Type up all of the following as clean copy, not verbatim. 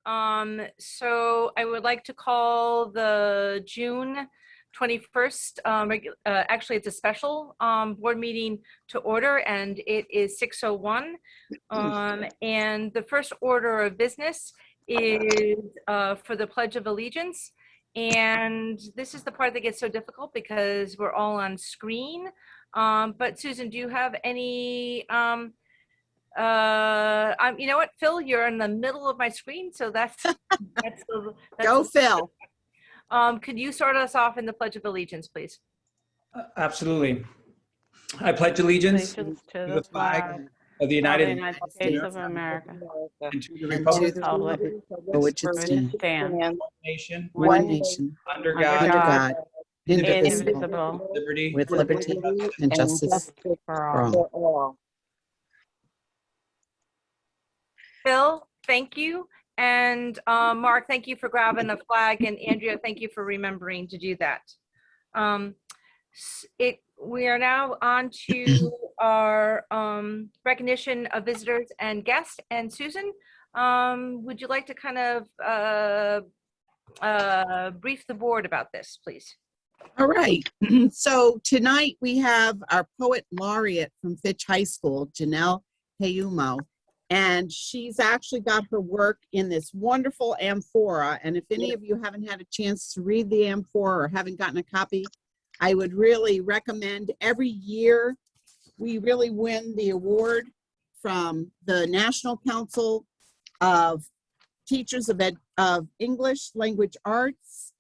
So I would like to call the June 21st, actually it's a special board meeting to order, and it is 6:01. And the first order of business is for the Pledge of Allegiance. And this is the part that gets so difficult because we're all on screen. But Susan, do you have any you know what, Phil, you're in the middle of my screen, so that's Go, Phil. Could you start us off in the Pledge of Allegiance, please? Absolutely. I pledge allegiance To to the the flag flag of the of the United United States States of America, and to the And to republic the republic for which it which stands, stands one nation one nation, under under God, under God, God, indivisible, indivisible, liberty, with liberty and justice for for all. all. Phil, thank you. And Mark, thank you for grabbing the flag. And Andrea, thank you for remembering to do that. We are now on to our recognition of visitors and guests. And Susan, would you like to kind of brief the board about this, please? All right. So tonight we have our poet laureate from Fitch High School, Janelle Hayumo. And she's actually got her work in this wonderful amphora. And if any of you haven't had a chance to read the amphora or haven't gotten a copy, I would really recommend. Every year we really win the award from the National Council of Teachers of English Language Arts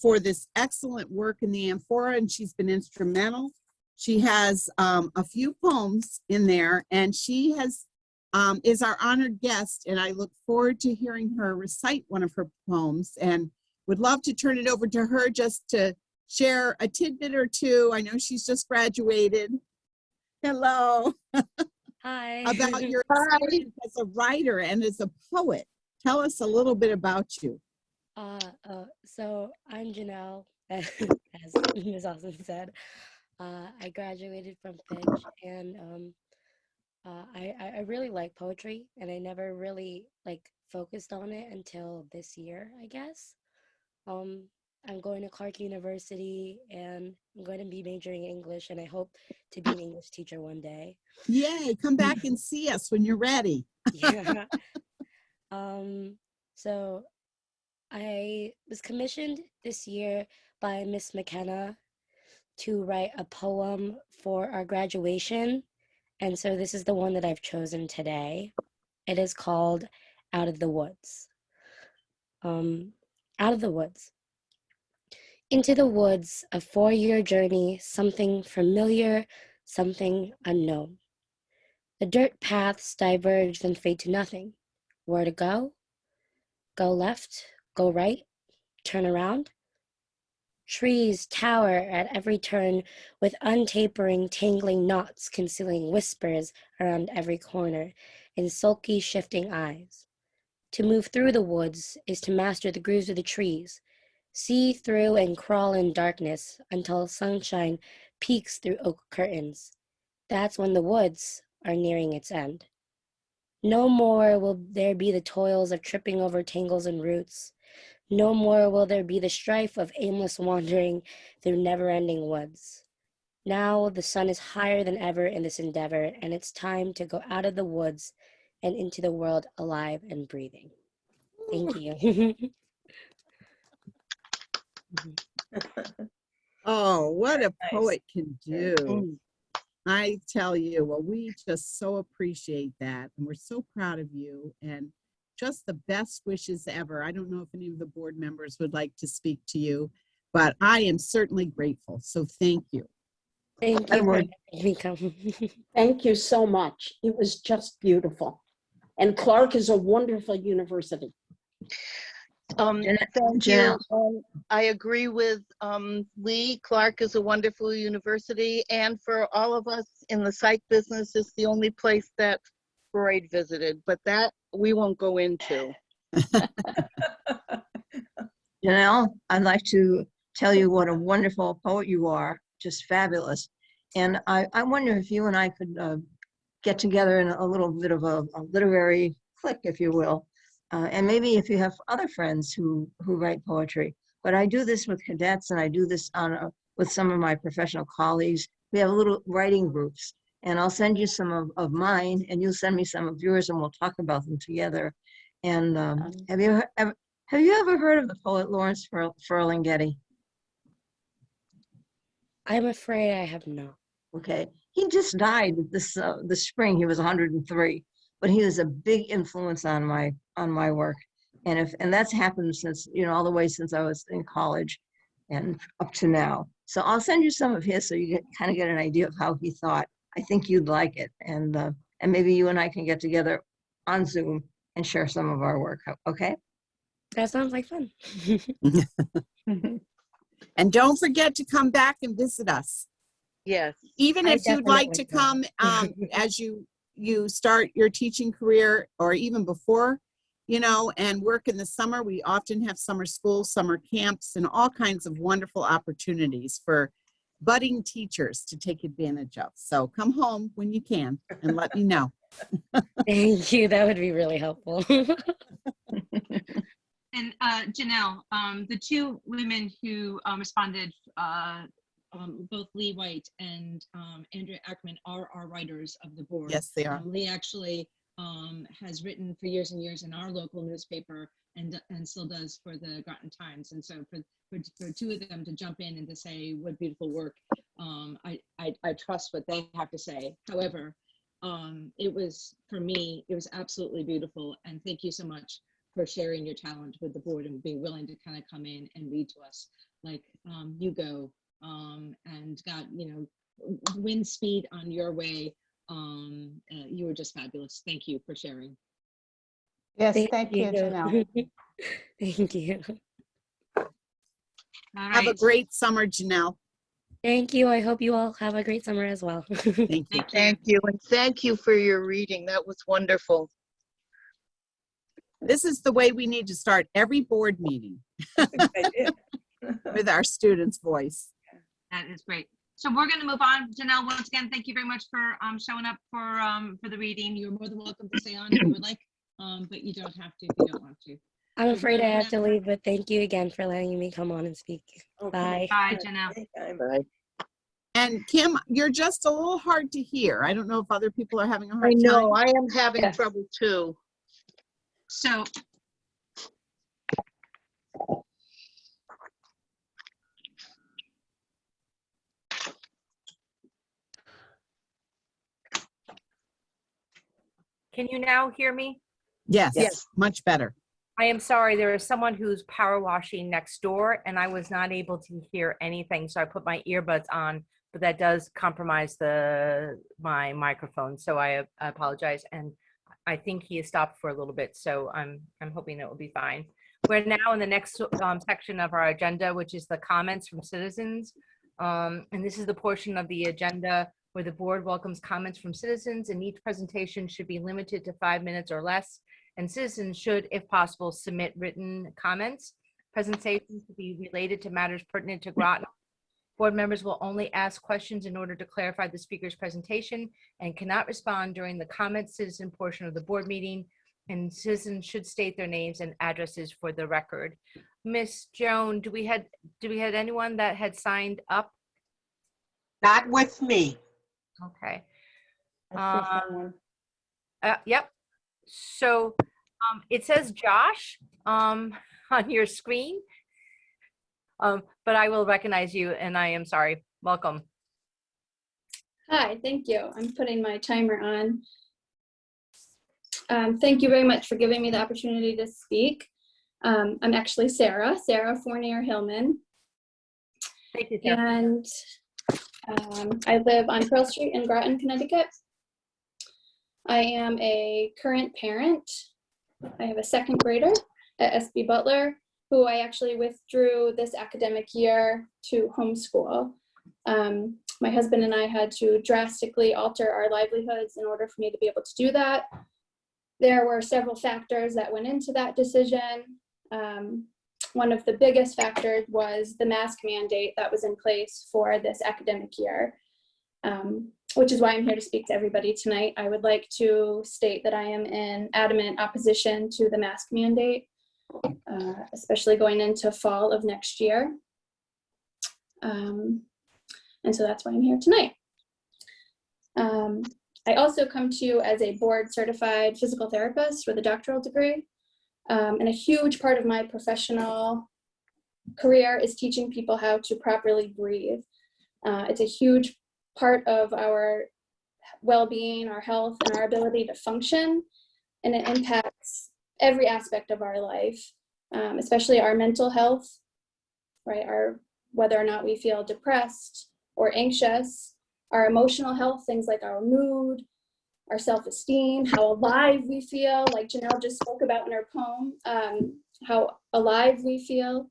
for this excellent work in the amphora, and she's been instrumental. She has a few poems in there, and she is our honored guest, and I look forward to hearing her recite one of her poems, and would love to turn it over to her just to share a tidbit or two. I know she's just graduated. Hello. Hi. About your experience as a writer and as a poet. Tell us a little bit about you. So I'm Janelle, as Ms. Austin said. I graduated from Fitch, and I really like poetry, and I never really focused on it until this year, I guess. I'm going to Clark University, and I'm going to be majoring in English, and I hope to be an English teacher one day. Yay, come back and see us when you're ready. Yeah. So I was commissioned this year by Miss McKenna to write a poem for our graduation. And so this is the one that I've chosen today. It is called Out of the Woods. Out of the woods. Into the woods, a 4-year journey, something familiar, something unknown. The dirt paths diverge then fade to nothing. Where to go? Go left, go right, turn around. Trees tower at every turn with untapering, tangling knots concealing whispers around every corner in sulky, shifting eyes. To move through the woods is to master the grooves of the trees, see through and crawl in darkness until sunshine peeks through oak curtains. That's when the woods are nearing its end. No more will there be the toils of tripping over tangles and roots. No more will there be the strife of aimless wandering through never-ending woods. Now the sun is higher than ever in this endeavor, and it's time to go out of the woods and into the world alive and breathing. Thank you. Oh, what a poet can do. I tell you, well, we just so appreciate that. And we're so proud of you, and just the best wishes ever. I don't know if any of the board members would like to speak to you, but I am certainly grateful. So thank you. Thank you for letting me come. Thank you so much. It was just beautiful. And Clark is a wonderful university. Thank you. I agree with Lee. Clark is a wonderful university, and for all of us in the psych business, it's the only place that Freud visited, but that we won't go into. Janelle, I'd like to tell you what a wonderful poet you are, just fabulous. And I wonder if you and I could get together in a little bit of a literary clique, if you will. And maybe if you have other friends who write poetry. But I do this with cadets, and I do this with some of my professional colleagues. We have little writing groups, and I'll send you some of mine, and you'll send me some of yours, and we'll talk about them together. And have you ever heard of the poet Lawrence Ferlinghetti? I'm afraid I have not. Okay, he just died this spring. He was 103, but he was a big influence on my work, and that's happened since, all the way since I was in college, and up to now. So I'll send you some of his so you kind of get an idea of how he thought. I think you'd like it, and maybe you and I can get together on Zoom and share some of our work. Okay. That sounds like fun. And don't forget to come back and visit us. Yes. Even I if you'd like to definitely come as you start your teaching career, or even before, and work in the summer. We often have summer schools, summer camps, and all kinds of wonderful opportunities for budding teachers to take advantage of. So come home when you can and let me know. Thank you. That would be really helpful. And Janelle, the two women who responded, both Lee White and Andrea Ackerman, are our writers of the board. Yes, they are. Lee actually has written for years and years in our local newspaper, and still does for the Groton Times. And so for two of them to jump in and to say what beautiful work, I trust what they have to say. However, for me, it was absolutely beautiful. And thank you so much for sharing your talent with the board and being willing to kind of come in and read to us like you go, and got, wind speed on your way. You were just fabulous. Thank you for sharing. Yes, thank you, Janelle. Thank you. All Have a right. great summer, Janelle. Thank you. I hope you all have a great summer as well. Thank you. Thank you. And thank you for your reading. That was wonderful. This is the way we need to start every board meeting with our students' voice. That is great. So we're going to move on. Janelle, once again, thank you very much for showing up for the reading. You're more than welcome to stay on if you would like, but you don't have to if you don't want to. I'm afraid I have to leave, but thank you again for letting me come on and speak. Okay. Bye. Bye, Janelle. Bye. And Kim, you're just a little hard to hear. I don't know if other people are having a I hard know, time. I am having Yes. trouble too. So Can you now hear me? Yes, Yes. much better. I am sorry, there is someone who's power washing next door and I was not able to hear anything. So I put my earbuds on, but that does compromise my microphone. So I apologize. And I think he has stopped for a little bit. So I'm hoping it will be fine. We're now in the next section of our agenda, which is the comments from citizens. And this is the portion of the agenda where the board welcomes comments from citizens, and each presentation should be limited to 5 minutes or less. And citizens should, if possible, submit written comments. Presentations should be related to matters pertinent to Groton. Board members will only ask questions in order to clarify the speaker's presentation and cannot respond during the comment citizen portion of the board meeting. And citizens should state their names and addresses for the record. Miss Joan, do we had anyone that had signed up? Not with me. Okay. I see someone. Yep. So it says Josh on your screen, but I will recognize you and I am sorry. Welcome. Hi, thank you. I'm putting my timer on. Thank you very much for giving me the opportunity to speak. I'm actually Sarah Fournier-Hillman, Thank you, Sarah. and I live on Pearl Street in Groton, Connecticut. I am a current parent. I have a second grader at SB Butler, who I actually withdrew this academic year to homeschool. My husband and I had to drastically alter our livelihoods in order for me to be able to do that. There were several factors that went into that decision. One of the biggest factors was the mask mandate that was in place for this academic year. which is why I'm here to speak to everybody tonight. I would like to state that I am in adamant opposition to the mask mandate, especially going into fall of next year. And so that's why I'm here tonight. I also come to you as a board certified physical therapist with a doctoral degree. And a huge part of my professional career is teaching people how to properly breathe. It's a huge part of our well-being, our health, and our ability to function. And it impacts every aspect of our life, especially our mental health, right? Whether or not we feel depressed or anxious, our emotional health, things like our mood, our self-esteem, how alive we feel, like Janelle just spoke about in her poem, how alive we feel.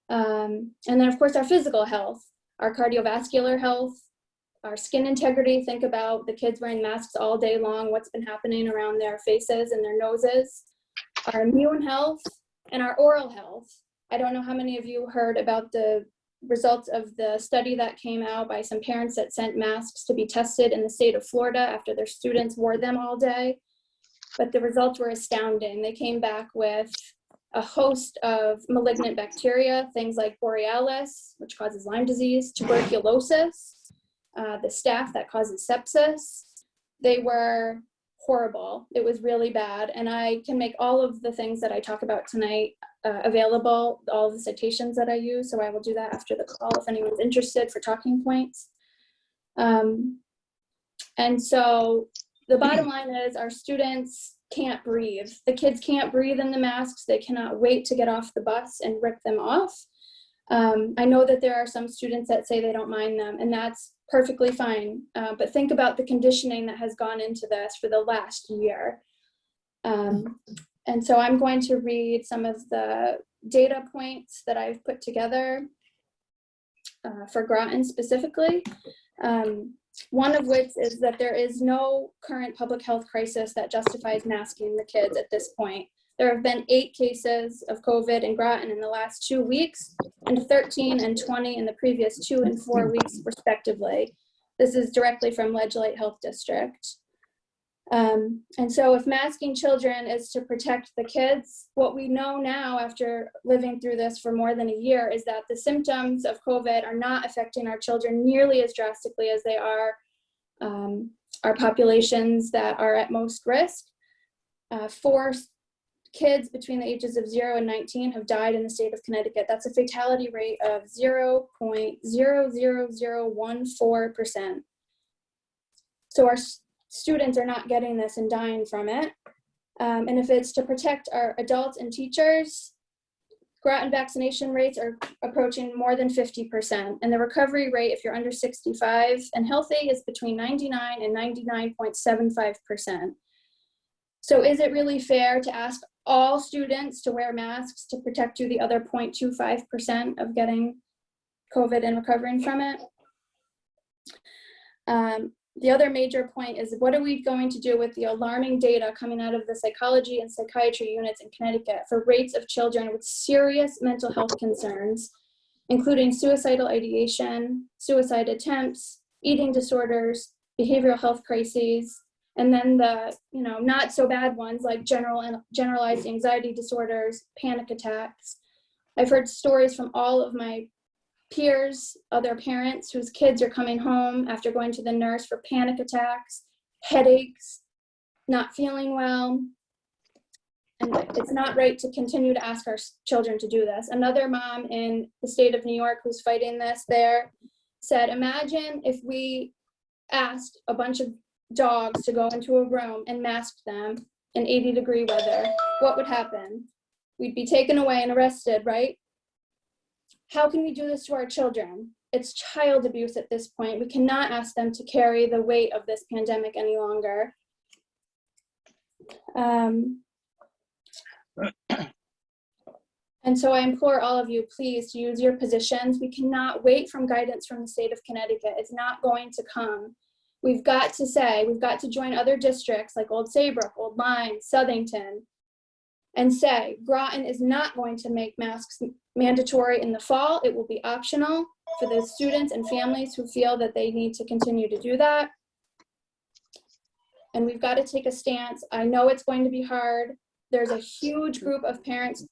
And then of course our physical health, our cardiovascular health, our skin integrity. Think about the kids wearing masks all day long, what's been happening around their faces and their noses, our immune health, and our oral health. I don't know how many of you heard about the results of the study that came out by some parents that sent masks to be tested in the state of Florida after their students wore them all day. But the results were astounding. They came back with a host of malignant bacteria, things like Borealis, which causes Lyme disease, tuberculosis, the staph that causes sepsis. They were horrible. It was really bad. And I can make all of the things that I talk about tonight available, all of the citations that I use. So I will do that after the call if anyone's interested for talking points. And so the bottom line is our students can't breathe. The kids can't breathe in the masks. They cannot wait to get off the bus and rip them off. I know that there are some students that say they don't mind them, and that's perfectly fine. But think about the conditioning that has gone into this for the last year. And so I'm going to read some of the data points that I've put together for Groton specifically. One of which is that there is no current public health crisis that justifies masking the kids at this point. There have been 8 cases of COVID in Groton in the last 2 weeks, and 13 and 20 in the previous 2 and 4 weeks, respectively. This is directly from Ledge Light Health District. And so if masking children is to protect the kids, what we know now after living through this for more than a year is that the symptoms of COVID are not affecting our children nearly as drastically as they are our populations that are at most risk. 4 kids between the ages of 0 and 19 have died in the state of Connecticut. That's a fatality rate of 0.00014%. So our students are not getting this and dying from it. And if it's to protect our adults and teachers, Groton vaccination rates are approaching more than 50%. And the recovery rate, if you're under 65 and healthy, is between 99 and 99.75%. So is it really fair to ask all students to wear masks to protect you the other 0.25% of getting COVID and recovering from it? The other major point is, what are we going to do with the alarming data coming out of the psychology and psychiatry units in Connecticut for rates of children with serious mental health concerns, including suicidal ideation, suicide attempts, eating disorders, behavioral health crises, and then the not so bad ones like generalized anxiety disorders, panic attacks. I've heard stories from all of my peers, other parents whose kids are coming home after going to the nurse for panic attacks, headaches, not feeling well. And it's not right to continue to ask our children to do this. Another mom in the state of New York who's fighting this there said, imagine if we asked a bunch of dogs to go into a room and masked them in 80-degree weather. What would happen? We'd be taken away and arrested, right? How can we do this to our children? It's child abuse at this point. We cannot ask them to carry the weight of this pandemic any longer. And so I implore all of you, please, to use your positions. We cannot wait from guidance from the state of Connecticut. It's not going to come. We've got to join other districts like Old Saybrook, Old Lyme, Southington, and say, Groton is not going to make masks mandatory in the fall. It will be optional. for the students and families who feel that they need to continue to do that. And we've got to take a stance. I know it's going to be hard. There's a huge group of parents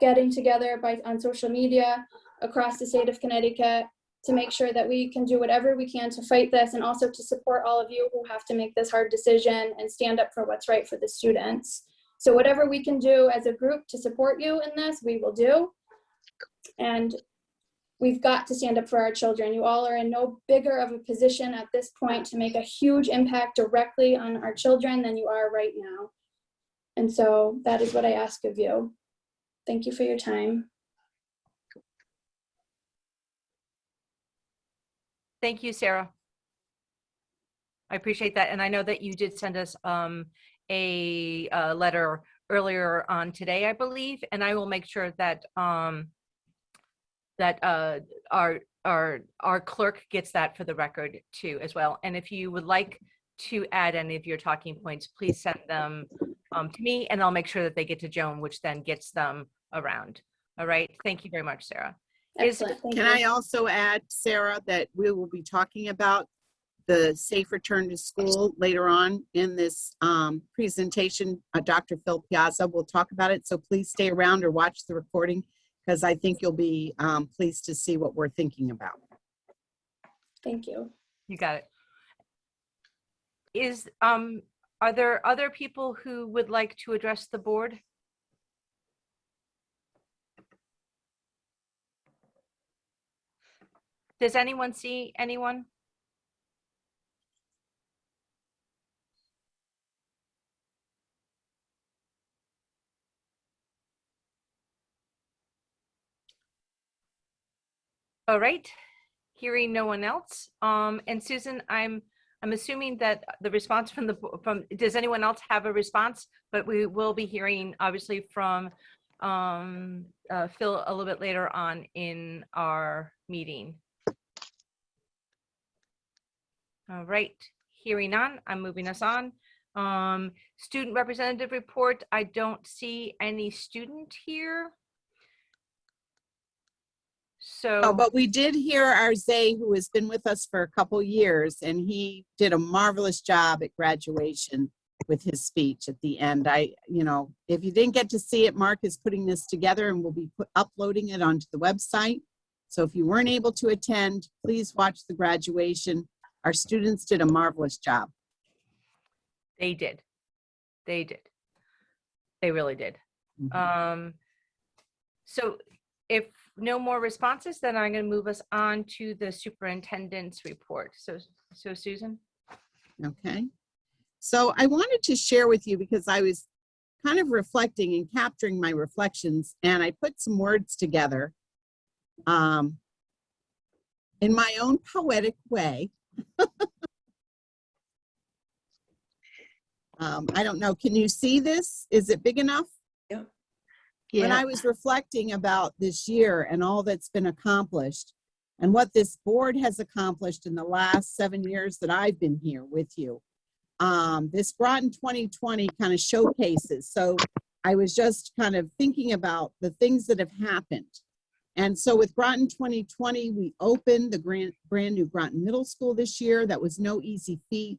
getting together on social media across the state of Connecticut to make sure that we can do whatever we can to fight this, and also to support all of you who have to make this hard decision and stand up for what's right for the students. So whatever we can do as a group to support you in this, we will do. And we've got to stand up for our children. You all are in no bigger of a position at this point to make a huge impact directly on our children than you are right now. And so that is what I ask of you. Thank you for your time. Thank you, Sarah. I appreciate that. And I know that you did send us a letter earlier on today, I believe, and I will make sure that that our clerk gets that for the record too as well. And if you would like to add any of your talking points, please send them to me, and I'll make sure that they get to Joan, which then gets them around. All right. Thank you very much, Sarah. Excellent. Thank Can you. I also add, Sarah, that we will be talking about the safe return to school later on in this presentation. Dr. Phil Piazza will talk about it. So please stay around or watch the recording, because I think you'll be pleased to see what we're thinking about. Thank you. You got it. Are there other people who would like to address the board? Does anyone see anyone? All right, hearing no one else. And Susan, I'm assuming that the response from does anyone else have a response? But we will be hearing obviously from Phil a little bit later on in our meeting. All right, hearing none, I'm moving us on. Student representative report. I don't see any student here. So, Oh, but we did hear our Zay, who has been with us for a couple years, and he did a marvelous job at graduation with his speech at the end. If you didn't get to see it, Mark is putting this together and we'll be uploading it onto the website. So if you weren't able to attend, please watch the graduation. Our students did a marvelous job. They did. They did. They really did. Mm-hmm. So if no more responses, then I'm going to move us on to the superintendent's report. So Susan. Okay. So I wanted to share with you, because I was kind of reflecting and capturing my reflections, and I put some words together in my own poetic way. I don't know. Can you see this? Is it big enough? Yep. When Yeah. I was reflecting about this year and all that's been accomplished and what this board has accomplished in the last 7 years that I've been here with you, this Groton 2020 kind of showcases. So I was just kind of thinking about the things that have happened. And so with Groton 2020, we opened the brand new Groton Middle School this year. That was no easy feat.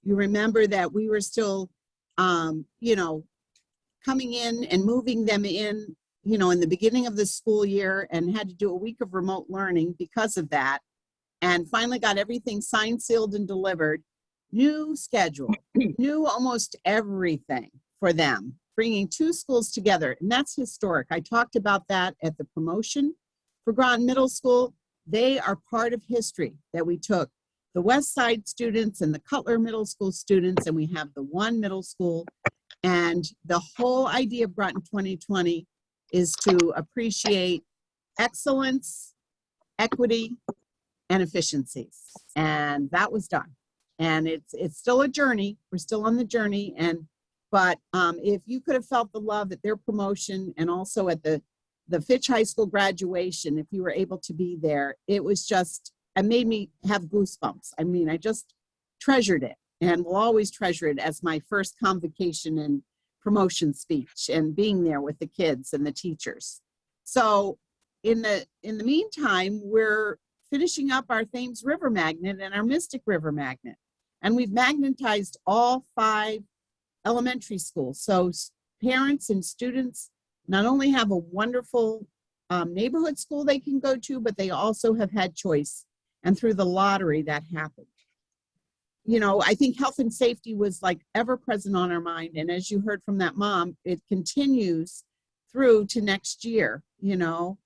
You remember that we were still, coming in and moving them in, in the beginning of the school year, and had to do a week of remote learning because of that. And finally got everything signed, sealed, and delivered. New schedule, new almost everything for them, bringing 2 schools together. And that's historic. I talked about that at the promotion for Groton Middle School. They are part of history that we took the West Side students and the Cutler Middle School students, and we have the one middle school. And the whole idea of Groton 2020 is to appreciate excellence, equity, and efficiencies. And that was done. And it's still a journey. We're still on the journey. But if you could have felt the love at their promotion and also at the Fitch High School graduation, if you were able to be there, it made me have goosebumps. I mean, I just treasured it, and will always treasure it as my first convocation and promotion speech, and being there with the kids and the teachers. So in the meantime, we're finishing up our Thames River Magnet and our Mystic River Magnet. And we've magnetized all 5 elementary schools. So parents and students not only have a wonderful neighborhood school they can go to, but they also have had choice. And through the lottery, that happened. You know, I think health and safety was like ever present on our mind. And as you heard from that mom, it continues through to next year. You know,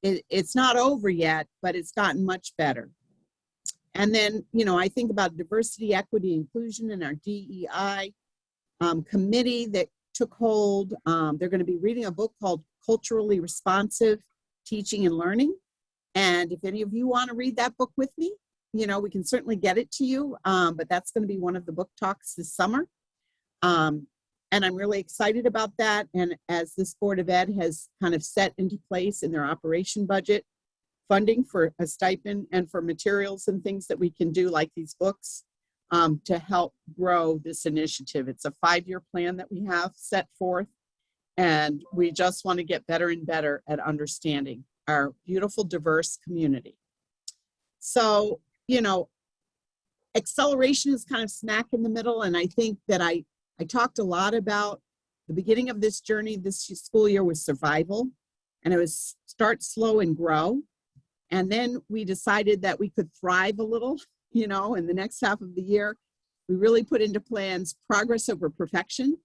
it's not over yet, but it's gotten much better. And then, you know, I think about diversity, equity, inclusion in our DEI committee that took hold. They're going to be reading a book called Culturally Responsive Teaching and Learning. And if any of you want to read that book with me, you know, we can certainly get it to you, but that's going to be one of the book talks this summer. And I'm really excited about that. And as this Board of Ed has kind of set into place in their operation budget, funding for a stipend and for materials and things that we can do like these books to help grow this initiative. It's a 5-year plan that we have set forth, and we just want to get better and better at understanding our beautiful, diverse community. So, you know, acceleration is kind of smack in the middle. And I think that I talked a lot about the beginning of this journey this school year was survival, and it was start slow and grow. And then we decided that we could thrive a little, you know, in the next half of the year. We really put into plans progress over perfection.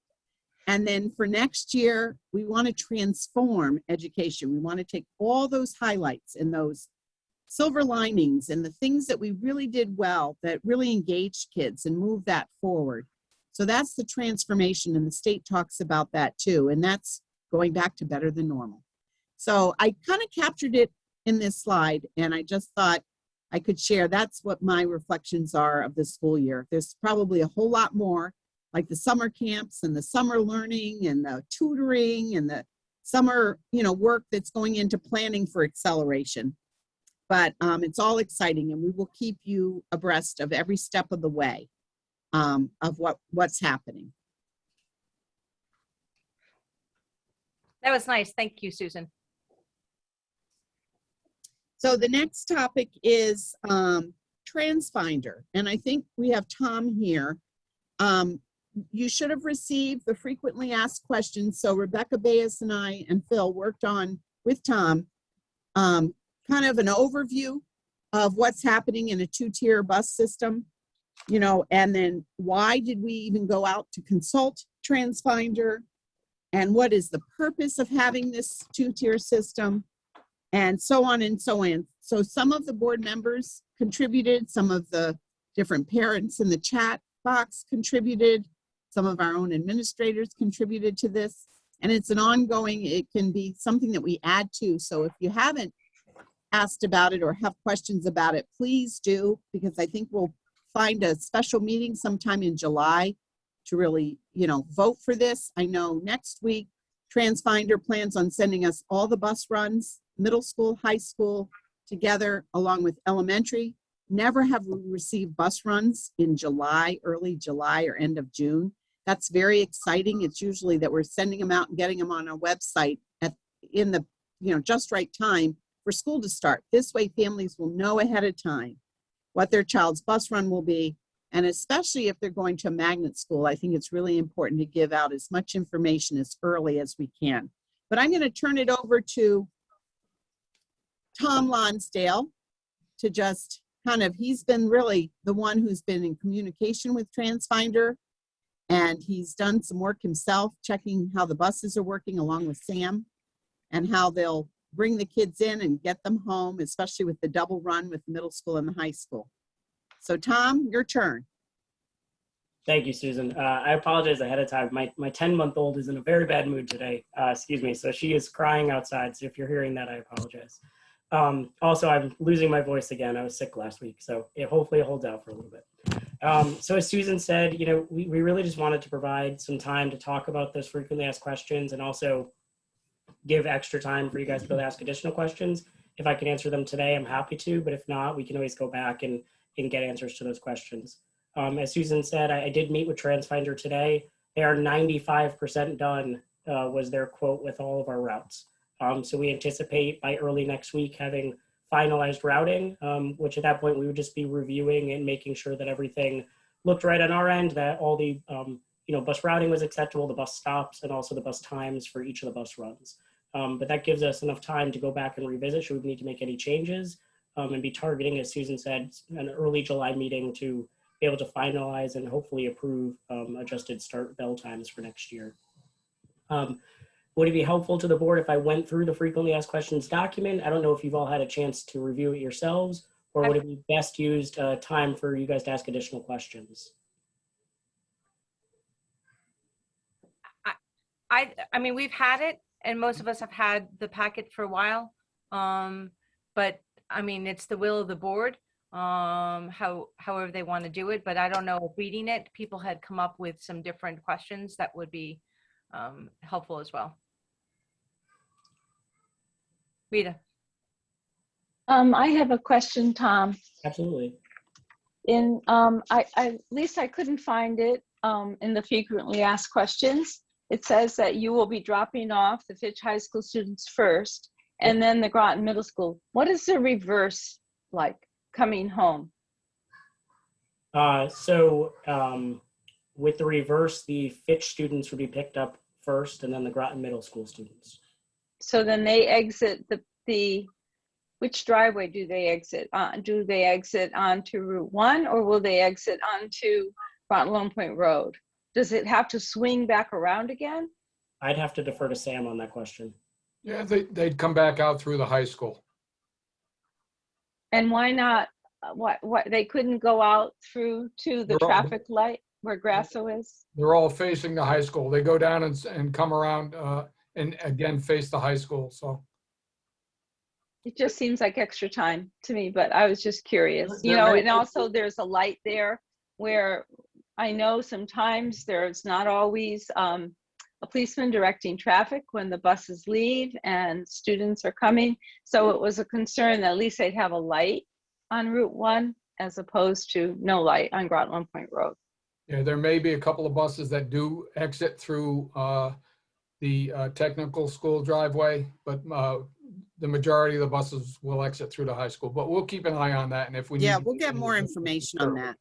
And then for next year, we want to transform education. We want to take all those highlights and those silver linings and the things that we really did well that really engaged kids and move that forward. So that's the transformation, and the state talks about that too. And that's going back to better than normal. So I kind of captured it in this slide, and I just thought I could share. That's what my reflections are of this school year. There's probably a whole lot more, like the summer camps and the summer learning and the tutoring and the summer, you know, work that's going into planning for acceleration. But it's all exciting, and we will keep you abreast of every step of the way of what's happening. That was nice. Thank you, Susan. So the next topic is TransFinder, and I think we have Tom here. You should have received the frequently asked questions. So Rebecca Bayes and I and Phil worked on with Tom kind of an overview of what's happening in a 2-tier bus system, you know, and then why did we even go out to consult TransFinder, and what is the purpose of having this 2-tier system, and so on and so on. So some of the board members contributed, some of the different parents in the chat box contributed, some of our own administrators contributed to this, and it's an ongoing, it can be something that we add to. So if you haven't asked about it or have questions about it, please do, because I think we'll find a special meeting sometime in July to really, you know, vote for this. I know next week, TransFinder plans on sending us all the bus runs, middle school, high school together, along with elementary. Never have we received bus runs in July, early July or end of June. That's very exciting. It's usually that we're sending them out and getting them on our website in the, you know, just right time for school to start. This way families will know ahead of time what their child's bus run will be. And especially if they're going to a magnet school, I think it's really important to give out as much information as early as we can. But I'm going to turn it over to Tom Lonsdale to just kind of, he's been really the one who's been in communication with TransFinder, and he's done some work himself, checking how the buses are working along with Sam, and how they'll bring the kids in and get them home, especially with the double run with the middle school and the high school. So Tom, your turn. Thank you, Susan. I apologize ahead of time. My 10-month-old is in a very bad mood today. Excuse me. So she is crying outside. So if you're hearing that, I apologize. Also, I'm losing my voice again. I was sick last week, so hopefully it holds out for a little bit. So as Susan said, you know, we really just wanted to provide some time to talk about those frequently asked questions, and also give extra time for you guys to be able to ask additional questions. If I can answer them today, I'm happy to, but if not, we can always go back and get answers to those questions. As Susan said, I did meet with TransFinder today. They are 95% done, was their quote, with all of our routes. So we anticipate by early next week having finalized routing, which at that point we would just be reviewing and making sure that everything looked right on our end, that all the bus routing was acceptable, the bus stops, and also the bus times for each of the bus runs. But that gives us enough time to go back and revisit should we need to make any changes, and be targeting, as Susan said, an early July meeting to be able to finalize and hopefully approve adjusted start bell times for next year. Would it be helpful to the board if I went through the frequently asked questions document? I don't know if you've all had a chance to review it yourselves, or would it be best used time for you guys to ask additional questions? I mean, we've had it, and most of us have had the packet for a while. But I mean, it's the will of the board, however they want to do it. But I don't know if reading it, people had come up with some different questions that would be helpful as well. Rita. I have a question, Tom. Absolutely. At least I couldn't find it in the frequently asked questions. It says that you will be dropping off the Fitch High School students first, and then the Groton Middle School. What is the reverse like coming home? With the reverse, the Fitch students would be picked up first, and then the Groton Middle School students. So then they exit which driveway do they exit on? Do they exit onto Route 1, or will they exit onto Groton Lone Point Road? Does it have to swing back around again? I'd have to defer to Sam on that question. Yeah, they'd come back out through the high school. And why not? What they couldn't go out through to the traffic light where Grasso is? They're all facing the high school. They go down and come around and again face the high school. So it just seems like extra time to me, but I was just curious, and also there's a light there where I know sometimes there's not always a policeman directing traffic when the buses leave and students are coming. So it was a concern that at least they'd have a light on Route 1 as opposed to no light on Groton Lone Point Road. yeah, there may be a couple of buses that do exit through the technical school driveway, but the majority of the buses will exit through the high school. But we'll keep an eye on that, and if we Yeah, we'll get more information on that.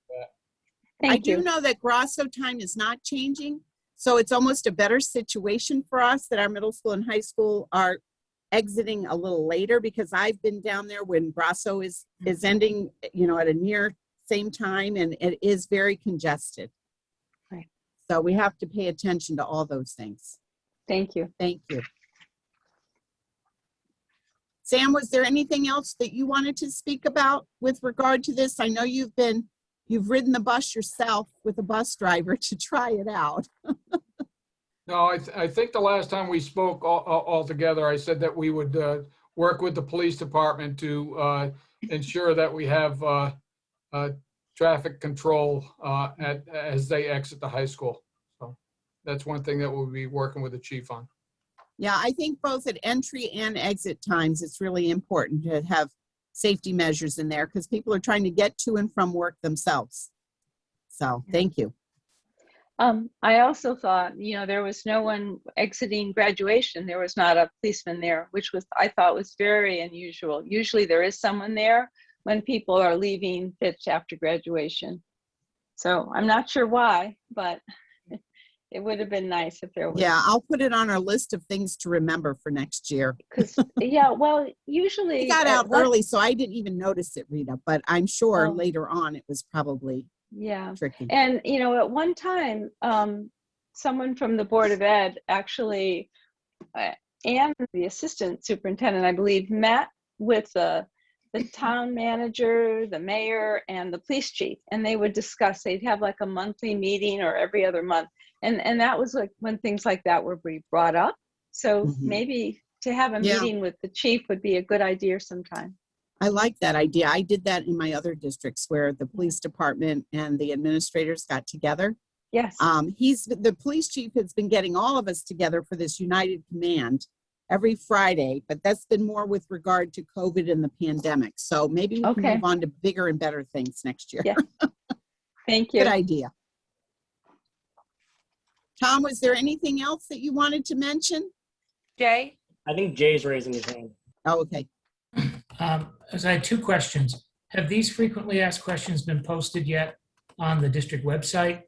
Thank I you. do know that Grasso time is not changing, so it's almost a better situation for us that our middle school and high school are exiting a little later, because I've been down there when Grasso is ending, at a near same time, and it is very congested. Right. So we have to pay attention to all those things. Thank you. Thank you. Sam, was there anything else that you wanted to speak about with regard to this? I know you've ridden the bus yourself with a bus driver to try it out. No, I think the last time we spoke all together, I said that we would work with the police department to ensure that we have traffic control as they exit the high school. So that's one thing that we'll be working with the chief on. Yeah, I think both at entry and exit times, it's really important to have safety measures in there because people are trying to get to and from work themselves. So thank you. I also thought, there was no one exiting graduation. There was not a policeman there, which I thought was very unusual. Usually there is someone there when people are leaving Fitch after graduation. So I'm not sure why, but it would have been nice if there was. Yeah, I'll put it on our list of things to remember for next year. Yeah, well, usually. I got out early, so I didn't even notice it, Rita, but I'm sure later on it was probably tricky. And, at one time, someone from the Board of Ed actually, and the assistant superintendent, I believe, met with the town manager, the mayor, and the police chief, and they would discuss, they'd have like a monthly meeting or every other month. And that was like when things like that were brought up. So maybe to have a meeting with the chief would be a good idea sometime. I like that idea. I did that in my other districts where the police department and the administrators got together. Yes. The police chief has been getting all of us together for this United Command every Friday, but that's been more with regard to COVID and the pandemic. So maybe we can move on to bigger and better things next year. Yeah. Thank you. Good idea. Tom, was there anything else that you wanted to mention? Jay? I think Jay's raising his hand. Oh, okay. I had two questions. Have these frequently asked questions been posted yet on the district website?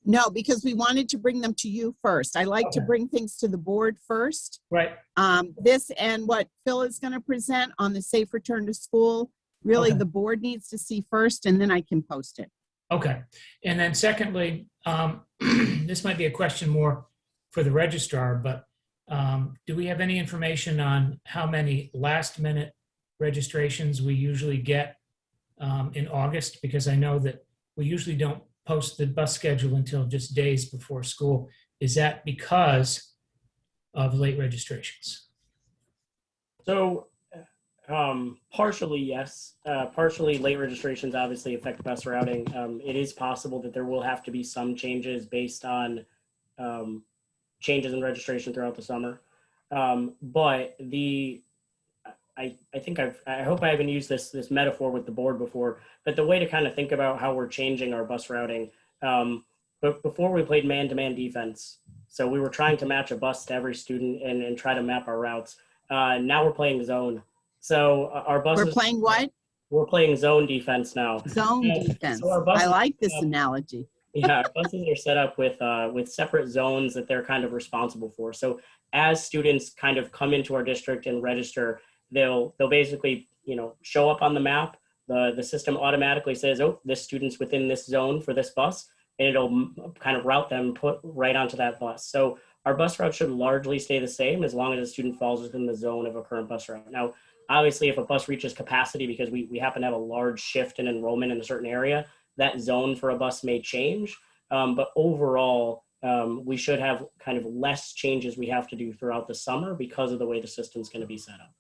No, because we wanted to bring them to you first. I like to Okay. bring things to the board first. Right. This and what Phil is going to present on the safe return to school, really Okay. the board needs to see first, and then I can post it. Okay. And then secondly, this might be a question more for the registrar, but do we have any information on how many last minute registrations we usually get in August? Because I know that we usually don't post the bus schedule until just days before school. Is that because of late registrations? So partially, yes. Partially, late registrations obviously affect bus routing. It is possible that there will have to be some changes based on changes in registration throughout the summer. But I think I hope I haven't used this metaphor with the board before, but the way to kind of think about how we're changing our bus routing, but before we played man-to-man defense. So we were trying to match a bus to every student and try to map our routes. Now we're playing zone. So our buses. We're playing what? We're playing zone defense now. Zone defense. So our buses, I like this analogy. yeah, our buses are set up with separate zones that they're kind of responsible for. So as students kind of come into our district and register, they'll basically, show up on the map. The system automatically says, oh, this student's within this zone for this bus, and it'll kind of route them put right onto that bus. So our bus route should largely stay the same as long as a student falls within the zone of a current bus route. Now, obviously, if a bus reaches capacity because we happen to have a large shift in enrollment in a certain area, that zone for a bus may change. But overall, we should have kind of less changes we have to do throughout the summer because of the way the system's going to be set up.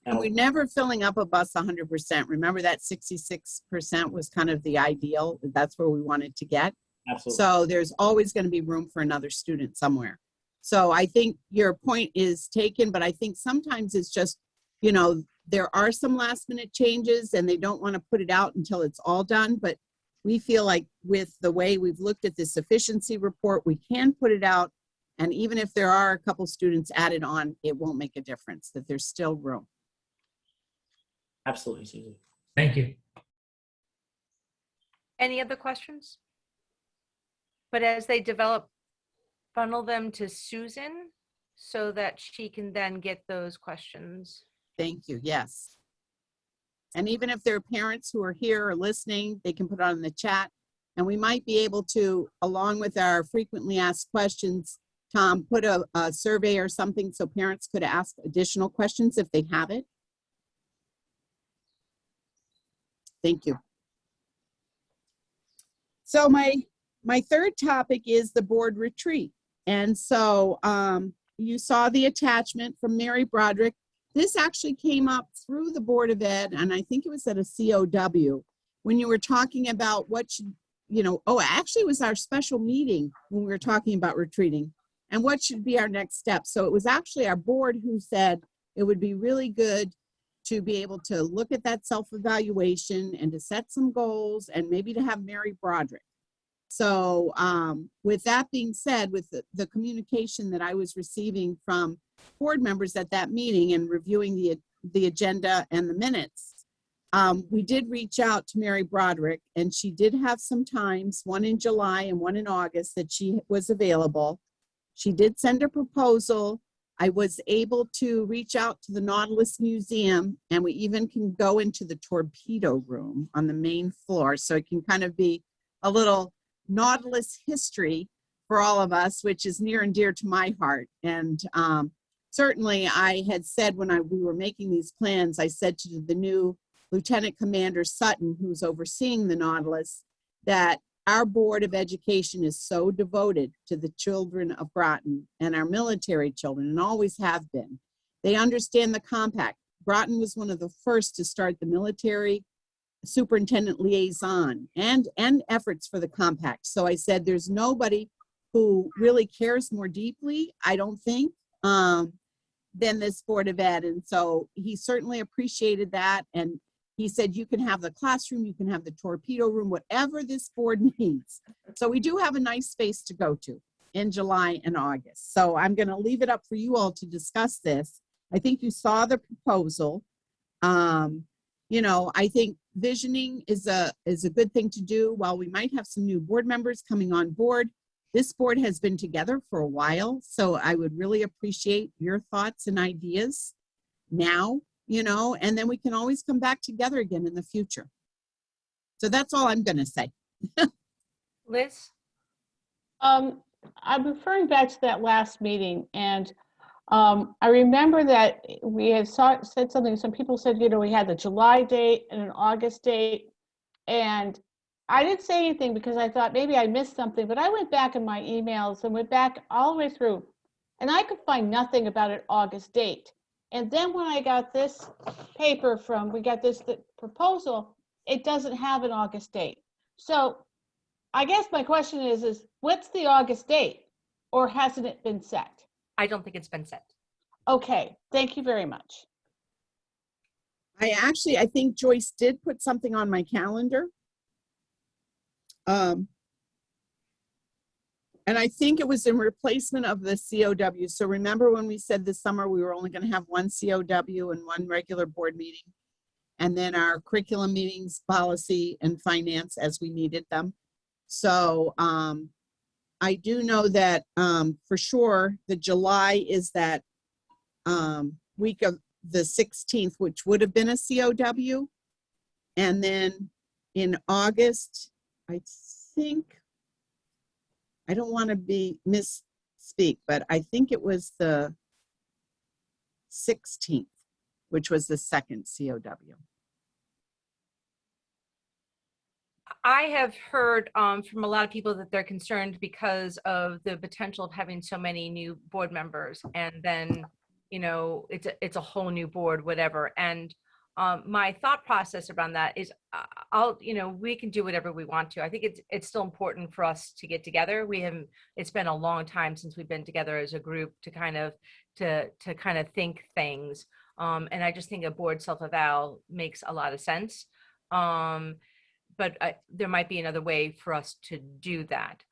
And we're never filling up a bus 100%. Remember that 66% was kind of the ideal. That's where we wanted to get. Absolutely. So there's always going to be room for another student somewhere. So I think your point is taken, but I think sometimes it's just, there are some last minute changes and they don't want to put it out until it's all done. But we feel like with the way we've looked at this efficiency report, we can put it out. And even if there are a couple students added on, it won't make a difference, that there's still room. Absolutely, Susan. Thank you. Any other questions? But as they develop, funnel them to Susan so that she can then get those questions. Thank you. Yes. And even if there are parents who are here or listening, they can put it on the chat. And we might be able to, along with our frequently asked questions, Tom, put a survey or something so parents could ask additional questions if they have it. Thank you. So my third topic is the board retreat. And so you saw the attachment from Mary Broderick. This actually came up through the Board of Ed, and I think it was at a COW, when you were talking about what should, actually it was our special meeting when we were talking about retreating and what should be our next step. So it was actually our board who said it would be really good to be able to look at that self-evaluation and to set some goals and maybe to have Mary Broderick. So with that being said, with the communication that I was receiving from board members at that meeting and reviewing the agenda and the minutes, we did reach out to Mary Broderick, and she did have some times, one in July and one in August, that she was available. She did send a proposal. I was able to reach out to the Nautilus Museum, and we even can go into the torpedo room on the main floor. So it can kind of be a little Nautilus history for all of us, which is near and dear to my heart. And certainly I had said when we were making these plans, I said to the new Lieutenant Commander Sutton, who's overseeing the Nautilus, that our Board of Education is so devoted to the children of Groton and our military children, and always have been. They understand the compact. Groton was one of the first to start the military superintendent liaison and efforts for the compact. So I said, there's nobody who really cares more deeply, I don't think, than this Board of Ed. And so he certainly appreciated that. And he said, you can have the classroom, you can have the torpedo room, whatever this board needs. So we do have a nice space to go to in July and August. So I'm going to leave it up for you all to discuss this. I think you saw the proposal. you know, I think visioning is a good thing to do. While we might have some new board members coming on board, this board has been together for a while, so I would really appreciate your thoughts and ideas now, you know, and then we can always come back together again in the future. So that's all I'm going to say. Liz? I'm referring back to that last meeting, and I remember that we had said something, some people said, you know, we had the July date and an August date, and I didn't say anything because I thought maybe I missed something, but I went back in my emails and went back all the way through, and I could find nothing about an August date. And then when I got this paper we got this proposal, it doesn't have an August date. So I guess my question is what's the August date, or hasn't it been set? I don't think it's been set. Okay, thank you very much. I think Joyce did put something on my calendar. And I think it was in replacement of the COW. So remember when we said this summer we were only going to have one COW and one regular board meeting, and then our curriculum meetings, policy, and finance as we needed them. So I do know that for sure the July is that week of the 16th, which would have been a COW. And then in August, I think, I don't want to misspeak, but I think it was the 16th, which was the second COW. I have heard from a lot of people that they're concerned because of the potential of having so many new board members, and then, you know, it's a whole new board, whatever. And my thought process around that is, we can do whatever we want to. I think it's still important for us to get together. It's been a long time since we've been together as a group to kind of think things. And I just think a board self-eval makes a lot of sense. But there might be another way for us to do that.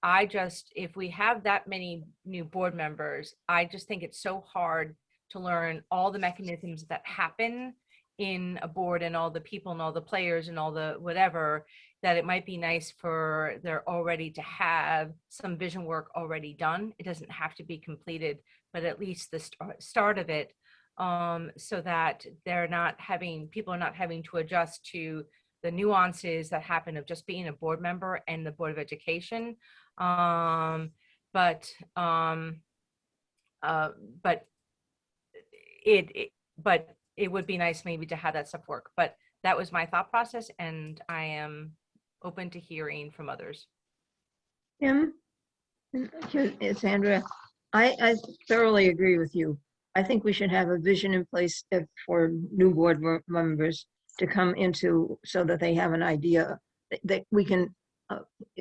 If we have that many new board members, I just think it's so hard to learn all the mechanisms that happen in a board and all the people and all the players and all the whatever, that it might be nice for there already to have some vision work already done. It doesn't have to be completed, but at least the start of it, so that people are not having to adjust to the nuances that happen of just being a board member and the Board of Education. But it would be nice maybe to have that stuff work. But that was my thought process, and I am open to hearing from others. Tim, it's Andrea. I thoroughly agree with you. I think we should have a vision in place for new board members to come into, so that they have an idea that we can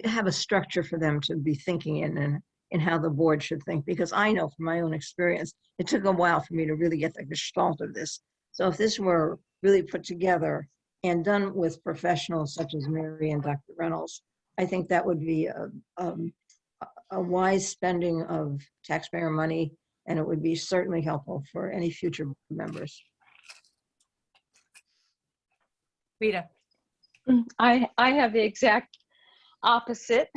have a structure for them to be thinking in how the board should think. Because I know from my own experience, it took a while for me to really get the gestalt of this. So if this were really put together and done with professionals such as Mary and Dr. Reynolds, I think that would be a wise spending of taxpayer money, and it would be certainly helpful for any future members. Rita. I have the exact opposite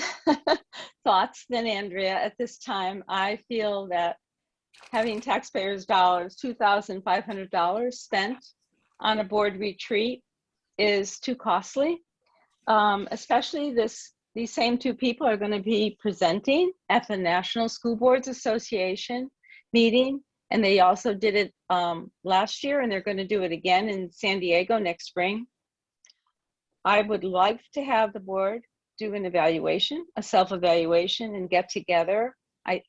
thoughts than Andrea at this time. I feel that having taxpayers' dollars, $2,500 spent on a board retreat is too costly. Especially these same two people are going to be presenting at the National School Boards Association meeting, and they also did it last year, and they're going to do it again in San Diego next spring. I would like to have the board do an evaluation, a self-evaluation, and get together.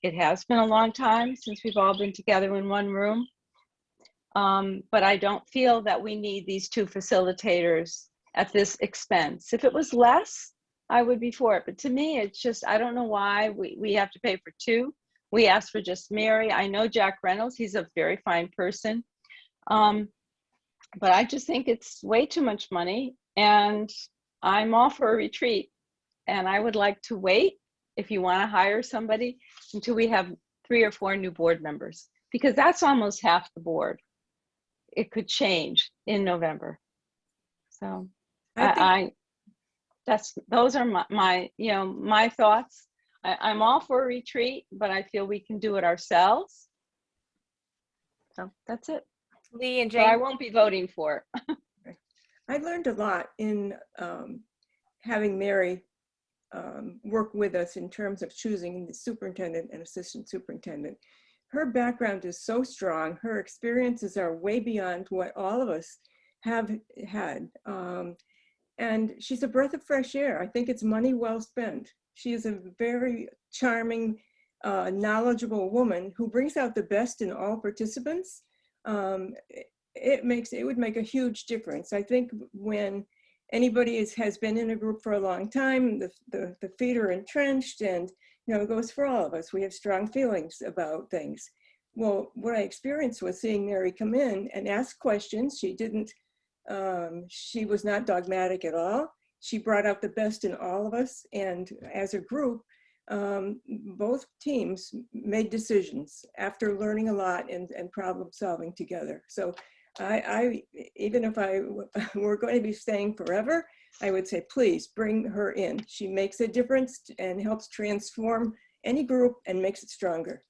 It has been a long time since we've all been together in one room. But I don't feel that we need these two facilitators at this expense. If it was less, I would be for it. But to me, it's just, I don't know why we have to pay for two. We asked for just Mary. I know Jack Reynolds, he's a very fine person. But I just think it's way too much money, and I'm all for a retreat. And I would like to wait, if you want to hire somebody, until we have 3 or 4 new board members, because that's almost half the board. It could change in November. So I think those are my thoughts. I'm all for a retreat, but I feel we can do it ourselves. So that's it. Lee and So I Jane. won't be voting for it. I learned a lot in having Mary work with us in terms of choosing the superintendent and assistant superintendent. Her background is so strong. Her experiences are way beyond what all of us have had. And she's a breath of fresh air. I think it's money well spent. She is a very charming, knowledgeable woman who brings out the best in all participants. It would make a huge difference. I think when anybody has been in a group for a long time, the feet are entrenched, and it goes for all of us. We have strong feelings about things. Well, what I experienced was seeing Mary come in and ask questions. She was not dogmatic at all. She brought out the best in all of us, and as a group, both teams made decisions after learning a lot and problem solving together. So even if I were going to be staying forever, I would say, please bring her in. She makes a difference and helps transform any group and makes it stronger.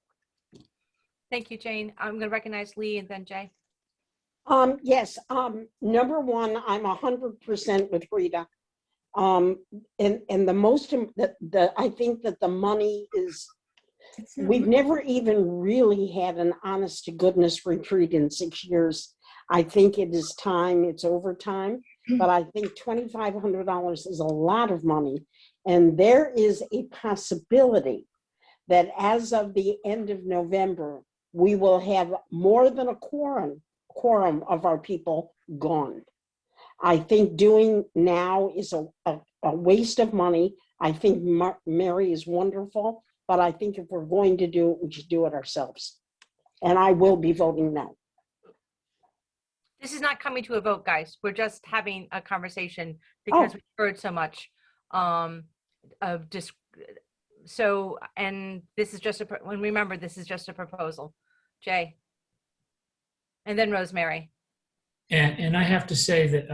Thank you, Jane. I'm going to recognize Lee and then Jay. Yes, number one, I'm 100% with Rita. And the most, I think that the money is, we've never even really had an honest to goodness retreat in 6 years. I think it is time, it's overtime, but I think $2,500 is a lot of money. And there is a possibility that as of the end of November, we will have more than a quorum of our people gone. I think doing now is a waste of money. I think Mary is wonderful, but I think if we're going to do it, we should do it ourselves. And I will be voting no. This is not coming to a vote, guys. We're just having a conversation because we've heard so much of just. So, and this is just remember, this is just a proposal. Jay. And then Rosemary. And I have to say that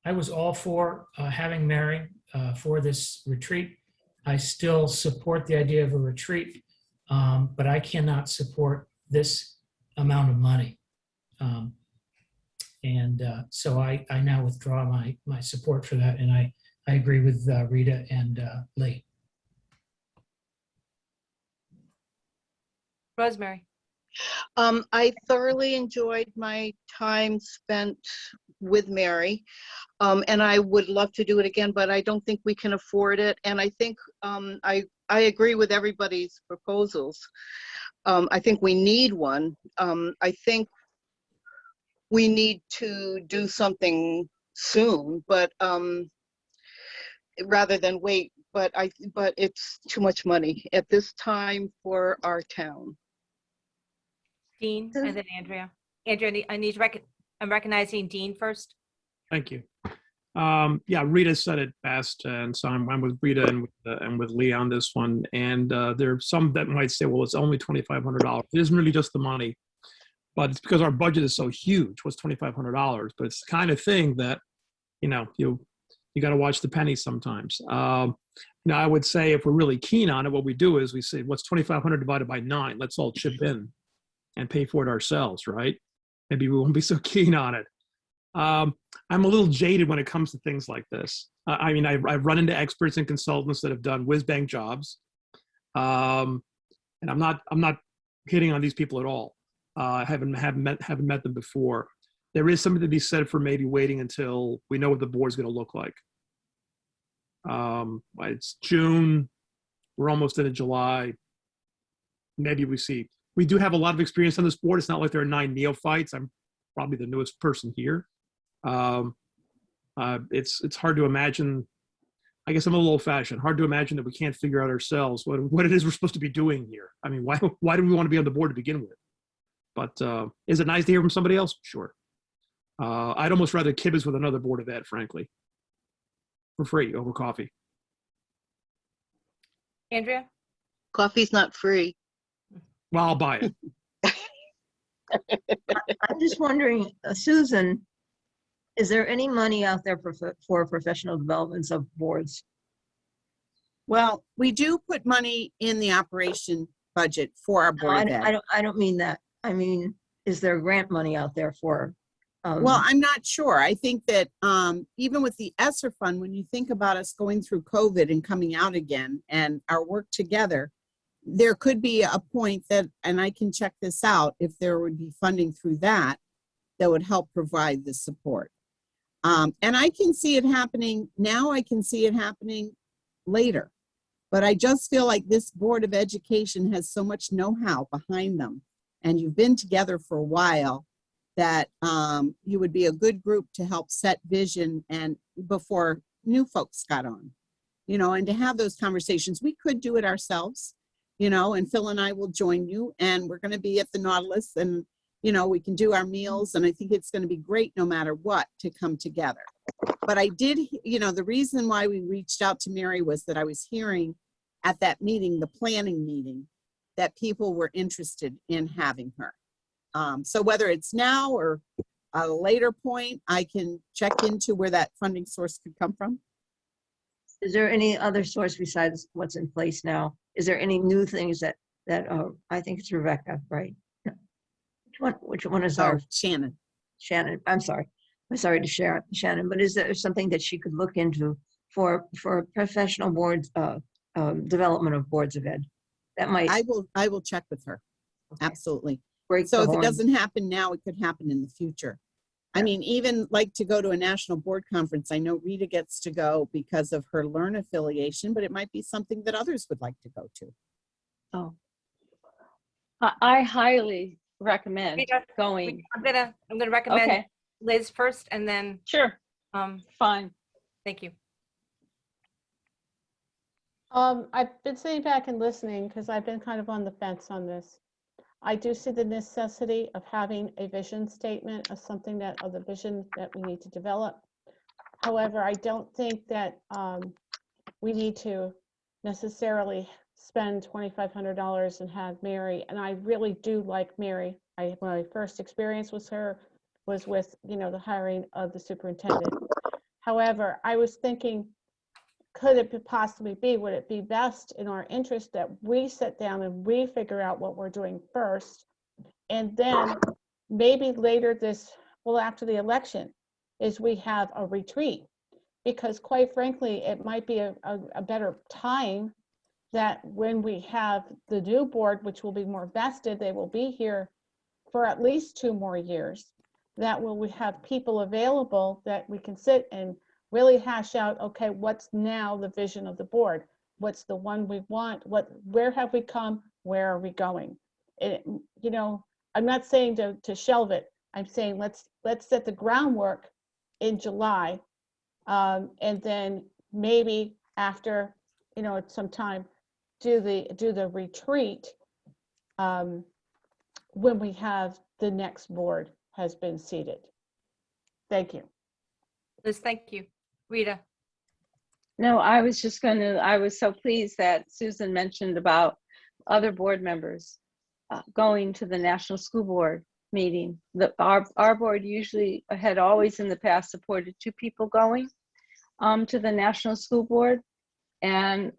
I was all for having Mary for this retreat. I still support the idea of a retreat, but I cannot support this amount of money. So I now withdraw my support for that, and I agree with Rita and Lee. Rosemary. I thoroughly enjoyed my time spent with Mary, and I would love to do it again, but I don't think we can afford it. And I think I agree with everybody's proposals. I think we need one. I think we need to do something soon, but rather than wait. But it's too much money at this time for our town. Dean and then Andrea. Andrea, I'm recognizing Dean first. Thank you. Yeah, Rita said it best, and so I'm with Rita and with Lee on this one. And there are some that might say, well, it's only $2,500. It isn't really just the money, but it's because our budget is so huge. What's $2,500? But it's the kind of thing that you got to watch the pennies sometimes. Now, I would say if we're really keen on it, what we do is we say, what's 2,500 divided by 9? Let's all chip in and pay for it ourselves, right? Maybe we won't be so keen on it. I'm a little jaded when it comes to things like this. I mean, I've run into experts and consultants that have done whiz-bang jobs, and I'm not hitting on these people at all. I haven't met them before. There is something to be said for maybe waiting until we know what the board's going to look like. It's June. We're almost into July. Maybe we see. We do have a lot of experience on this board. It's not like there are 9 neophytes. I'm probably the newest person here. It's hard to imagine. I guess I'm a little old-fashioned. Hard to imagine that we can't figure out ourselves what it is we're supposed to be doing here. I mean, why do we want to be on the board to begin with? But is it nice to hear from somebody else? Sure. I'd almost rather kibitz with another board of ed, frankly, for free over coffee. Andrea? Coffee's not free. Well, I'll buy it. I'm just wondering, Susan, Is there any money out there for professional developments of boards? Well, we do put money in the operation budget for our No, Board of Ed. I don't mean that. I mean, is there grant money out there for? Well, I'm not sure. I think that even with the ESSER fund, when you think about us going through COVID and coming out again and our work together, there could be a point that, and I can check this out, if there would be funding through that, that would help provide the support. And I can see it happening now, I can see it happening later. But I just feel like this Board of Education has so much know-how behind them, and you've been together for a while, that you would be a good group to help set vision and before new folks got on, you know, and to have those conversations. We could do it ourselves, you know, and Phil and I will join you, and we're going to be at the Nautilus, and, you know, we can do our meals, and I think it's going to be great no matter what to come together. But I did, you know, the reason why we reached out to Mary was that I was hearing at that meeting, the planning meeting, that people were interested in having her. So whether it's now or a later point, I can check into where that funding source could come from. Is there any other source besides what's in place now? Is there any new things that I think it's Rebecca, right? Which one is our Shannon? Shannon, I'm sorry to share Shannon, but is there something that she could look into for professional boards, development of boards of ed? That might. I will check with her. Okay. Absolutely. Break so the if horn. It doesn't happen now, it could happen in the future. Yeah. I mean, even like to go to a national board conference. I know Rita gets to go because of her Learn affiliation, but it might be something that others would like to go to. Oh, I highly recommend going. I'm gonna recommend okay. Liz first, and then sure. Fine. Thank you. I've been sitting back and listening because I've been kind of on the fence on this. I do see the necessity of having a vision statement of something of the vision that we need to develop. However, I don't think that we need to necessarily spend $2,500 and have Mary, and I really do like Mary. My first experience with her was with, you know, the hiring of the superintendent. However, I was thinking, could it possibly be, would it be best in our interest that we sit down and we figure out what we're doing first, and then maybe later after the election, is we have a retreat? Because quite frankly, it might be a better time that when we have the new board, which will be more vested, they will be here for at least 2 more years, that we have people available that we can sit and really hash out, okay, what's now the vision of the board? What's the one we want? Where have we come? Where are we going? You know, I'm not saying to shelve it. I'm saying let's set the groundwork in July, and then maybe after, you know, some time, do the retreat when we have the next board has been seated. Thank you. Liz, thank you. Rita. No, I was so pleased that Susan mentioned about other board members going to the National School Board meeting. Our board usually had always in the past supported 2 people going to the National School Board. And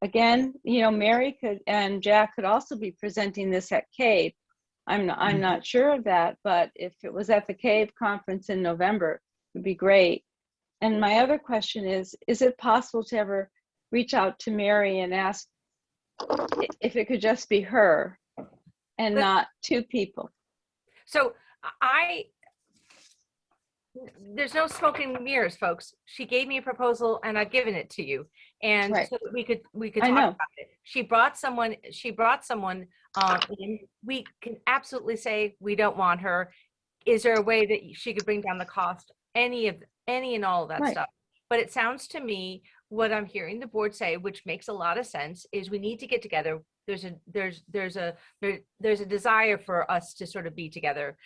again, you know, Mary and Jack could also be presenting this at CAVE. I'm not sure of that, but if it was at the CAVE conference in November, it would be great. And my other question is it possible to ever reach out to Mary and ask if it could just be her and not 2 people? So there's no smoke and mirrors, folks. She gave me a proposal and I've given it to you. And right. so that we could talk about it. She brought someone in. We can absolutely say we don't want her. Is there a way that she could bring down the cost? Any and all of that stuff. But it sounds to me, what I'm hearing the board say, which makes a lot of sense, is we need to get together. There's a desire for us to sort of be together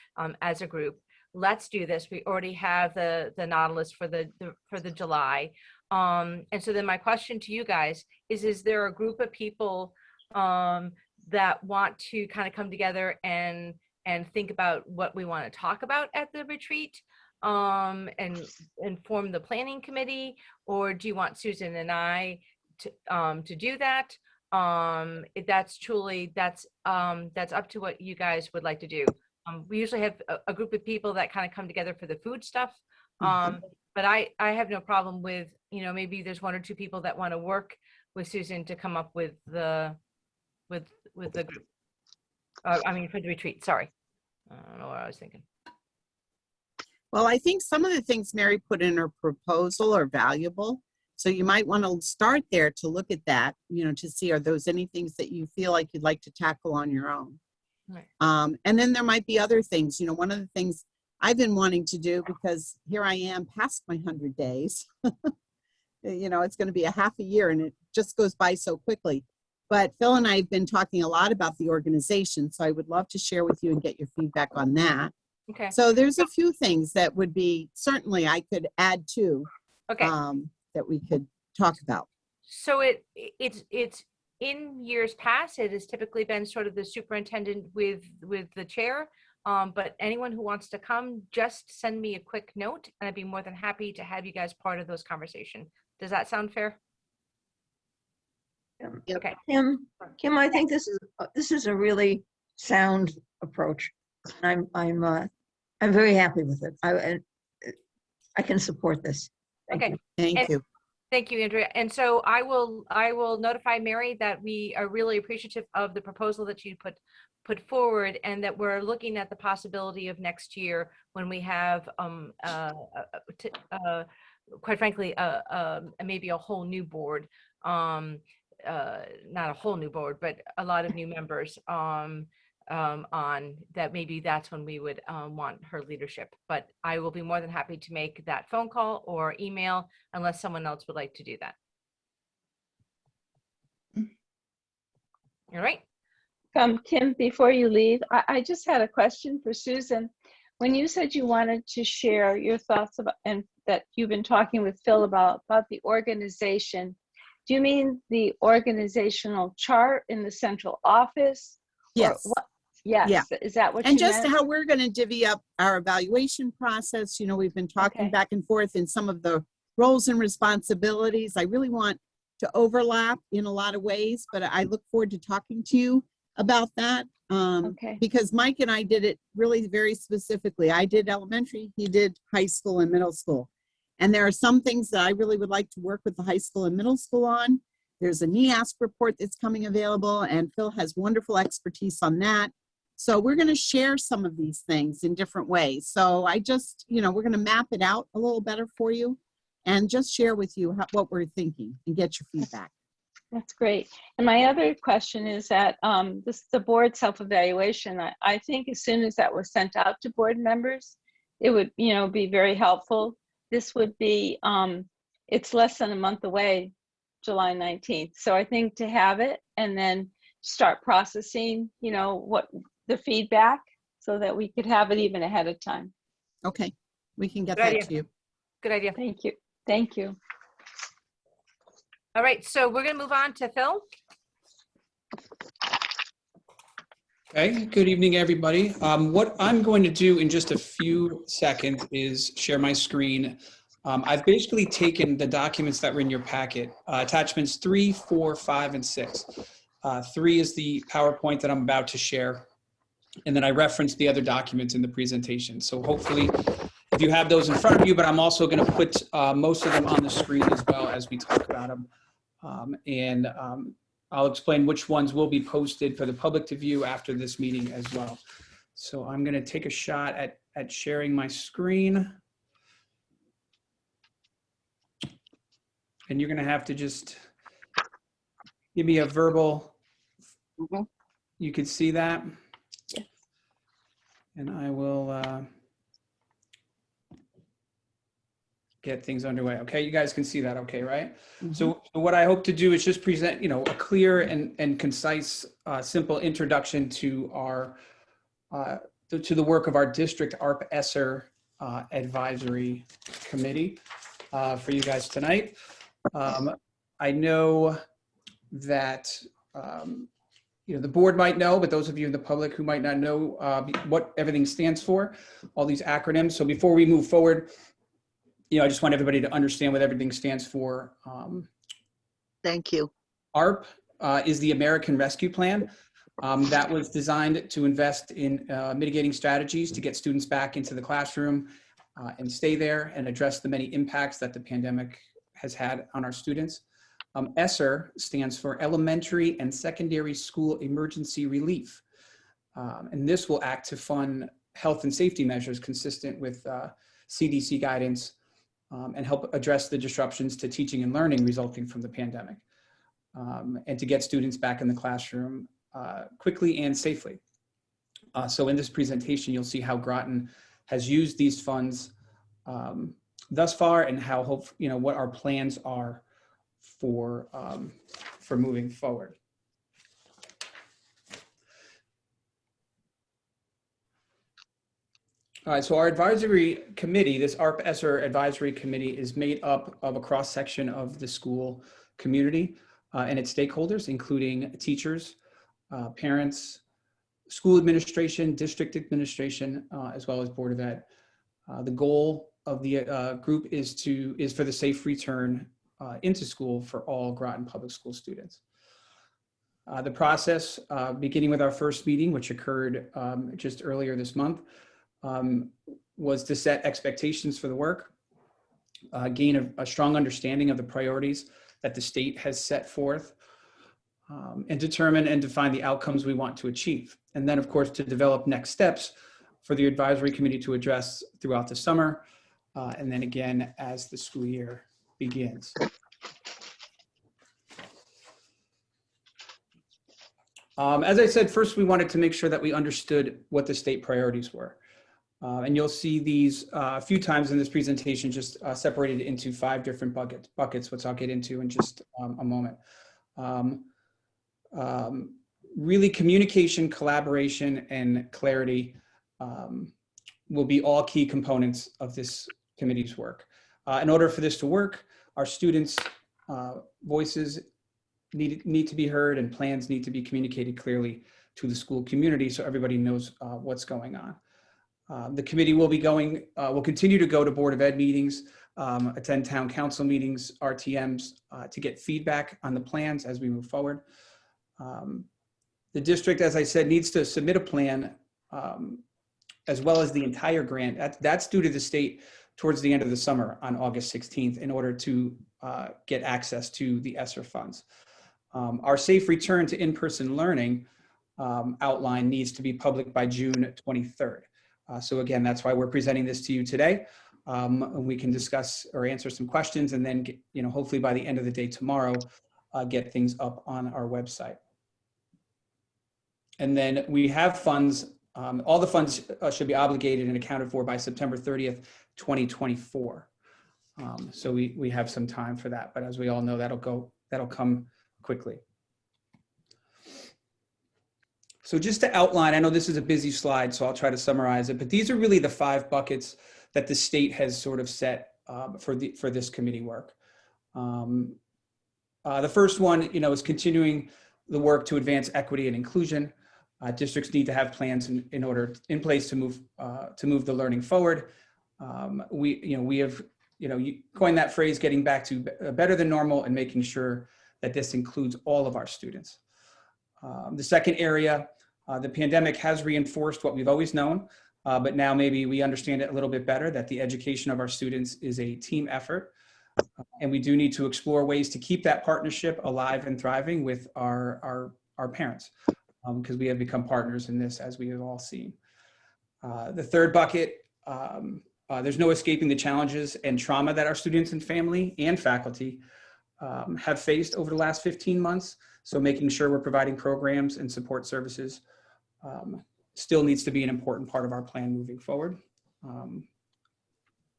as a group. Let's do this. We already have the Nautilus for the July. And so then my question to you guys is there a group of people that want to kind of come together and think about what we want to talk about at the retreat? and form the planning committee, or do you want Susan and I to do that? That's truly, that's up to what you guys would like to do. We usually have a group of people that kind of come together for the food stuff. But I have no problem with, maybe there's one or two people that want to work with Susan to come up with the group. For the retreat, sorry. I don't know what I was thinking. Well, I think some of the things Mary put in her proposal are valuable. So you might want to start there to look at that, to see, are those any things that you feel like you'd like to tackle on your own? Right. And then there might be other things. One of the things I've been wanting to do, because here I am past my 100 days, it's going to be a half a year and it just goes by so quickly. But Phil and I have been talking a lot about the organization, so I would love to share with you and get your feedback on that. Okay. So there's a few things that would be, certainly I could add to, Okay. that we could talk about. So it's in years past, it has typically been sort of the superintendent with the chair. But anyone who wants to come, just send me a quick note and I'd be more than happy to have you guys part of those conversations. Does that sound fair? Okay. Kim, I think this is a really sound approach. I'm very happy with it. I can support this. Okay. Thank you. Thank you, Andrea. And so I will notify Mary that we are really appreciative of the proposal that you put forward, and that we're looking at the possibility of next year when we have quite frankly maybe a whole new board, not a whole new board, but a lot of new members on that. Maybe that's when we would want her leadership, but I will be more than happy to make that phone call or email unless someone else would like to do that. All right. Kim, before you leave, I just had a question for Susan. When you said you wanted to share your thoughts about, and that you've been talking with Phil about the organization, do you mean the organizational chart in the central office? Yes. Or what? Yes. Yeah. Is that what and you just meant? how we're going to divvy up our evaluation process? We've been talking Okay. back and forth in some of the roles and responsibilities. I really want to overlap in a lot of ways, but I look forward to talking to you about that. Okay. Because Mike and I did it really very specifically. I did elementary, he did high school and middle school. And there are some things that I really would like to work with the high school and middle school on. There's a NEASC report that's coming available, and Phil has wonderful expertise on that. So we're going to share some of these things in different ways. So I just, we're going to map it out a little better for you and just share with you what we're thinking and get your feedback. That's great. And my other question is that the board self-evaluation, I think as soon as that was sent out to board members, it would, be very helpful. This would be, it's less than a month away, July 19th. So I think to have it and then start processing, what the feedback, so that we could have it even ahead of time. Okay, we can get Good that idea. to you. Good idea. Thank you. Thank you. All right, so we're going to move on to Phil. Okay, good evening, everybody. What I'm going to do in just a few seconds is share my screen. I've basically taken the documents that were in your packet, attachments 3, 4, 5, and 6. 3 is the PowerPoint that I'm about to share. And then I referenced the other documents in the presentation. So hopefully, if you have those in front of you, but I'm also going to put most of them on the screen as well as we talk about them. I'll explain which ones will be posted for the public to view after this meeting as well. So I'm going to take a shot at sharing my screen. And you're going to have to just give me a verbal. You can see that? Yes. And I will get things underway. Okay, you guys can see that okay, right? Mm-hmm. So what I hope to do is just present, a clear and concise, simple introduction to our to the work of our district ARP ESSER advisory committee for you guys tonight. I know that the board might know, but those of you in the public who might not know what everything stands for, all these acronyms. So before we move forward, I just want everybody to understand what everything stands for. Thank you. ARP is the American Rescue Plan. That was designed to invest in mitigating strategies to get students back into the classroom and stay there and address the many impacts that the pandemic has had on our students. ESSER stands for Elementary and Secondary School Emergency Relief. And this will act to fund health and safety measures consistent with CDC guidance and help address the disruptions to teaching and learning resulting from the pandemic, and to get students back in the classroom quickly and safely. So in this presentation, you'll see how Groton has used these funds thus far and how what our plans are for moving forward. All right, so our advisory committee, this ARP-ESSER advisory committee, is made up of a cross-section of the school community and its stakeholders, including teachers, parents, school administration, district administration, as well as Board of Ed. The goal of the group is for the safe return into school for all Groton Public School students. The process, beginning with our first meeting, which occurred just earlier this month, was to set expectations for the work, gain a strong understanding of the priorities that the state has set forth, and determine and define the outcomes we want to achieve. And then, of course, to develop next steps for the advisory committee to address throughout the summer, and then again as the school year begins. As I said, first we wanted to make sure that we understood what the state priorities were. And you'll see these a few times in this presentation, just separated into 5 different buckets, which I'll get into in just a moment. Really, communication, collaboration, and clarity will be all key components of this committee's work. In order for this to work, our students' voices need to be heard, and plans need to be communicated clearly to the school community so everybody knows what's going on. The committee will continue to go to Board of Ed meetings, attend town council meetings, RTMs, to get feedback on the plans as we move forward. The district, as I said, needs to submit a plan as well as the entire grant. That's due to the state towards the end of the summer on August 16th in order to get access to the ESSER funds. Our safe return to in-person learning outline needs to be public by June 23rd. So again, that's why we're presenting this to you today. We can discuss or answer some questions, and then hopefully by the end of the day tomorrow, get things up on our website. And then we have funds, all the funds should be obligated and accounted for by September 30th, 2024. So we have some time for that, but as we all know, that'll come quickly. So just to outline, I know this is a busy slide, so I'll try to summarize it, but these are really the 5 buckets that the state has sort of set for this committee work. The first one, is continuing the work to advance equity and inclusion. Districts need to have plans in place to move the learning forward. We have coined that phrase, getting back to better than normal, and making sure that this includes all of our students. The second area, the pandemic has reinforced what we've always known, but now maybe we understand it a little bit better, that the education of our students is a team effort. And we do need to explore ways to keep that partnership alive and thriving with our parents, because we have become partners in this, as we have all seen. The third bucket, there's no escaping the challenges and trauma that our students and family and faculty have faced over the last 15 months. So making sure we're providing programs and support services still needs to be an important part of our plan moving forward.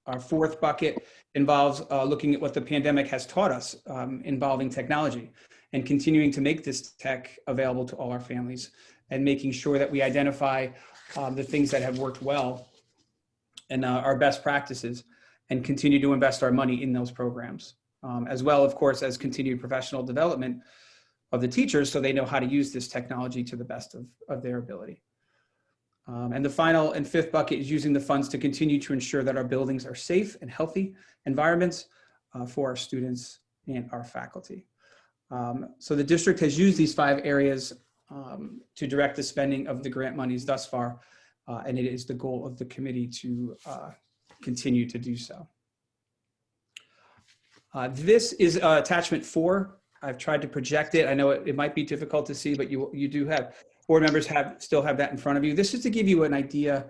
Our fourth bucket involves looking at what the pandemic has taught us involving technology, and continuing to make this tech available to all our families, and making sure that we identify the things that have worked well and our best practices, and continue to invest our money in those programs. As well, of course, as continued professional development of the teachers so they know how to use this technology to the best of their ability. And the final and fifth bucket is using the funds to continue to ensure that our buildings are safe and healthy environments for our students and our faculty. So the district has used these 5 areas to direct the spending of the grant monies thus far, and it is the goal of the committee to continue to do so. This is attachment 4. I've tried to project it. I know it might be difficult to see, but you do have, board members still have that in front of you. This is to give you an idea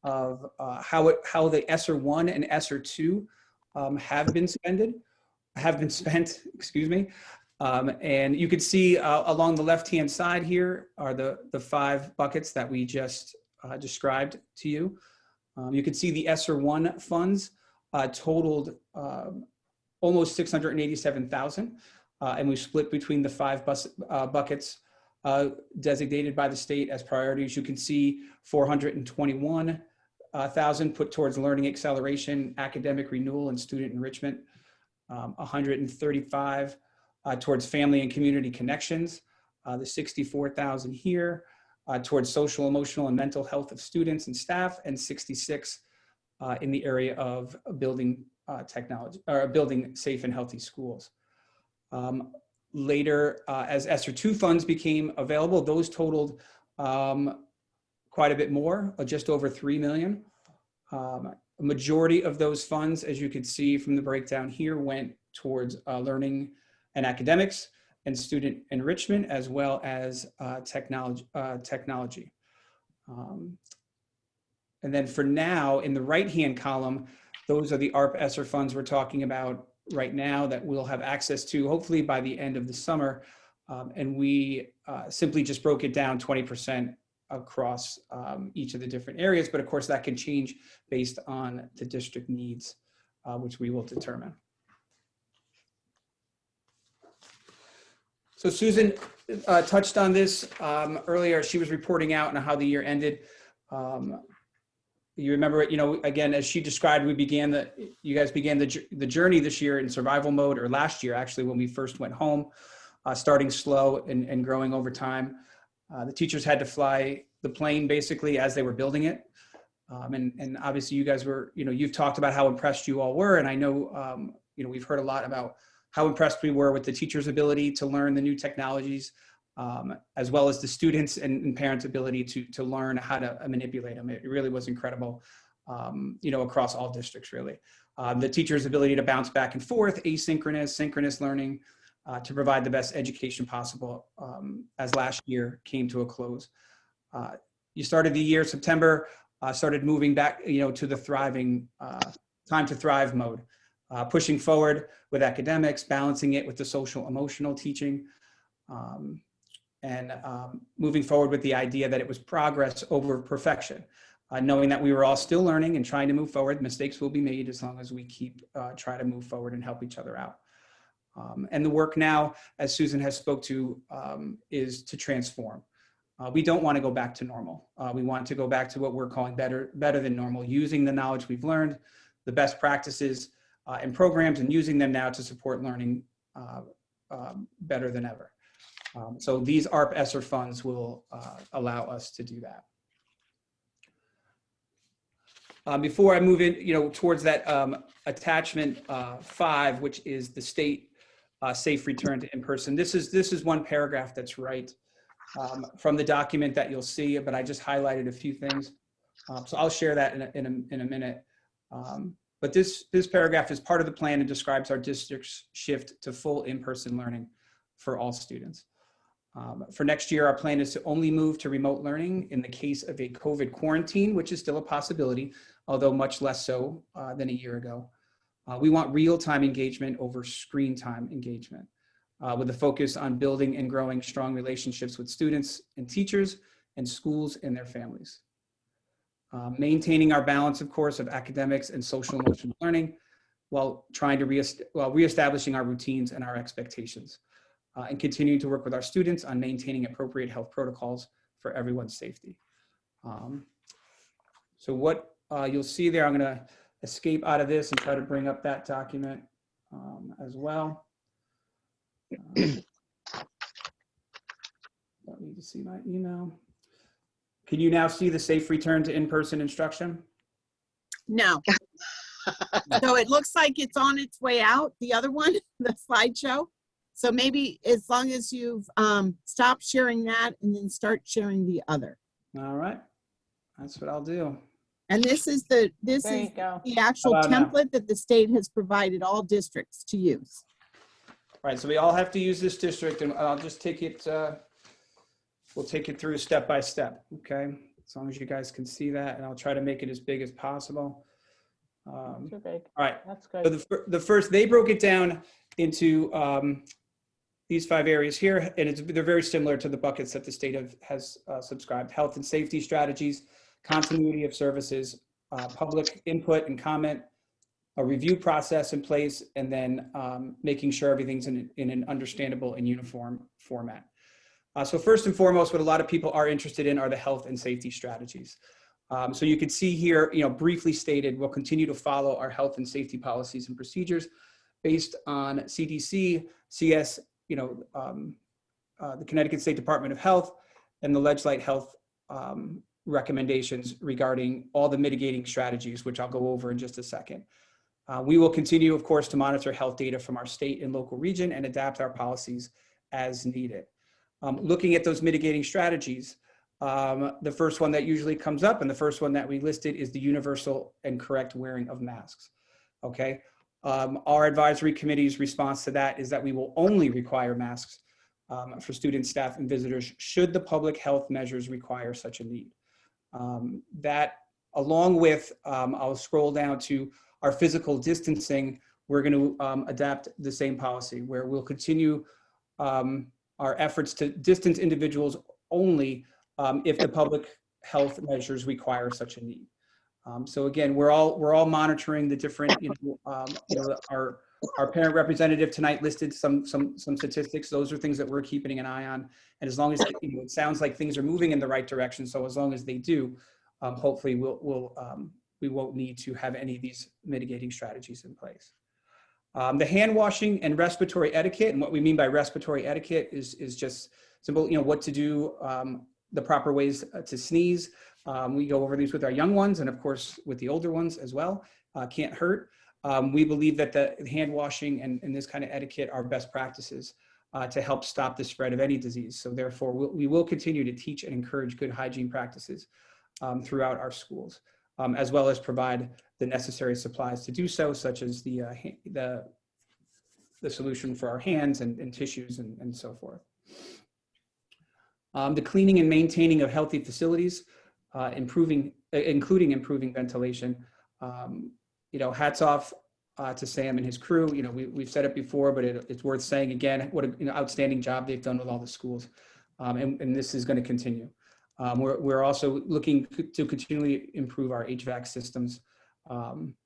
of how the ESSER 1 and ESSER 2 have been spent, excuse me. And you can see along the left-hand side here are the 5 buckets that we just described to you. You can see the ESSER 1 funds totaled almost $687,000, and we split between the 5 buckets designated by the state as priorities. You can see $421,000 put towards learning acceleration, academic renewal, and student enrichment. 135 towards family and community connections. The 64,000 here towards social, emotional, and mental health of students and staff, and 66 in the area of building technology or building safe and healthy schools. Later, as ESSER 2 funds became available, those totaled quite a bit more, just over $3 million. A majority of those funds, as you can see from the breakdown here, went towards learning and academics and student enrichment, as well as technology. And then for now, in the right-hand column, those are the ARP ESSER funds we're talking about right now that we'll have access to, hopefully by the end of the summer. And we simply just broke it down 20% across each of the different areas. But of course, that can change based on the district needs, which we will determine. So Susan touched on this earlier. She was reporting out on how the year ended. You remember, again, as she described, you guys began the journey this year in survival mode, or last year, actually, when we first went home, starting slow and growing over time. The teachers had to fly the plane basically as they were building it. And obviously you guys were, you've talked about how impressed you all were. And I know, we've heard a lot about how impressed we were with the teachers' ability to learn the new technologies, as well as the students and parents' ability to learn how to manipulate them. It really was incredible, across all districts, really. The teachers' ability to bounce back and forth, asynchronous, synchronous learning, to provide the best education possible as last year came to a close. You started the year, September, started moving back, to the thriving, time to thrive mode, pushing forward with academics, balancing it with the social emotional teaching, and moving forward with the idea that it was progress over perfection, knowing that we were all still learning and trying to move forward. Mistakes will be made as long as we keep try to move forward and help each other out. And the work now, as Susan has spoke to, is to transform. We don't want to go back to normal. We want to go back to what we're calling better than normal, using the knowledge we've learned, the best practices and programs, and using them now to support learning better than ever. So these ARP ESSER funds will allow us to do that. Before I move in, towards that attachment 5, which is the state safe return to in-person. This is one paragraph that's right from the document that you'll see, but I just highlighted a few things. So I'll share that in a minute. But this paragraph is part of the plan and describes our district's shift to full in-person learning for all students. For next year, our plan is to only move to remote learning in the case of a COVID quarantine, which is still a possibility, although much less so than a year ago. We want real-time engagement over screen time engagement, with a focus on building and growing strong relationships with students and teachers and schools and their families. Maintaining our balance, of course, of academics and social emotional learning while trying to reestablishing our routines and our expectations, and continuing to work with our students on maintaining appropriate health protocols for everyone's safety. So what you'll see there, I'm going to escape out of this and try to bring up that document as well. Don't need to see my email. Can you now see the safe return to in-person instruction? No. So it looks like it's on its way out, the other one, the slideshow. So maybe as long as you've stopped sharing that and then start sharing the other. All right, that's what I'll do. And this is the actual How about now? template that the state has provided all districts to use. All right, so we all have to use this district, and I'll just take it, we'll take it through step by step, okay? As long as you guys can see that, and I'll try to make it as big as possible. Too big. All right. That's So good. the first, they broke it down into these 5 areas here, and they're very similar to the buckets that the state has subscribed: health and safety strategies, continuity of services, public input and comment, a review process in place, and then making sure everything's in an understandable and uniform format. So first and foremost, what a lot of people are interested in are the health and safety strategies. So you can see here, briefly stated, we'll continue to follow our health and safety policies and procedures based on CDC, CS, the Connecticut State Department of Health, and the Legislate Health recommendations regarding all the mitigating strategies, which I'll go over in just a second. We will continue, of course, to monitor health data from our state and local region and adapt our policies as needed. Looking at those mitigating strategies, the first one that usually comes up and the first one that we listed is the universal and correct wearing of masks. Okay. Our advisory committee's response to that is that we will only require masks for students, staff, and visitors should the public health measures require such a need. That, along with, I'll scroll down to our physical distancing, we're going to adapt the same policy where we'll continue our efforts to distance individuals only if the public health measures require such a need. So again, we're all monitoring the different, our parent representative tonight listed some statistics. Those are things that we're keeping an eye on. And as long as it sounds like things are moving in the right direction, so as long as they do, hopefully we won't need to have any of these mitigating strategies in place. The hand washing and respiratory etiquette, and what we mean by respiratory etiquette is just simple, what to do, the proper ways to sneeze. We go over these with our young ones and of course with the older ones as well. Can't hurt. We believe that the hand washing and this kind of etiquette are best practices to help stop the spread of any disease. So therefore we will continue to teach and encourage good hygiene practices throughout our schools, as well as provide the necessary supplies to do so, such as the solution for our hands and tissues and so forth. The cleaning and maintaining of healthy facilities, including improving ventilation. Hats off to Sam and his crew. We've said it before, but it's worth saying again, what an outstanding job they've done with all the schools. And this is going to continue. We're also looking to continually improve our HVAC systems.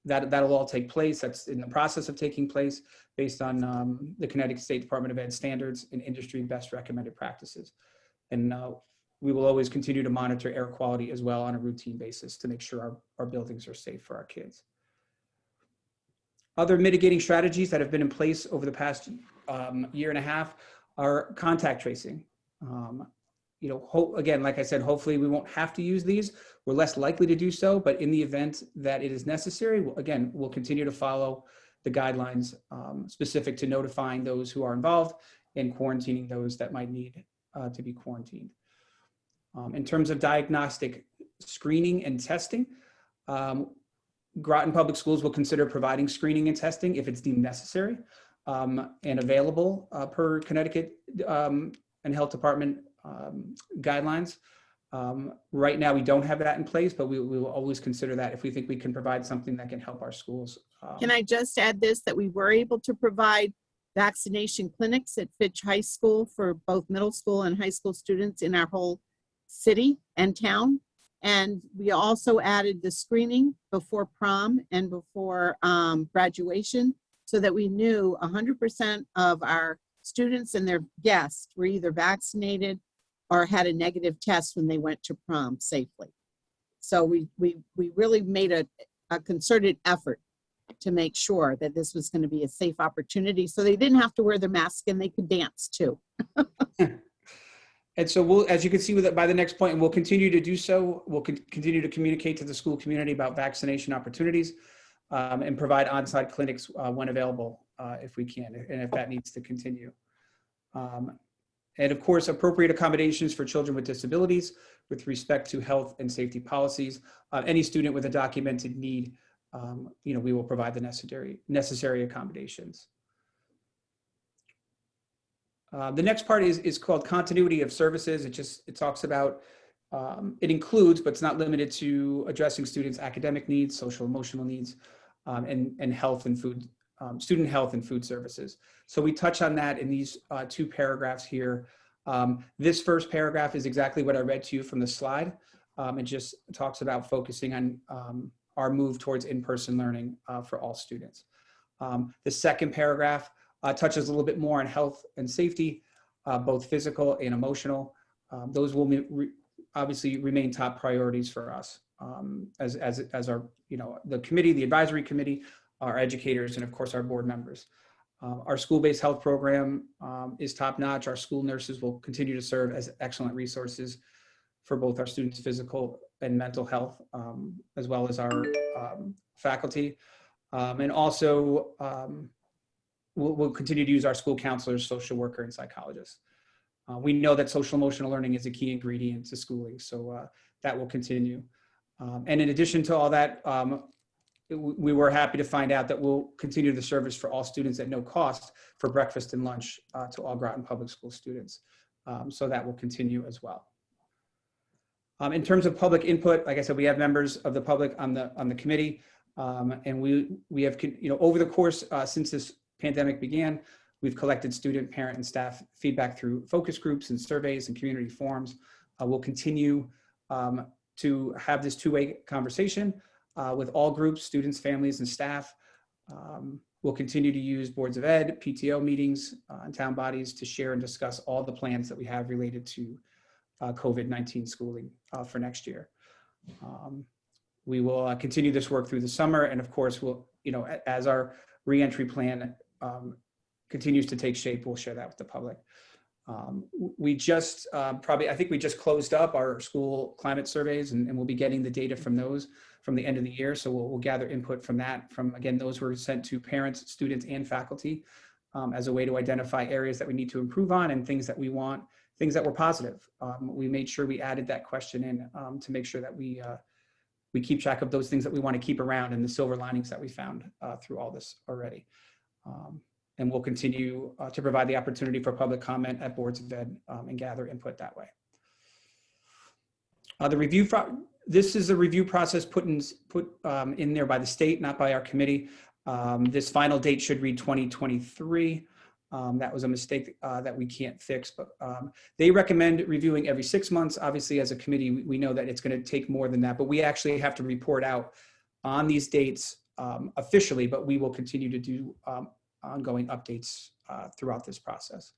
That'll all take place. That's in the process of taking place based on the Connecticut State Department of Ed standards and industry best recommended practices. And we will always continue to monitor air quality as well on a routine basis to make sure our buildings are safe for our kids. Other mitigating strategies that have been in place over the past year and a half are contact tracing. Again, like I said, hopefully we won't have to use these. We're less likely to do so, but in the event that it is necessary, again, we'll continue to follow the guidelines specific to notifying those who are involved and quarantining those that might need to be quarantined. In terms of diagnostic screening and testing, Groton Public Schools will consider providing screening and testing if it's deemed necessary and available per Connecticut and Health Department guidelines. Right now, we don't have that in place, but we will always consider that if we think we can provide something that can help our schools. Can I just add this, that we were able to provide vaccination clinics at Fitch High School for both middle school and high school students in our whole city and town. And we also added the screening before prom and before graduation so that we knew 100% of our students and their guests were either vaccinated or had a negative test when they went to prom safely. So we really made a concerted effort to make sure that this was going to be a safe opportunity so they didn't have to wear their mask and they could dance too. And so we'll, as you can see with it by the next point, and we'll continue to do so, we'll continue to communicate to the school community about vaccination opportunities and provide on-site clinics when available, if we can, and if that needs to continue. And of course, appropriate accommodations for children with disabilities with respect to health and safety policies. Any student with a documented need, we will provide the necessary accommodations. The next part is called continuity of services. It talks about, it includes, but it's not limited to addressing students' academic needs, social emotional needs, and health and food, student health and food services. So we touch on that in these two paragraphs here. This first paragraph is exactly what I read to you from the slide. It just talks about focusing on our move towards in-person learning for all students. The second paragraph touches a little bit more on health and safety, both physical and emotional. Those will obviously remain top priorities for us as our, the committee, the advisory committee, our educators, and of course our board members. Our school-based health program is top-notch. Our school nurses will continue to serve as excellent resources for both our students' physical and mental health, as well as our faculty. And also, we'll continue to use our school counselors, social worker, and psychologists. We know that social emotional learning is a key ingredient to schooling, so that will continue. And in addition to all that, we were happy to find out that we'll continue the service for all students at no cost for breakfast and lunch to all Groton Public School students. So that will continue as well. In terms of public input, like I said, we have members of the public on the committee, and we have, over the course since this pandemic began, we've collected student, parent, and staff feedback through focus groups and surveys and community forums. We'll continue to have this two-way conversation with all groups, students, families, and staff. We'll continue to use boards of ed, PTO meetings, and town bodies to share and discuss all the plans that we have related to COVID-19 schooling for next year. We will continue this work through the summer, and of course, we'll, as our reentry plan continues to take shape, we'll share that with the public. We just I think we just closed up our school climate surveys, and we'll be getting the data from those from the end of the year. So we'll gather input from that. Again, those were sent to parents, students, and faculty as a way to identify areas that we need to improve on and things that we want, things that were positive. We made sure we added that question in to make sure that we keep track of those things that we want to keep around and the silver linings that we found through all this already. And we'll continue to provide the opportunity for public comment at boards of ed and gather input that way. This is a review process put in there by the state, not by our committee. This final date should read 2023. That was a mistake that we can't fix, but they recommend reviewing every 6 months. Obviously, as a committee, we know that it's going to take more than that, but we actually have to report out on these dates officially, but we will continue to do ongoing updates throughout this process.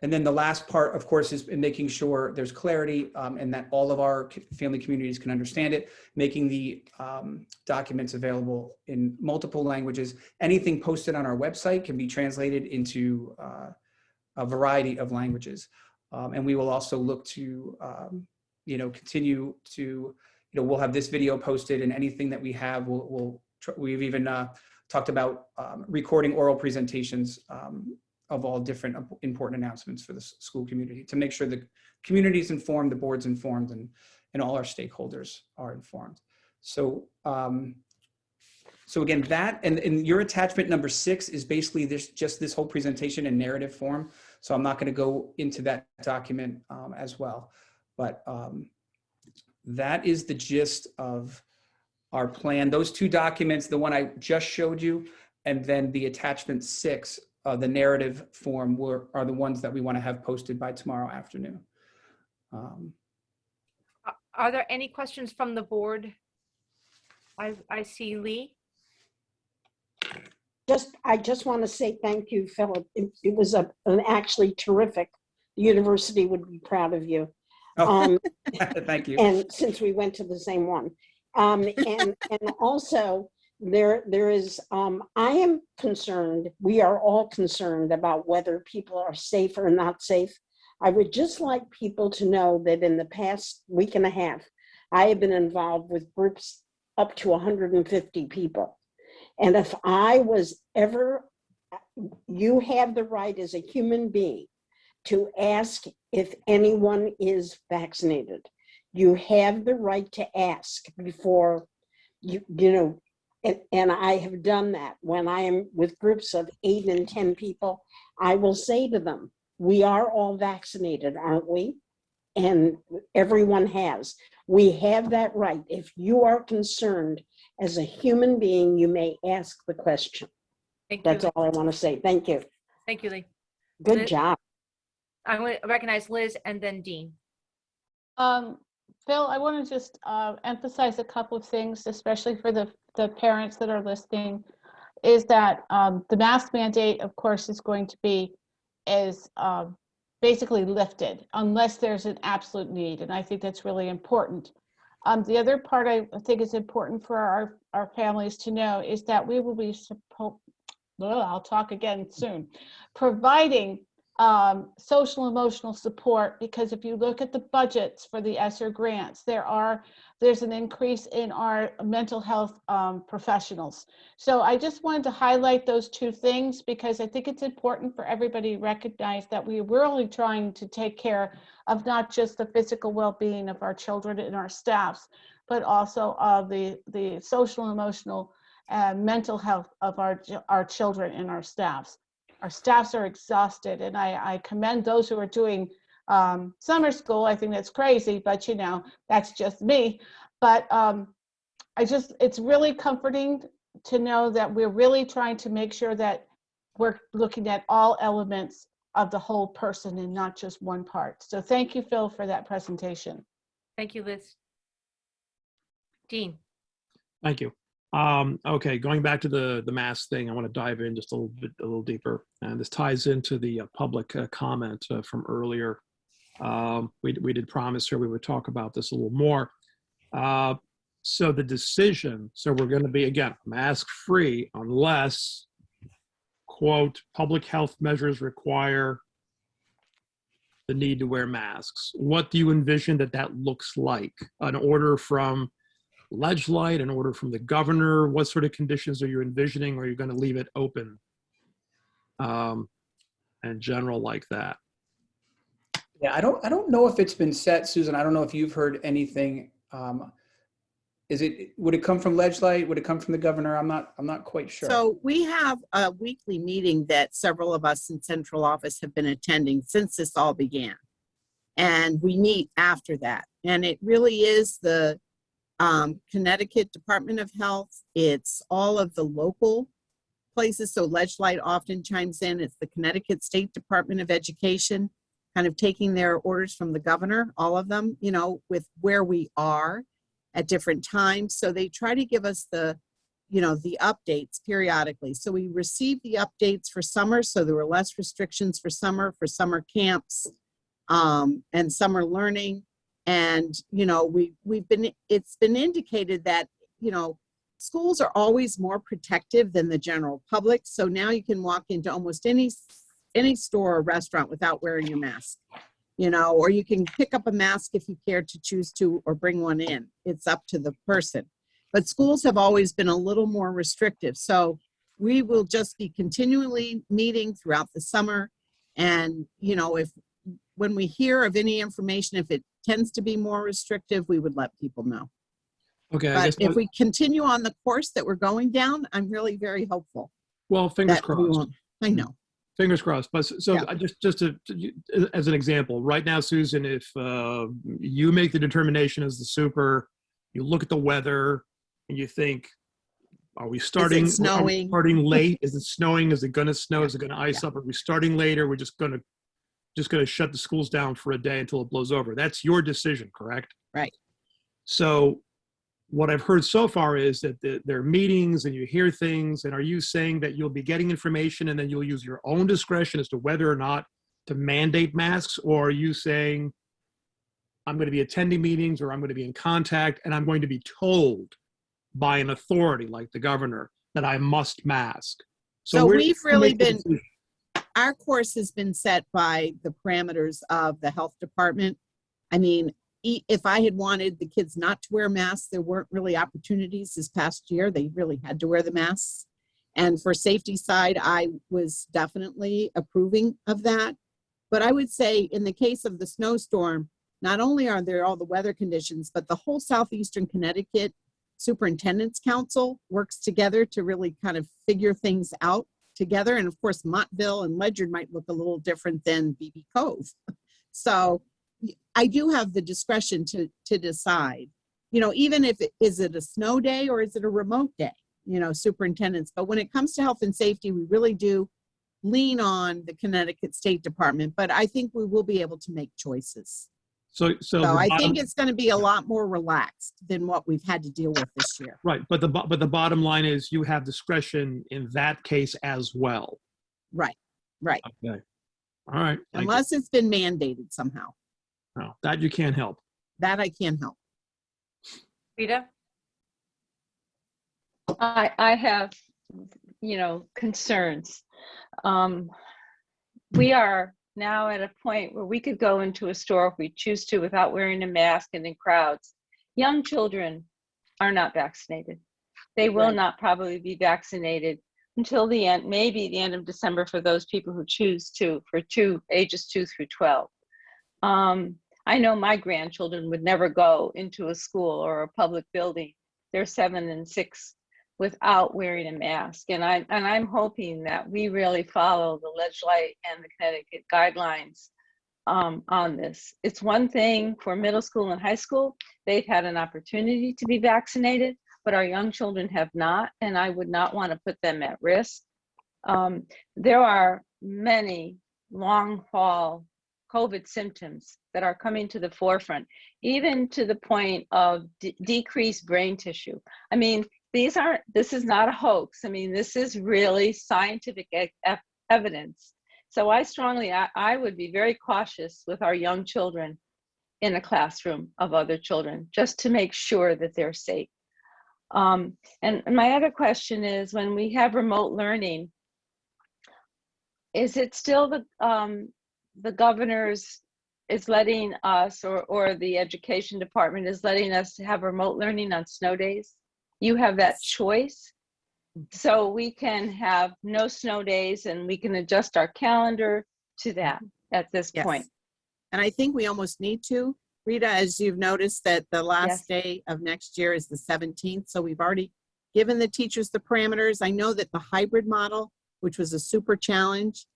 And then the last part, of course, is in making sure there's clarity and that all of our family communities can understand it, making the documents available in multiple languages. Anything posted on our website can be translated into a variety of languages. And we will also look to, continue to, we'll have this video posted, and anything that we have, we've even talked about recording oral presentations of all different important announcements for the school community to make sure the community is informed, the board's informed, and all our stakeholders are informed. So, so again, that and your attachment number 6 is basically just this whole presentation in narrative form. So I'm not going to go into that document as well, but that is the gist of our plan. Those two documents, the one I just showed you, and then the attachment 6, the narrative form, are the ones that we want to have posted by tomorrow afternoon. Are there any questions from the board? I see Lee. I just want to say thank you, Philip. It was an actually terrific. The university would be proud of you. Oh, thank you. And since we went to the same one. And also there is, I am concerned, we are all concerned about whether people are safe or not safe. I would just like people to know that in the past week and a half, I have been involved with groups up to 150 people. And if I was ever, you have the right as a human being to ask if anyone is vaccinated. You have the right to ask before and I have done that. When I am with groups of 8 and 10 people, I will say to them, we are all vaccinated, aren't we? And everyone has. We have that right. If you are concerned as a human being, you may ask the question. Thank That's you. all I want to say. Thank you. Thank you, Lee. Good Liz? job. I'm going to recognize Liz and then Dean. Phil, I want to just emphasize a couple of things, especially for the parents that are listening, is that the mask mandate, of course, is going to be basically lifted unless there's an absolute need. And I think that's really important. The other part I think is important for our families to know is that we will be I'll talk again soon, providing social emotional support, because if you look at the budgets for the ESSER grants, there's an increase in our mental health professionals. So I just wanted to highlight those two things because I think it's important for everybody to recognize that we're really trying to take care of not just the physical well-being of our children and our staffs, but also of the social, emotional, and mental health of our children and our staffs. Our staffs are exhausted, and I commend those who are doing summer school. I think that's crazy, but that's just me. But it's really comforting to know that we're really trying to make sure that we're looking at all elements of the whole person and not just one part. So thank you, Phil, for that presentation. Thank you, Liz. Dean. Thank you. Okay, going back to the mask thing, I want to dive in just a little deeper, and this ties into the public comment from earlier. We did promise her we would talk about this a little more. So the decision, so we're going to be, again, mask free unless, quote, public health measures require the need to wear masks. What do you envision that looks like? An order from Ledgelight, an order from the governor? What sort of conditions are you envisioning, or are you going to leave it open and general like that? Yeah, I don't know if it's been set, Susan. I don't know if you've heard anything. Would it come from Ledgelight? Would it come from the governor? I'm not quite sure. So we have a weekly meeting that several of us in central office have been attending since this all began. And we meet after that. And it really is the Connecticut Department of Health. It's all of the local places. So Ledgelight often chimes in. It's the Connecticut State Department of Education, kind of taking their orders from the governor, all of them, with where we are at different times. So they try to give us the updates periodically. So we received the updates for summer. So there were less restrictions for summer camps and summer learning. And, it's been indicated that, schools are always more protective than the general public. So now you can walk into almost any store or restaurant without wearing a mask, or you can pick up a mask if you care to choose to, or bring one in. It's up to the person. But schools have always been a little more restrictive. So we will just be continually meeting throughout the summer. And, when we hear of any information, if it tends to be more restrictive, we would let people know. Okay. But if we continue on the course that we're going down, I'm really very hopeful. Well, fingers crossed. I know. Fingers crossed. But so Yeah. just to, as an example, right now, Susan, if you make the determination as the super, you look at the weather and you think, are we starting? Is it snowing? Are we starting late? Is it snowing? Is it going to snow? Is it going to ice up? Are we starting later? We're just going to shut the schools down for a day until it blows over. That's your decision, correct? Right. So what I've heard so far is that there are meetings and you hear things, and are you saying that you'll be getting information and then you'll use your own discretion as to whether or not to mandate masks? Or are you saying, I'm going to be attending meetings, or I'm going to be in contact, and I'm going to be told by an authority like the governor that I must mask? So where- we've really make the been, decision? our course has been set by the parameters of the health department. I mean, if I had wanted the kids not to wear masks, there weren't really opportunities this past year. They really had to wear the masks. And for safety side, I was definitely approving of that. But I would say in the case of the snowstorm, not only are there all the weather conditions, but the whole Southeastern Connecticut Superintendent's Council works together to really kind of figure things out together. And of course, Montville and Ledyard might look a little different than BB Cove. So I do have the discretion to decide, you know, even if is it a snow day or is it a remote day, you know, superintendents. But when it comes to health and safety, we really do lean on the Connecticut State Department, but I think we will be able to make choices. So I think it's going to be a lot more relaxed than what we've had to deal with this year. right, but the bottom line is you have discretion in that case as well. Right, right. Okay. All right. Unless it's been mandated somehow. No, that you can't help. That I can't help. Rita? I have, you know, concerns. We are now at a point where we could go into a store if we choose to without wearing a mask and in crowds. Young children are not vaccinated. They will Right. not probably be vaccinated until the end, maybe the end of December for those people who choose to, for ages 2 through 12. I know my grandchildren would never go into a school or a public building. They're 7 and 6 without wearing a mask. And I'm hoping that we really follow the legislate and the Connecticut guidelines on this. It's one thing for middle school and high school. They've had an opportunity to be vaccinated, but our young children have not, and I would not want to put them at risk. There are many long haul COVID symptoms that are coming to the forefront, even to the point of decreased brain tissue. I mean, this is not a hoax. I mean, this is really scientific evidence. So I would be very cautious with our young children in a classroom of other children, just to make sure that they're safe. And my other question is, when we have remote learning, is it still the governor's is letting us, or the education department is letting us have remote learning on snow days? You have that choice. So we can have no snow days and we can adjust our calendar to that at this point. And I think we almost need to. Rita, as you've noticed that the last day of next year is the 17th. So we've already given the teachers the parameters. I know that the hybrid model, which was a super challenge,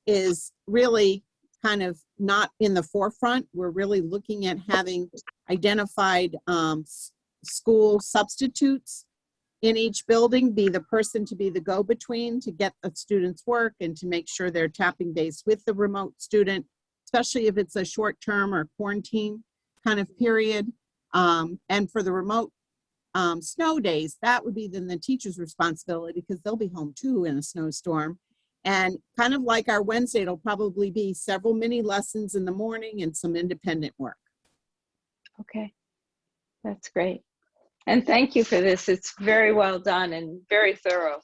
is really kind of not in the forefront. We're really looking at having identified school substitutes in each building, be the person to be the go-between to get the students' work and to make sure they're tapping base with the remote student, especially if it's a short-term or quarantine kind of period. And for the remote snow days, that would be then the teacher's responsibility because they'll be home too in a snowstorm. And kind of like our Wednesday, it'll probably be several mini lessons in the morning and some independent work. Okay, that's great. And thank you for this. It's very well done and very thorough.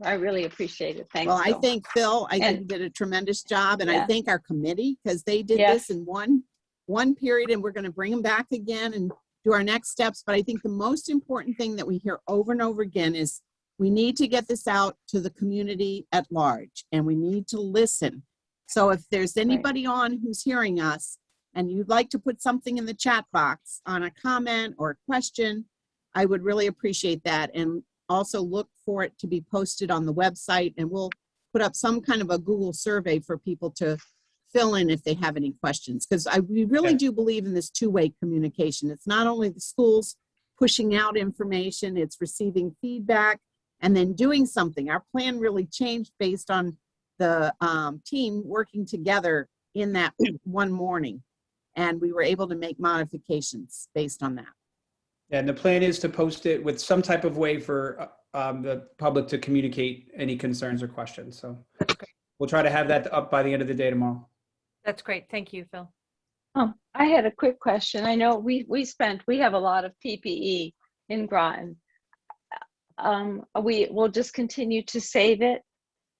I really appreciate it. Thanks. Well, I Phil. think Phil, I think did a tremendous job, and I Yeah. thank our committee because they did this in one period, and we're going to bring them back again and do our next steps. But I think the most important thing that we hear over and over again is we need to get this out to the community at large, and we need to listen. So if there's anybody on who's hearing us and you'd like to put something in the chat box on a comment or a question, I would really appreciate that. And also look for it to be posted on the website, and we'll put up some kind of a Google survey for people to fill in if they have any questions. Because we really do believe in this two-way communication. It's not only the schools pushing out information, it's receiving feedback and then doing something. Our plan really changed based on the team working together in that one morning. And we were able to make modifications based on that. And the plan is to post it with some type of way for the public to communicate any concerns or questions. So we'll try to have that up by the end of the day tomorrow. That's great. Thank you, Phil. Oh, I had a quick question. I know we have a lot of PPE in Groton. We will just continue to save it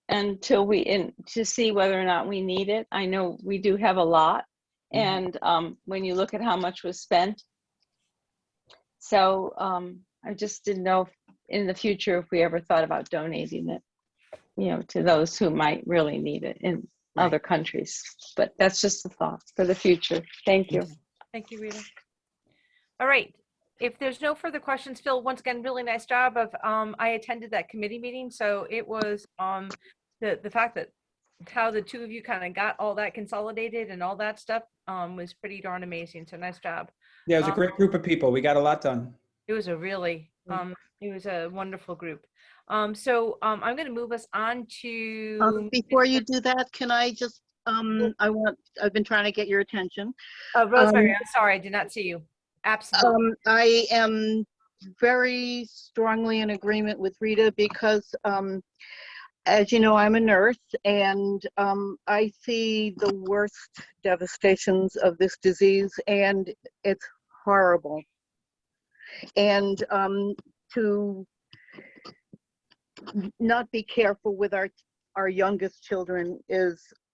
until to see whether or not we need it. I know we do have a lot. And when you look at how much was spent. So I just didn't know if in the future if we ever thought about donating it, to those who might really need it in other countries. But that's just a thought for the future. Thank you. Thank you, Rita. All right. If there's no further questions, Phil, once again, really nice job of, I attended that committee meeting. So it was the fact that how the two of you kind of got all that consolidated and all that stuff was pretty darn amazing. So nice job. Yeah, it was a great group of people. We got a lot done. It was a really, it was a wonderful group. So I'm going to move us on to. Before you do that, can I just, I've been trying to get your attention. Rosemary, I'm sorry, I did not see you. Absolutely. I am very strongly in agreement with Rita because, as you know, I'm a nurse and I see the worst devastations of this disease and it's horrible. And to not be careful with our youngest children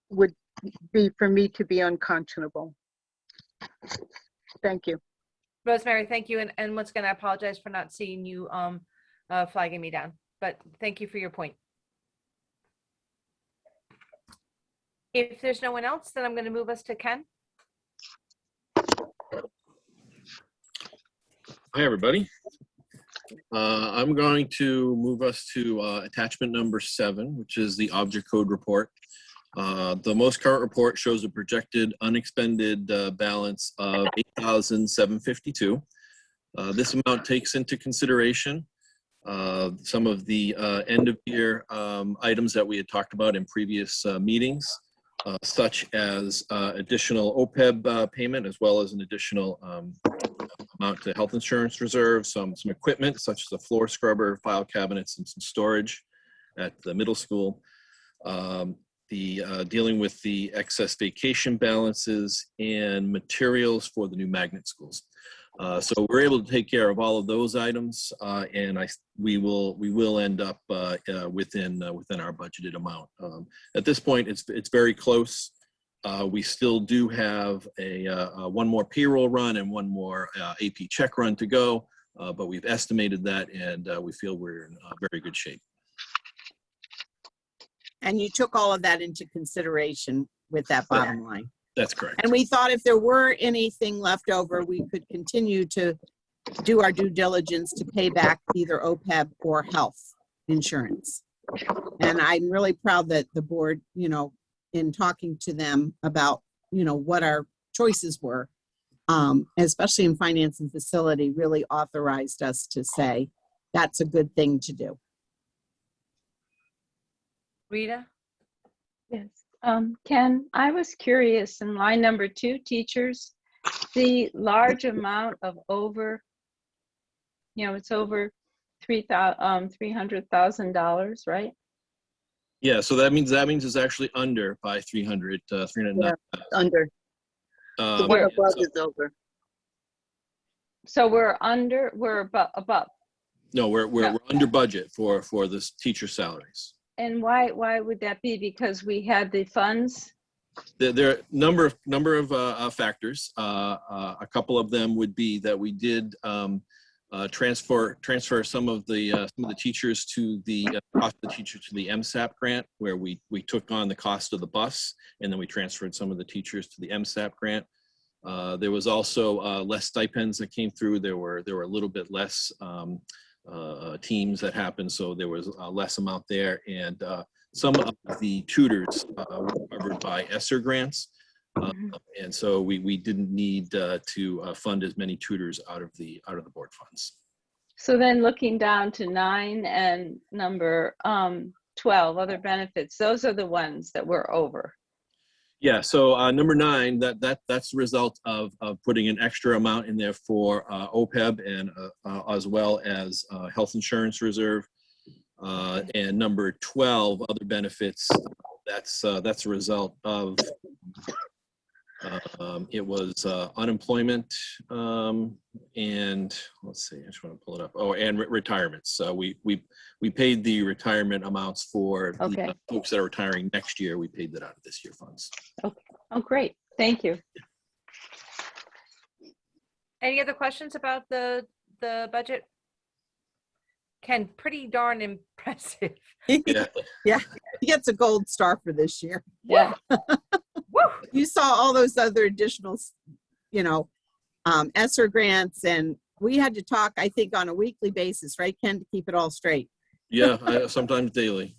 would be for me to be unconscionable. Thank you. Rosemary, thank you. And once again, I apologize for not seeing you flagging me down, but thank you for your point. If there's no one else, then I'm going to move us to Ken. Hi, everybody. I'm going to move us to attachment number 7, which is the object code report. The most current report shows a projected unexpended balance of $8,752. This amount takes into consideration some of the end of year items that we had talked about in previous meetings, such as additional OPEB payment, as well as an additional amount to health insurance reserve, some equipment such as a floor scrubber, file cabinets, and some storage at the middle school. Dealing with the excess vacation balances and materials for the new magnet schools. So we're able to take care of all of those items, and we will end up within our budgeted amount. At this point, it's very close. We still do have one more payroll run and one more AP check run to go, but we've estimated that, and we feel we're in very good shape. And you took all of that into consideration with that bottom line. That's correct. And we thought if there were anything left over, we could continue to do our due diligence to pay back either OPEB or health insurance. And I'm really proud that the board, in talking to them about, what our choices were, especially in finance and facility, really authorized us to say, that's a good thing to do. Rita? Yes. Ken, I was curious in line number 2, teachers, the large amount of over, it's over $300,000, right? Yeah, so that means it's actually under by 300. Yeah, under. The one above is over. So we're above. No, we're under budget for this teacher salaries. And why would that be? Because we had the funds? There are a number of factors. A couple of them would be that we did transfer some of the teachers to the cost of the teacher to the MSAP grant, where we took on the cost of the bus, and then we transferred some of the teachers to the MSAP grant. There was also less stipends that came through. There were a little bit less teams that happened, so there was a less amount there, and some of the tutors were covered by ESSER grants, and so we didn't need to fund as many tutors out of the board funds. So then looking down to 9 and number 12, other benefits, those are the ones that we're over. Yeah, so number 9, that's the result of putting an extra amount in there for OPEB and as well as health insurance reserve. And number 12, other benefits, that's a result of It was unemployment, and let's see, I just want to pull it up. Oh, and retirements. We paid the retirement amounts for Okay. the folks that are retiring next year. We paid that out of this year funds. Okay. Oh, great. Thank you. Any other questions about the budget? Ken, pretty darn impressive. Yeah. Yeah, he gets a gold star for this year. Yeah. You saw all those other additional, you know, ESSER grants, and we had to talk, I think, on a weekly basis, right, Ken, to keep it all straight? Yeah, sometimes daily.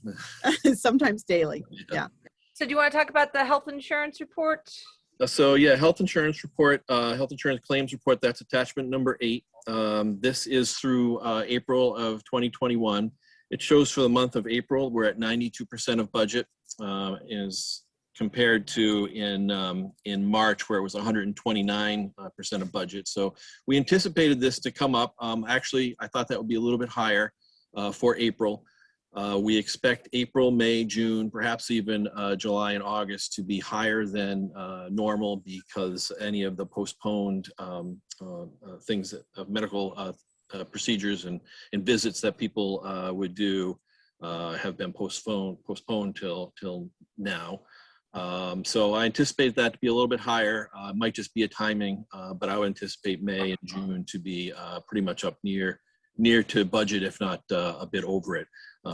Sometimes daily, yeah. So do you want to talk about the health insurance report? So yeah, health insurance report, health insurance claims report, that's attachment number 8. This is through April of 2021. It shows for the month of April, we're at 92% of budget, is compared to in March, where it was 129% of budget. So we anticipated this to come up. Actually, I thought that would be a little bit higher for April. We expect April, May, June, perhaps even July and August to be higher than normal, because any of the postponed things, medical procedures and visits that people would do have been postponed till now. So I anticipate that to be a little bit higher. It might just be a timing, but I would anticipate May and June to be pretty much up near to budget, if not a bit over it.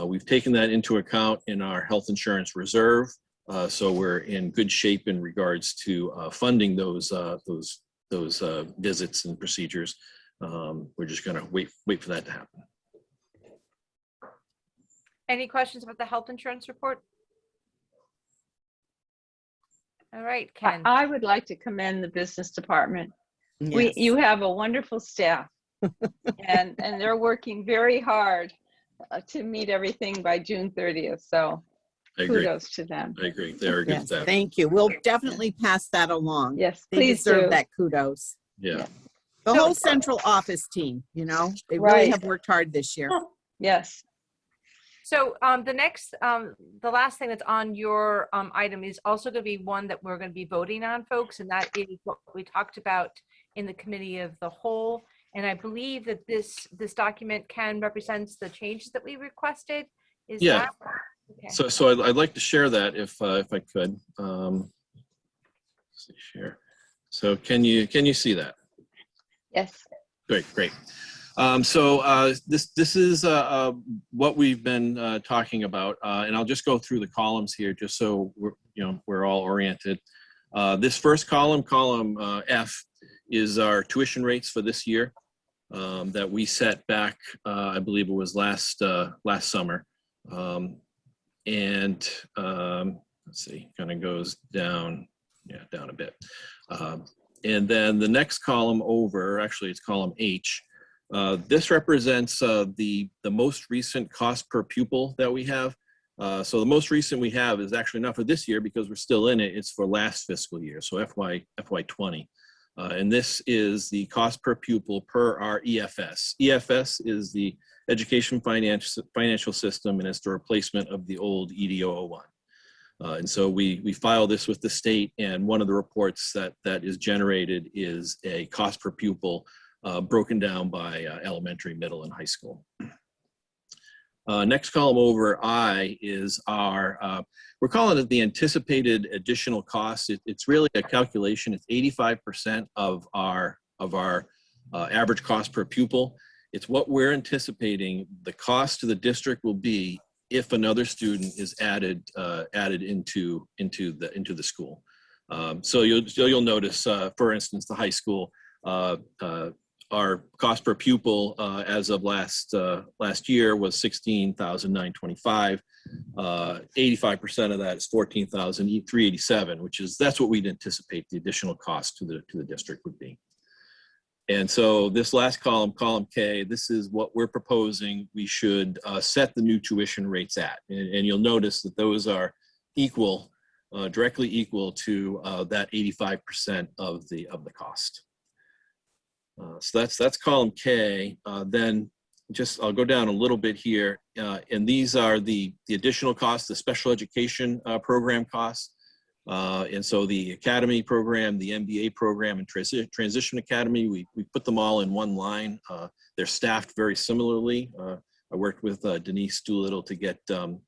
We've taken that into account in our health insurance reserve, so we're in good shape in regards to funding those visits and procedures. We're just going to wait for that to happen. Any questions about the health insurance report? All right, Ken. I would like to commend the business department. Yes. You have a wonderful staff, and they're working very hard to meet everything by June 30th. So I agree. kudos to them. I agree. They're a good Yes, staff. thank you. We'll definitely pass that along. Yes, They please deserve do. that kudos. Yeah. The whole central office team, you know, they really Right. have worked hard this year. Yes. So the last thing that's on your item is also going to be one that we're going to be voting on, folks, and that is what we talked about in the committee of the whole. And I believe that this document represents the changes that we requested. Is Yeah. that? Okay. So I'd like to share that if I could. Let's see, share. So can you see that? Yes. Great. This is what we've been talking about, and I'll just go through the columns here just so we're all oriented. This first column F, is our tuition rates for this year that we set back. I believe it was last summer, and let's see, kind of goes down, down a bit, and then the next column over, actually it's column H. This represents the most recent cost per pupil that we have. So the most recent we have is actually not for this year because we're still in it. It's for last fiscal year, so FY20. And this is the cost per pupil per our EFS. EFS is the Education Financial System, and it's the replacement of the old ED-001. And so we file this with the state, and one of the reports that is generated is a cost per pupil broken down by elementary, middle, and high school. Next column over, I, is our, we're calling it the anticipated additional cost. It's really a calculation. It's 85% of our average cost per pupil. It's what we're anticipating the cost to the district will be if another student is added into the school. So you'll notice, for instance, the high school, our cost per pupil as of last year was $16,925. 85% of that is $14,387, that's what we'd anticipate the additional cost to the district would be. And so this last column K, this is what we're proposing we should set the new tuition rates at. And you'll notice that those are equal, directly equal to that 85% of the cost. So that's column K. Then I'll go down a little bit here, and these are the additional costs, the special education program costs. And so the academy program, the MBA program, and transition academy, we put them all in one line. They're staffed very similarly. I worked with Denise Doolittle to get to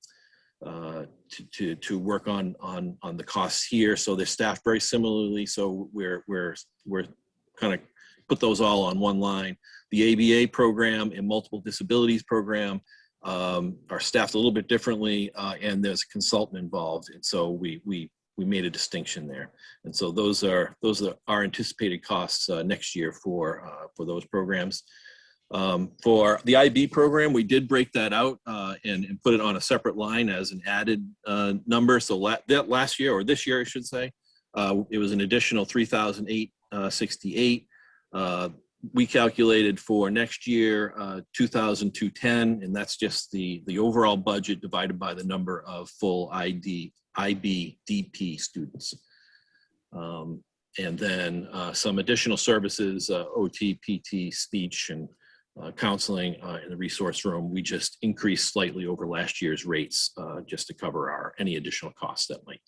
work on the costs here. So they're staffed very similarly. So we're kind of put those all on one line. The ABA program and multiple disabilities program are staffed a little bit differently, and there's a consultant involved. And so we made a distinction there. And so those are our anticipated costs next year for those programs. For the IB program, we did break that out and put it on a separate line as an added number. So last year, or this year, I should say, it was an additional $3,868. We calculated for next year $2,210, and that's just the overall budget divided by the number of full IB DP students. And then some additional services, OT, PT, speech, and counseling in the resource room. We just increased slightly over last year's rates just to cover any additional costs that might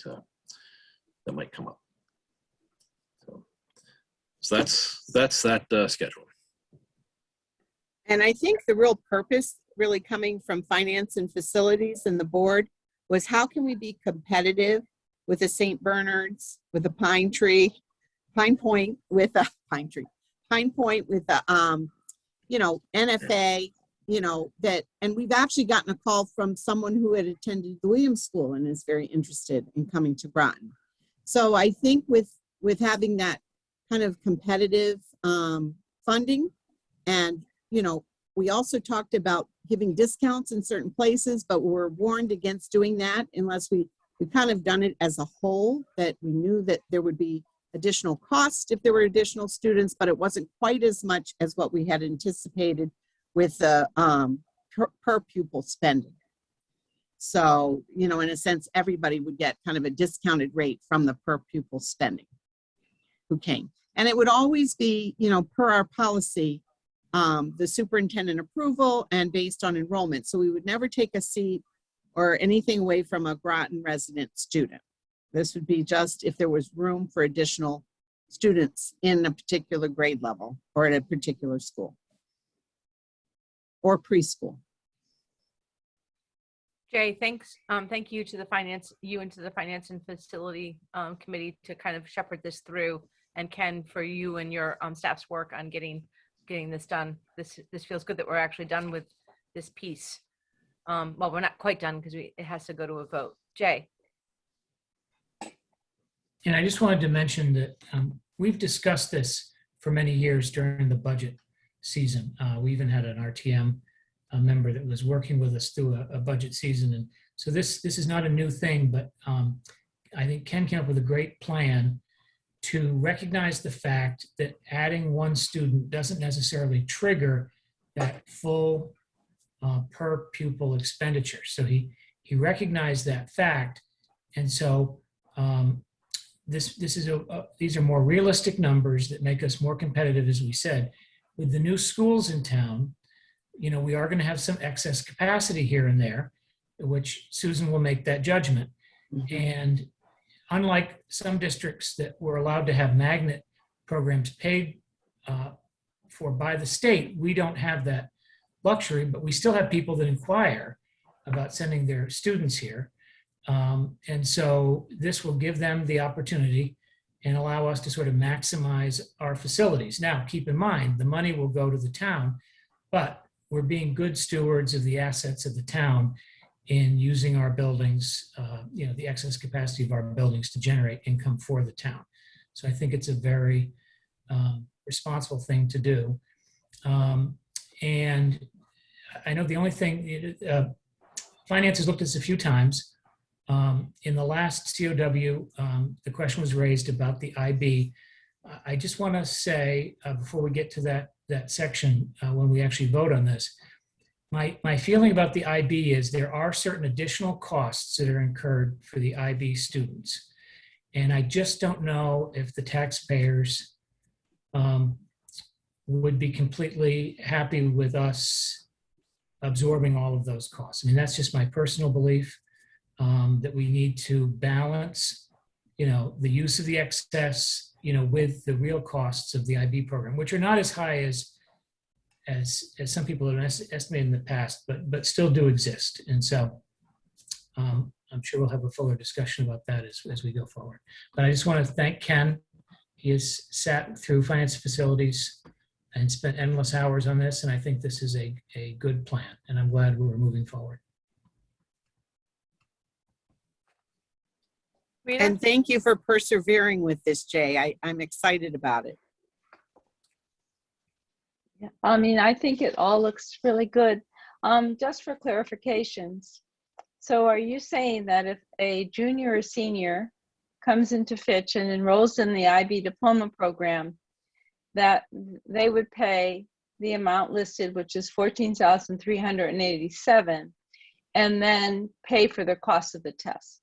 come up. So that's that schedule. And I think the real purpose really coming from finance and facilities and the board was how can we be competitive with the St. Bernard's, with a Pine Point with a NFA, and we've actually gotten a call from someone who had attended the Williams School and is very interested in coming to Groton. So I think with having that kind of competitive funding, and we also talked about giving discounts in certain places, but we're warned against doing that unless we kind of done it as a whole, that we knew that there would be additional cost if there were additional students, but it wasn't quite as much as what we had anticipated with the per pupil spending. So, in a sense, everybody would get kind of a discounted rate from the per pupil spending who came. And it would always be, per our policy, the superintendent approval and based on enrollment. So we would never take a seat or anything away from a Groton resident student. This would be just if there was room for additional students in a particular grade level or at a particular school or preschool. Jay, thanks. Thank you to the finance and facility committee to kind of shepherd this through, and Ken, for you and your staff's work on getting this done. This feels good that we're actually done with this piece. Well, we're not quite done because it has to go to a vote. Jay. And I just wanted to mention that we've discussed this for many years during the budget season. We even had an RTM member that was working with us through a budget season. And so this is not a new thing, but I think Ken came up with a great plan to recognize the fact that adding one student doesn't necessarily trigger that full per pupil expenditure. So he recognized that fact. And so these are more realistic numbers that make us more competitive, as we said. With the new schools in town, we are going to have some excess capacity here and there, which Susan will make that judgment. Mm-hmm. And unlike some districts that were allowed to have magnet programs paid for by the state, we don't have that luxury, but we still have people that inquire about sending their students here. And so this will give them the opportunity and allow us to sort of maximize our facilities. Now, keep in mind, the money will go to the town, but we're being good stewards of the assets of the town in using our buildings, the excess capacity of our buildings to generate income for the town. So I think it's a very responsible thing to do. And I know the only thing, finance has looked at this a few times. In the last COW, the question was raised about the IB. I just want to say, before we get to that section, when we actually vote on this, my feeling about the IB is there are certain additional costs that are incurred for the IB students. And I just don't know if the taxpayers would be completely happy with us absorbing all of those costs. I mean, that's just my personal belief, that we need to balance the use of the excess, with the real costs of the IB program, which are not as high as some people have estimated in the past, but still do exist. And so I'm sure we'll have a fuller discussion about that as we go forward. But I just want to thank Ken. He has sat through finance and facilities and spent endless hours on this, and I think this is a good plan, and I'm glad we're moving forward. Rita? And thank you for persevering with this, Jay. I'm excited about it. Yeah, I mean, I think it all looks really good. Just for clarifications. So are you saying that if a junior or senior comes into Fitch and enrolls in the IB diploma program, that they would pay the amount listed, which is $14,387, and then pay for the cost of the test?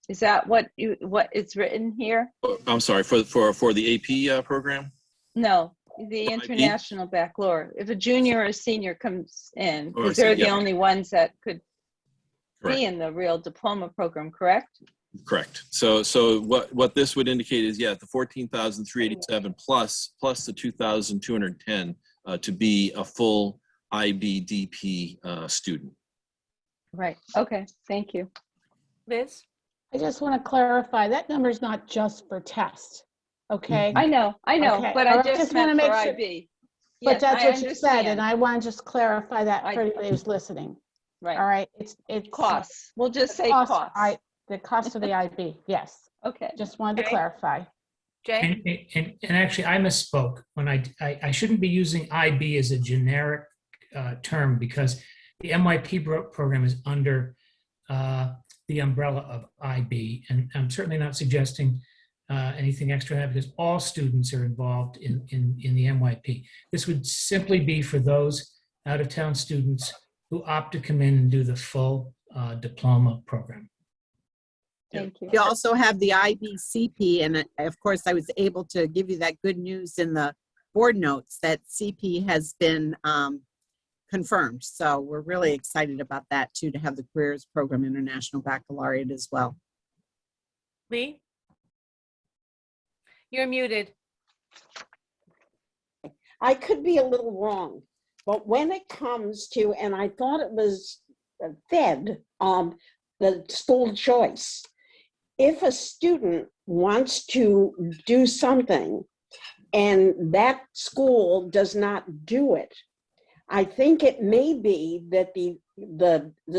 Is that what is written here? I'm sorry, for the AP program? No, the International Baccalaureate. If a junior or a senior comes in, because they're the only ones that could be in the real diploma program, correct? Correct. So what this would indicate is, yeah, the 14,387 plus the 2,210 to be a full IBDP student. Right. Okay. Thank you. Liz? I just want to clarify, that number is not just for tests, okay? I know, Okay, but all I right, just wanna meant for make sure- IB. But Yes, that's I what you said, and understand. I want to just clarify that for I- anybody who's listening. Right. All right, it's Costs. We'll just say cost, costs. the cost of the IB, yes. Okay. Just wanted to Okay. clarify. Jay? And actually, I misspoke when I shouldn't be using IB as a generic term, because the MYP program is under the umbrella of IB, and I'm certainly not suggesting anything extra than that, because all students are involved in the MYP. This would simply be for those out-of-town students who opt to come in and do the full diploma program. Thank you. You also have the IBCP, and of course, I was able to give you that good news in the board notes that CP has been confirmed. So we're really excited about that too, to have the Careers Program International Baccalaureate as well. Lee? You're muted. I could be a little wrong, but when it comes to, and I thought it was Fed, the school choice, if a student wants to do something and that school does not do it, I think it may be that the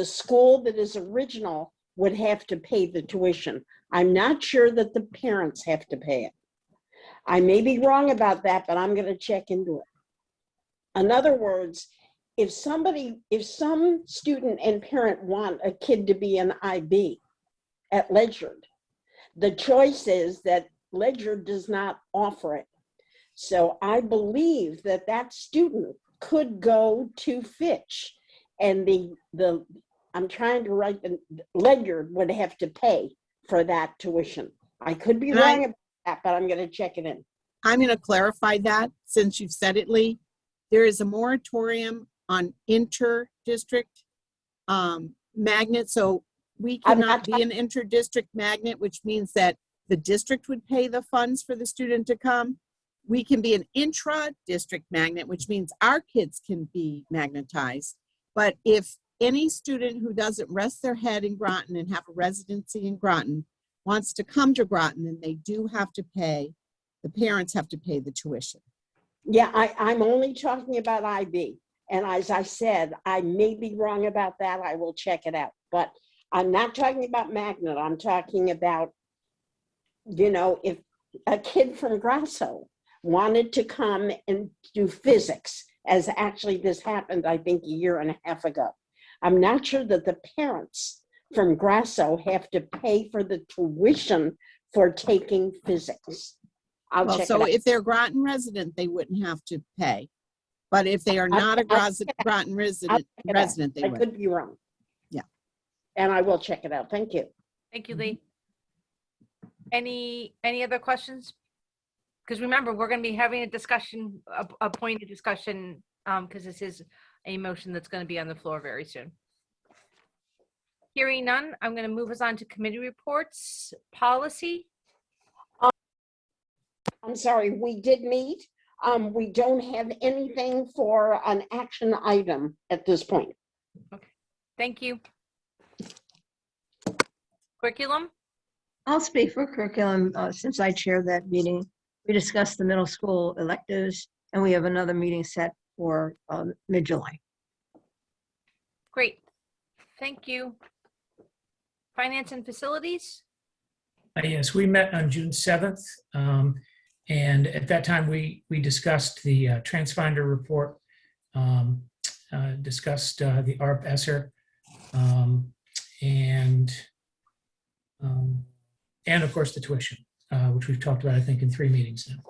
school that is original would have to pay the tuition. I'm not sure that the parents have to pay it. I may be wrong about that, but I'm going to check into it. In other words, if some student and parent want a kid to be an IB at Ledyard, the choice is that Ledyard does not offer it. So I believe that that student could go to Fitch, and I'm trying to write, the Ledyard would have to pay for that tuition. I could be wrong about that, but I'm going to check it in. I'm going to clarify that since you've said it, Lee. There is a moratorium on inter-district magnet. So we cannot be an inter-district magnet, which means that the district would pay the funds for the student to come. We can be an intra-district magnet, which means our kids can be magnetized. But if any student who doesn't rest their head in Groton and have a residency in Groton wants to come to Groton, then they do have to pay, the parents have to pay the tuition. Yeah, I'm only talking about IB. And as I said, I may be wrong about that. I will check it out. But I'm not talking about magnet. I'm talking about, if a kid from Grasso wanted to come and do physics, as actually this happened, I think, a year and a half ago. I'm not sure that the parents from Grasso have to pay for the tuition for taking physics. I'll check it out. If they're Groton resident, they wouldn't have to pay. But if they are not a Groton resident, they would. I could be wrong. Yeah. And I will check it out. Thank you. Thank you, Lee. Any other questions? Because remember, we're going to be having a discussion, a pointed discussion, because this is a motion that's going to be on the floor very soon. Hearing none, I'm going to move us on to committee reports. Policy. I'm sorry, we did meet. We don't have anything for an action item at this point. Thank you. Curriculum. I'll speak for curriculum. Since I chaired that meeting, we discussed the middle school electives, and we have another meeting set for mid-July. Great. Thank you. Finance and facilities. Yes, we met on June 7th. And at that time, we discussed the Transfinder report, discussed the ARP ESSER, and of course the tuition, which we've talked about, I think, in 3 meetings now.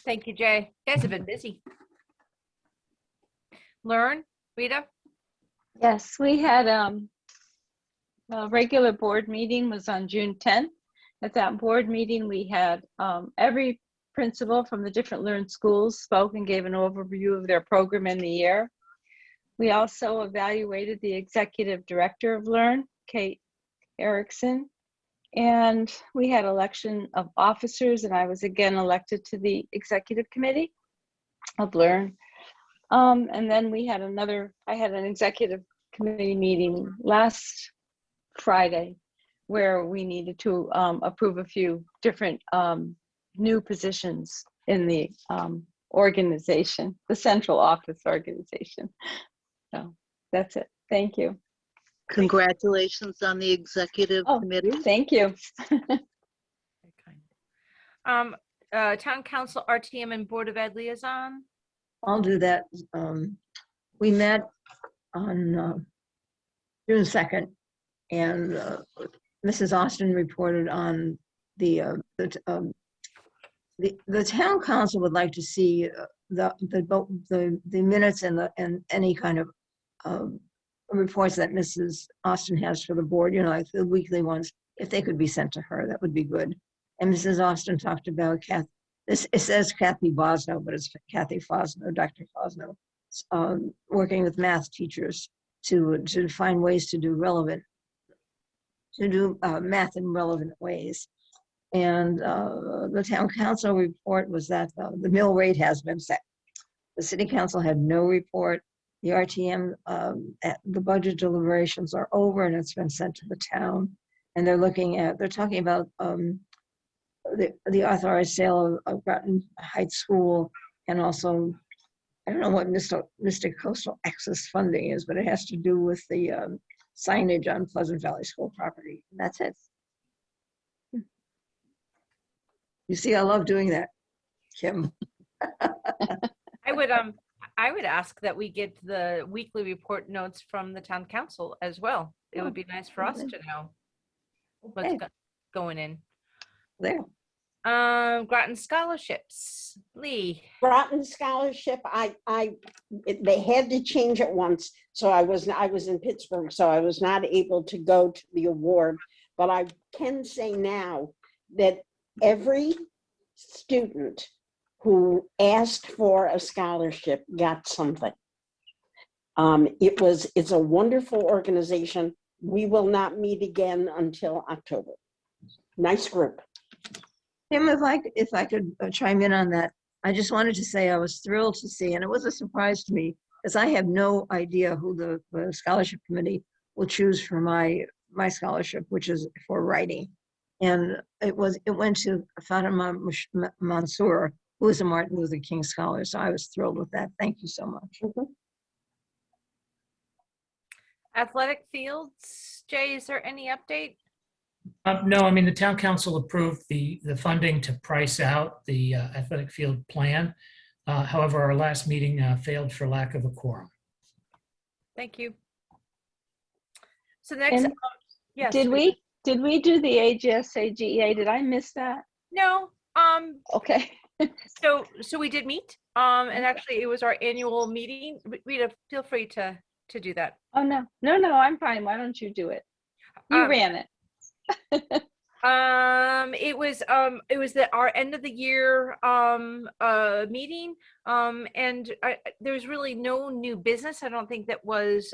Thank you, Jay. You guys have been busy. Learn, Rita. Yes, we had a regular board meeting was on June 10th. At that board meeting, we had every principal from the different Learn schools spoke and gave an overview of their program in the year. We also evaluated the executive director of Learn, Kate Erickson, and we had election of officers, and I was again elected to the executive committee of Learn. And then we had I had an executive committee meeting last Friday where we needed to approve a few different new positions in the organization, the central office organization. So that's it. Thank you. Congratulations on the executive committee. Thank you. Town Council, RTM, and Board of Ed liaison. I'll do that. We met on June 2nd, and Mrs. Austin reported on the town council would like to see the minutes and any kind of reports that Mrs. Austin has for the board, you know, like the weekly ones, if they could be sent to her, that would be good. And Mrs. Austin talked about it says Kathy Bosno, but it's Kathy Fosno, Dr. Fosno, working with math teachers to find ways to do math in relevant ways. And the town council report was that the mill rate has been set. The city council had no report. The RTM, the budget deliberations are over and it's been sent to the town. And they're talking about the authorized sale of Groton Heights School, and also, I don't know what Mystic Coastal Access funding is, but it has to do with the signage on Pleasant Valley School property. And that's it. You see, I love doing that, Kim. I would ask that we get the weekly report notes from the town council as well. It would be nice for us to know what's going in. There. Groton scholarships, Lee. Groton scholarship, they had to change it once, so I was in Pittsburgh, so I was not able to go to the award. But I can say now that every student who asked for a scholarship got something. It's a wonderful organization. We will not meet again until October. Nice group. Tim, if I could chime in on that, I just wanted to say I was thrilled to see, and it was a surprise to me, because I have no idea who the scholarship committee will choose for my scholarship, which is for writing. And it went to Fatima Mansour, who is a Martin Luther King scholar. So I was thrilled with that. Thank you so much. Athletic fields, Jay, is there any update? No, I mean, the town council approved the funding to price out the athletic field plan. However, our last meeting failed for lack of a quorum. Thank you. So next, And yes. Did we do the AGSA-GEA? Did I miss that? No. Okay. So we did meet. And actually it was our annual meeting. Rita, feel free to do that. Oh, no, I'm fine. Why don't you do it? You ran it. It was our end of the year meeting, and there's really no new business. I don't think that was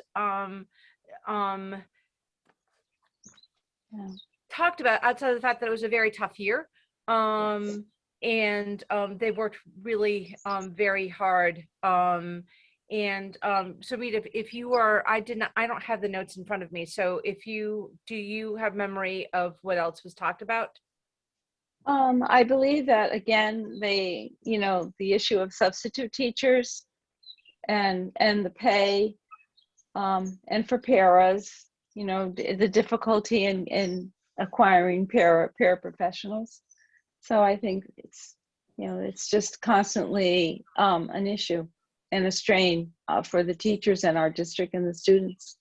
talked about, outside of the fact that it was a very tough year. And they worked really very hard. So Rita, if you are, I don't have the notes in front of me. So do you have memory of what else was talked about? I believe that again, the issue of substitute teachers and the pay, and for paras, the difficulty in acquiring paraprofessionals. So I think it's just constantly an issue and a strain for the teachers and our district and the students.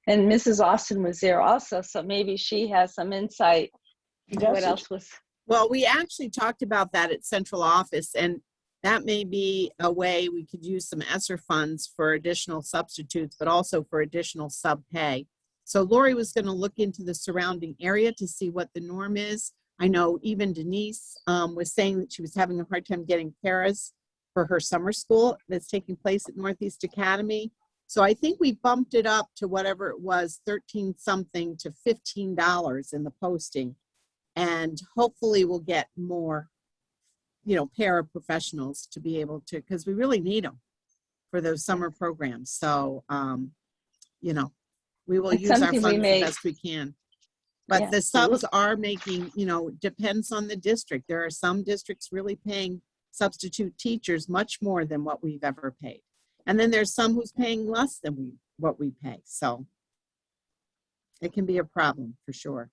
And Mrs. Austin was there also, so maybe she has some insight into what else was. Well, we actually talked about that at central office, and that may be a way we could use some ESSER funds for additional substitutes, but also for additional sub pay. So Lori was going to look into the surrounding area to see what the norm is. I know even Denise was saying that she was having a hard time getting paras for her summer school that's taking place at Northeast Academy. So I think we bumped it up to whatever it was, 13 something to $15 in the posting. And hopefully we'll get more, paraprofessionals to be able to, because we really need them for those summer programs. So, we will use our funds the best we can. But the subs are making, depends on the district. There are some districts really paying substitute teachers much more than what we've ever paid. And then there's some who's paying less than what we pay. So it can be a problem for sure.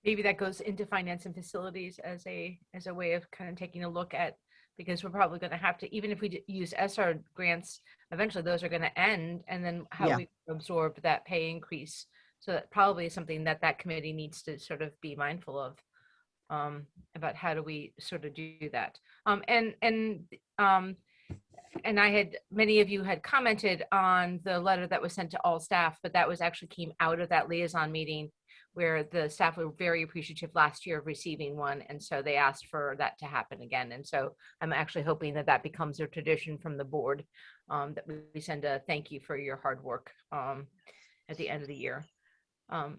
Maybe that goes into finance and facilities as a way of kind of taking a look at, because we're probably going to have to, even if we use SR grants, eventually those are going to end, and then how we absorb that pay increase. So that probably is something that committee needs to sort of be mindful of, about how do we sort of do that. And I had, many of you had commented on the letter that was sent to all staff, but that was actually came out of that liaison meeting where the staff were very appreciative last year of receiving one. And so they asked for that to happen again. And so I'm actually hoping that becomes a tradition from the board, that we send a thank you for your hard work at the end of the year. I'm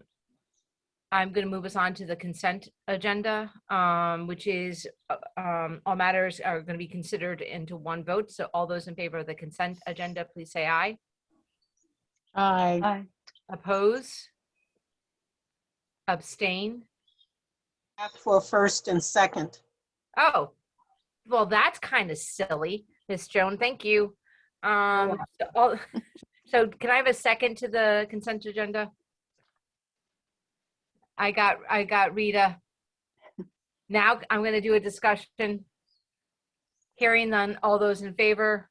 going to move us on to the consent agenda, which is all matters are going to be considered into one vote. So all those in favor of the consent agenda, please say aye. Aye. Aye. Oppose? Abstain? For first and second. Oh, well, that's kind of silly, Miss Joan. Thank you. So can I have a second to the consent agenda? I got Rita. Now I'm going to do a discussion. Hearing none. All those in favor?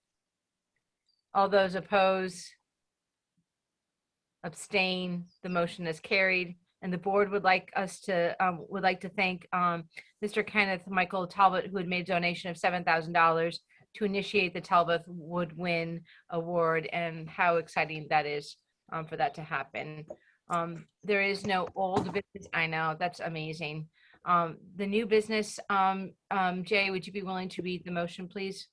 All those oppose? Abstain? The motion is carried. And the board would like us to thank Mr. Kenneth Michael Talbot, who had made a donation of $7,000 to initiate the Talbot Woodwin Award, and how exciting that is for that to happen. There is no old business. I know, that's amazing. The new business, Jay, would you be willing to read the motion, please?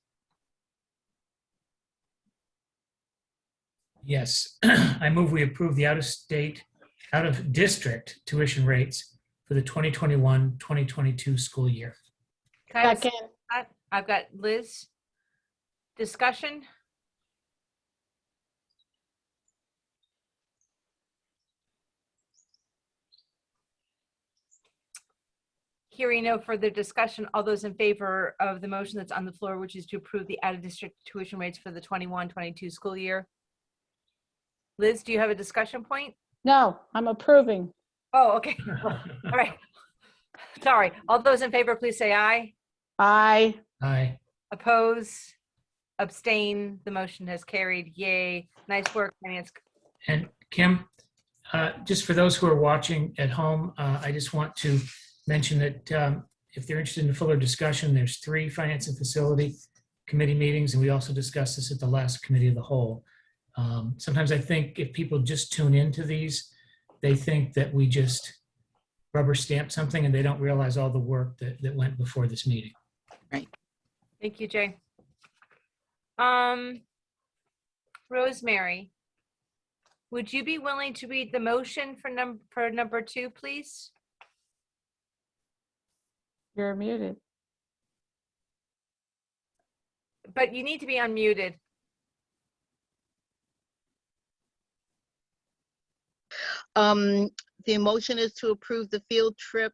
Yes, I move we approve the out of district tuition rates for the 2021-2022 school year. Second. I've got Liz. Discussion? Hearing no further discussion, all those in favor of the motion that's on the floor, which is to approve the out-of-district tuition rates for the 21-22 school year. Liz, do you have a discussion point? No, I'm approving. Oh, okay. All right. Sorry. All those in favor, please say aye. Aye. Aye. Oppose? Abstain? The motion has carried. Yay. Nice work, Finance. And Kim, just for those who are watching at home, I just want to mention that if they're interested in a fuller discussion, there's 3 Finance and Facility Committee meetings, and we also discussed this at the last Committee of the Whole. Sometimes I think if people just tune into these, they think that we just rubber stamp something and they don't realize all the work that went before this meeting. Right. Thank you, Jay. Rosemary. Would you be willing to read the motion for number 2, please? You're muted. But you need to be unmuted. The motion is to approve the field trip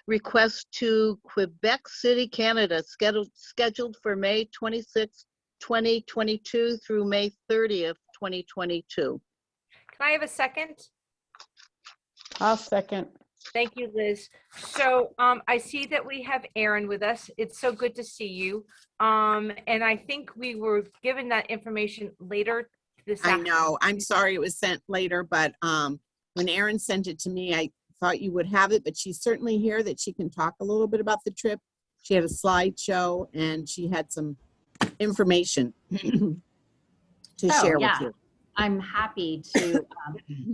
request to Quebec City, Canada, scheduled for May 26, 2022 through May 30th, 2022. Can I have a second? I'll second. Thank you, Liz. So I see that we have Aaron with us. It's so good to see you. And I think we were given that information later this I afternoon. know. I'm sorry it was sent later, but when Erin sent it to me, I thought you would have it, but she's certainly here that she can talk a little bit about the trip. She had a slideshow and she had some information to share with you. I'm happy to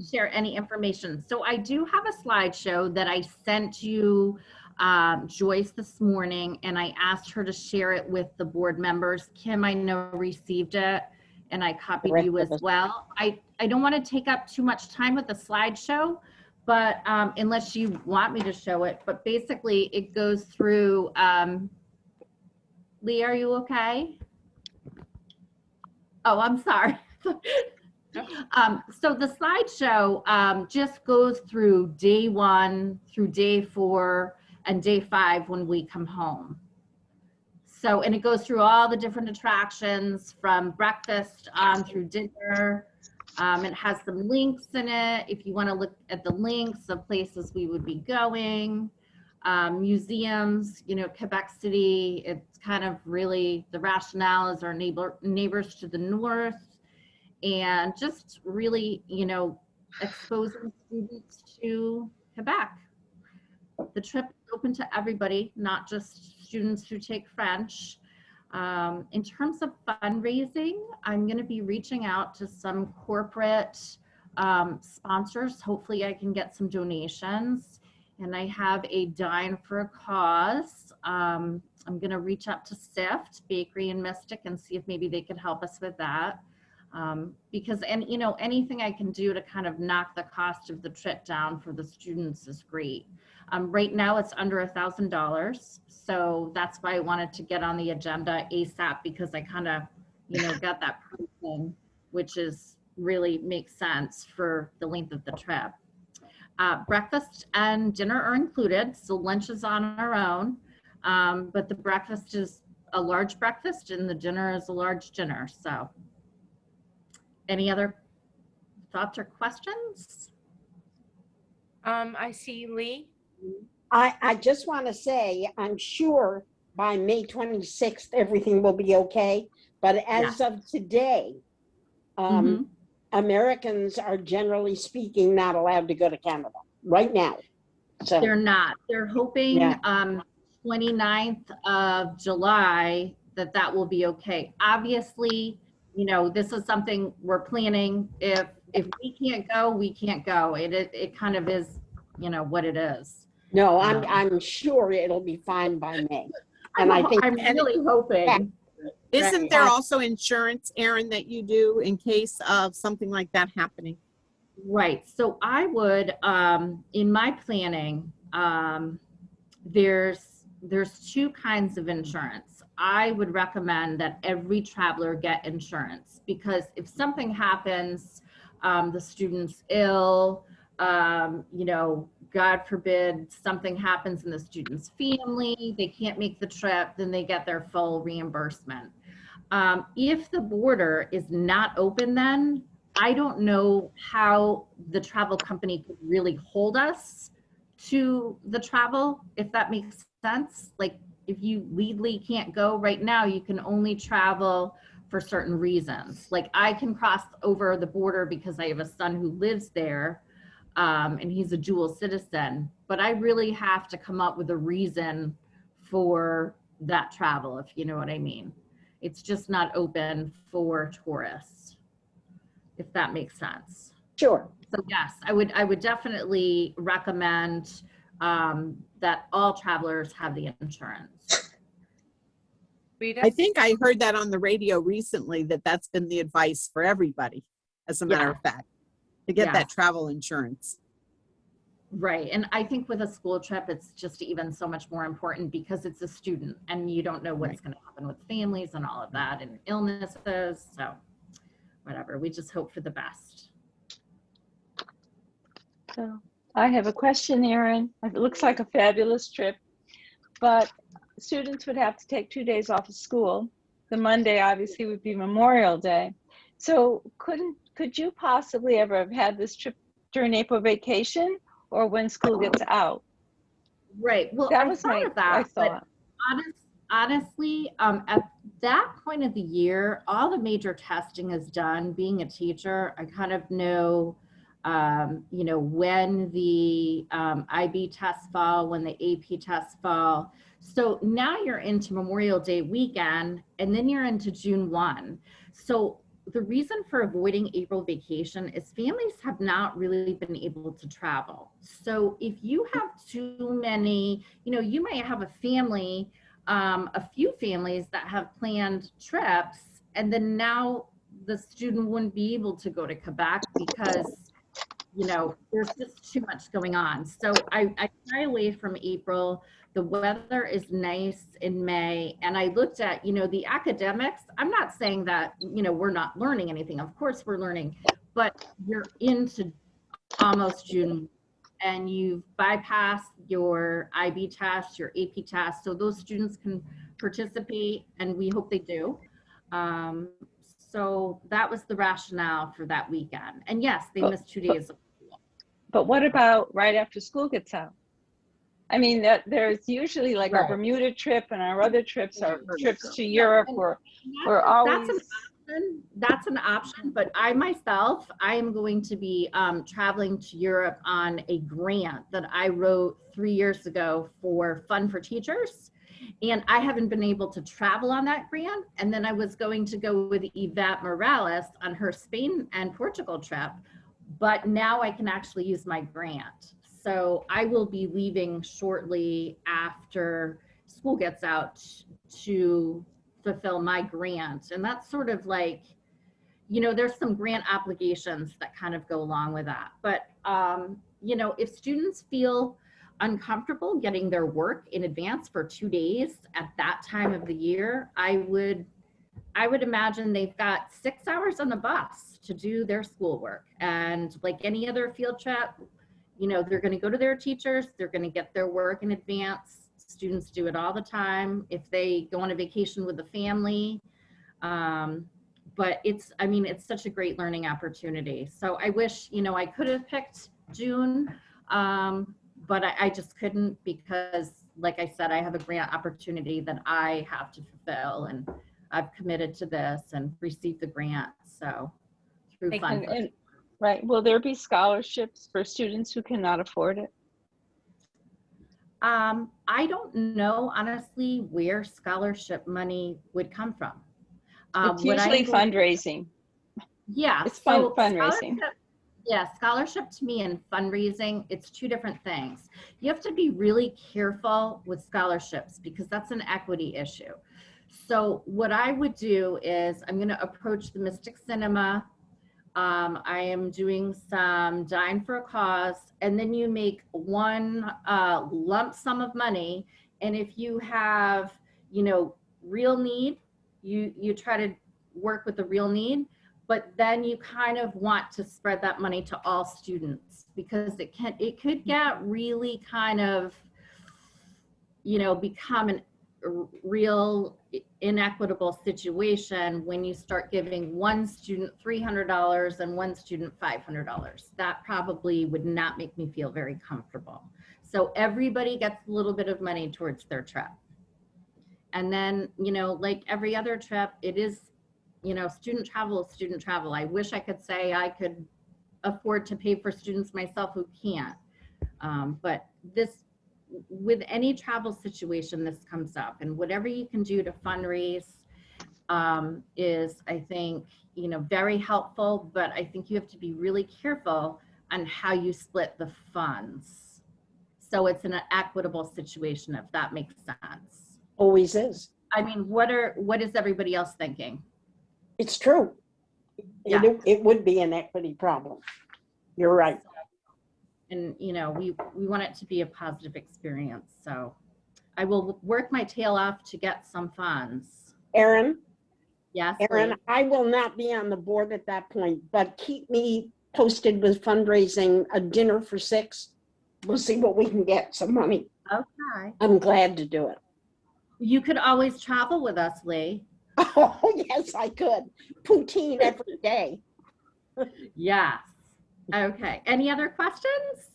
share any information. So I do have a slideshow that I sent you, Joyce, this morning, and I asked her to share it with the board members. Kim, I know, received it, and I copied you as well. I don't want to take up too much time with the slideshow, but unless you want me to show it, but basically it goes through, Lee, are you okay? Oh, I'm sorry. So the slideshow just goes through day 1 through day 4 and day 5 when we come home. So, and it goes through all the different attractions from breakfast on through dinner. It has some links in it if you want to look at the links of places we would be going, museums, you know, Quebec City. It's kind of really, the rationale is our neighbors to the north, and just really, you know, exposing students to Quebec. The trip is open to everybody, not just students who take French. In terms of fundraising, I'm going to be reaching out to some corporate sponsors. Hopefully I can get some donations. And I have a Dine for a Cause. I'm going to reach out to SIFT, Bakery and Mystic, and see if maybe they could help us with that. Because, and you know, anything I can do to kind of knock the cost of the trip down for the students is great. Right now it's under $1,000. So that's why I wanted to get on the agenda ASAP, because I kind of, you know, got that pricing, which is really makes sense for the length of the trip. Breakfast and dinner are included. So lunch is on our own, but the breakfast is a large breakfast and the dinner is a large dinner. So any other thoughts or questions? I see Lee. I just want to say, I'm sure by May 26th, everything will be okay. But as of today, Americans are generally speaking not allowed to go to Canada right now. So they're not. They're hoping 29th of July that will be okay. Obviously, you know, this is something we're planning. If we can't go, we can't go. It kind of is, you know, what it is. No, I'm sure it'll be fine by May. And I think I'm really hoping. Isn't there also insurance, Aaron, that you do in case of something like that happening? Right. So I would, in my planning, there's 2 kinds of insurance. I would recommend that every traveler get insurance, because if something happens, the student's ill, you know, God forbid something happens in the student's family, they can't make the trip, then they get their full reimbursement. If the border is not open, then I don't know how the travel company could really hold us to the travel, if that makes sense. Like if you legally can't go right now, you can only travel for certain reasons. Like I can cross over the border because I have a son who lives there, and he's a dual citizen, but I really have to come up with a reason for that travel, if you know what I mean. It's just not open for tourists, if that makes sense. Sure. So yes, I would definitely recommend that all travelers have the insurance. I think I heard that on the radio recently, that's been the advice for everybody, as a matter of fact. to get Yeah. that travel insurance. Right. And I think with a school trip, it's just even so much more important because it's a student and you don't know what's going to happen with families and all of that and illnesses. So whatever, we just hope for the best. So I have a question, Erin. It looks like a fabulous trip, but students would have to take 2 days off of school. The Monday obviously would be Memorial Day. So could you possibly ever have had this trip during April vacation or when school gets out? Right. Well, That I was thought my of that, but thought. honestly, at that point of the year, all the major testing is done. Being a teacher, I kind of know, you know, when the IB tests fall, when the AP tests fall. So now you're into Memorial Day weekend, and then you're into June 1. So the reason for avoiding April vacation is families have not really been able to travel. So if you have too many, you know, you might have a family, a few families that have planned trips, and then now the student wouldn't be able to go to Quebec because, you know, there's just too much going on. So I shy away from April. The weather is nice in May. And I looked at, you know, the academics. I'm not saying that, you know, we're not learning anything. Of course we're learning, but you're into almost June and you've bypassed your IB test, your AP test. So those students can participate and we hope they do. So that was the rationale for that weekend. And yes, they missed 2 days of school. But what about right after school gets out? I mean, there's usually like our Bermuda trip and our other trips are trips to Europe or we're always. That's an option, but I myself, I am going to be traveling to Europe on a grant that I wrote 3 years ago for Fun for Teachers. And I haven't been able to travel on that grant. And then I was going to go with Yvette Morales on her Spain and Portugal trip, but now I can actually use my grant. So I will be leaving shortly after school gets out to fulfill my grant. And that's sort of like, you know, there's some grant obligations that kind of go along with that. But, you know, if students feel uncomfortable getting their work in advance for 2 days at that time of the year, I would imagine they've got 6 hours on the bus to do their schoolwork. And like any other field trip, you know, they're going to go to their teachers, they're going to get their work in advance. Students do it all the time if they go on a vacation with the family. But it's, I mean, it's such a great learning opportunity. So I wish, you know, I could have picked June, but I just couldn't because, like I said, I have a grant opportunity that I have to fulfill, and I've committed to this and received the grant. So through Fun. Right. Will there be scholarships for students who cannot afford it? I don't know, honestly, where scholarship money would come from. It's usually fundraising. Yeah. It's so fundraising. Scholarship to me and fundraising, it's two different things. You have to be really careful with scholarships because that's an equity issue. So what I would do is I'm going to approach the Mystic Cinema. I am doing some Dine for a Cause, and then you make one lump sum of money. And if you have, you know, real need, you try to work with the real need, but then you kind of want to spread that money to all students because it could get really kind of, you know, become a real inequitable situation when you start giving one student $300 and one student $500. That probably would not make me feel very comfortable. So everybody gets a little bit of money towards their trip. And then, you know, like every other trip, it is, you know, student travel is student travel. I wish I could say I could afford to pay for students myself who can't. But this, with any travel situation, this comes up, and whatever you can do to fundraise is, I think, you know, very helpful, but I think you have to be really careful on how you split the funds. So it's an equitable situation, if that makes sense. Always is. I mean, what is everybody else thinking? It's true. Yeah. It would be an equity problem. You're right. And, you know, we want it to be a positive experience. So I will work my tail off to get some funds. Erin, Yes, Erin, Lee? I will not be on the board at that point, but keep me posted with fundraising, a dinner for 6. We'll see what we can get, some money. Okay. I'm glad to do it. You could always travel with us, Lee. Oh, yes, I could. Poutine every day. Yes. Okay. Any other questions?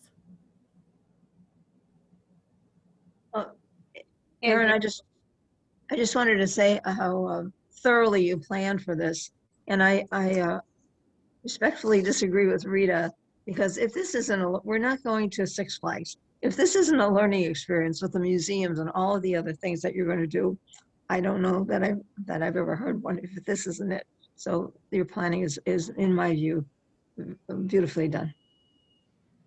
Erin, I just wanted to say how thoroughly you planned for this. And I respectfully disagree with Rita, because if this isn't, we're not going to Six Flags. If this isn't a learning experience with the museums and all of the other things that you're going to do, I don't know that I've ever heard one, if this isn't it. So your planning is in my view, beautifully done.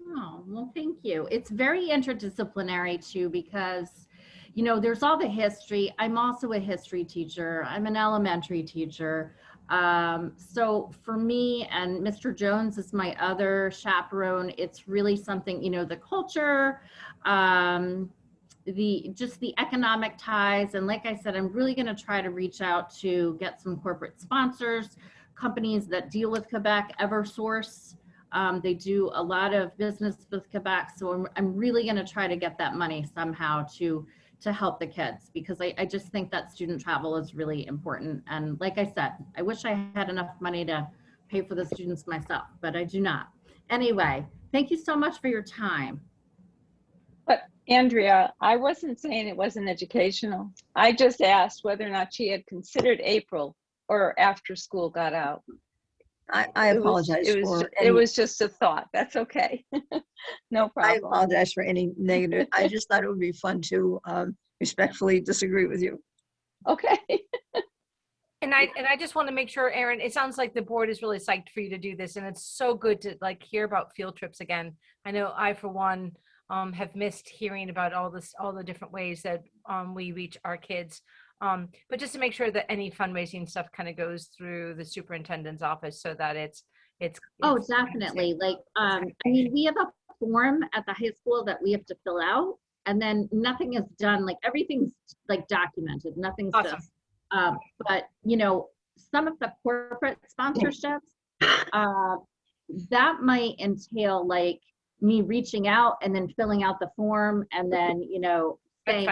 Oh, well, thank you. It's very interdisciplinary too, because, you know, there's all the history. I'm also a history teacher. I'm an elementary teacher. So for me, and Mr. Jones is my other chaperone, it's really something, you know, the culture, just the economic ties. And like I said, I'm really going to try to reach out to get some corporate sponsors, companies that deal with Quebec, Eversource. They do a lot of business with Quebec. So I'm really going to try to get that money somehow to help the kids, because I just think that student travel is really important. And like I said, I wish I had enough money to pay for the students myself, but I do not. Anyway, thank you so much for your time. But Andrea, I wasn't saying it wasn't educational. I just asked whether or not she had considered April or after school got out. I apologize It was just a thought. That's okay. No problem. I apologize for any negative. I just thought it would be fun to respectfully disagree with you. Okay. And I just want to make sure, Erin, it sounds like the board is really psyched for you to do this, and it's so good to like hear about field trips again. I know I, for one, have missed hearing about all the different ways that we reach our kids. But just to make sure that any fundraising stuff kind of goes through the superintendent's office, so that it's Oh, definitely. Like, I mean, we have a form at the high school that we have to fill out, and then nothing is done. Like, everything's like documented. Nothing's awesome. just, but you know, some of the corporate sponsorships, that might entail like me reaching out and then filling out the form, and then, you know, saying,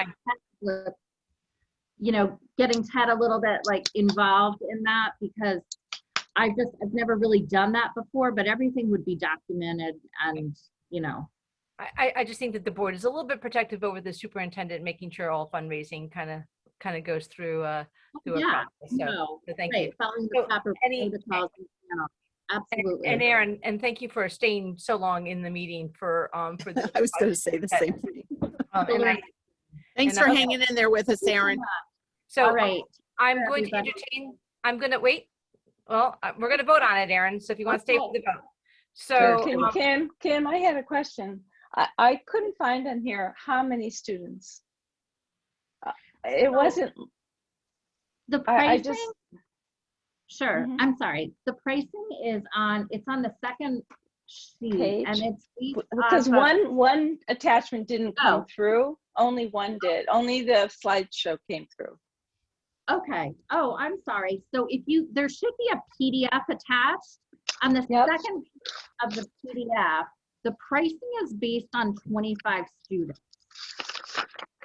you know, getting Ted a little bit like involved in that, because I've never really done that before, but everything would be documented, and, you know. I just think that the board is a little bit protective over the superintendent, making sure all fundraising kind of goes through a process. So thank you. Following the proper protocols and channels. Absolutely. And Erin, and thank you for staying so long in the meeting for this. I was going to say the same thing. Thanks and for hanging in there with us, Erin. So all right. I'm going to entertain. I'm going to wait. Well, we're going to vote on it, Erin. So if you want to stay for the vote. So Kim, I had a question. I couldn't find in here how many students. It wasn't. The pricing. Sure. Mm-hmm. I'm sorry. The pricing is it's on the second sheet, Page. and it's because one attachment didn't come through. Only one did. Only the slideshow came through. Okay. Oh, I'm sorry. So there should be a PDF attached on the second of the PDF. The pricing is based on 25 students.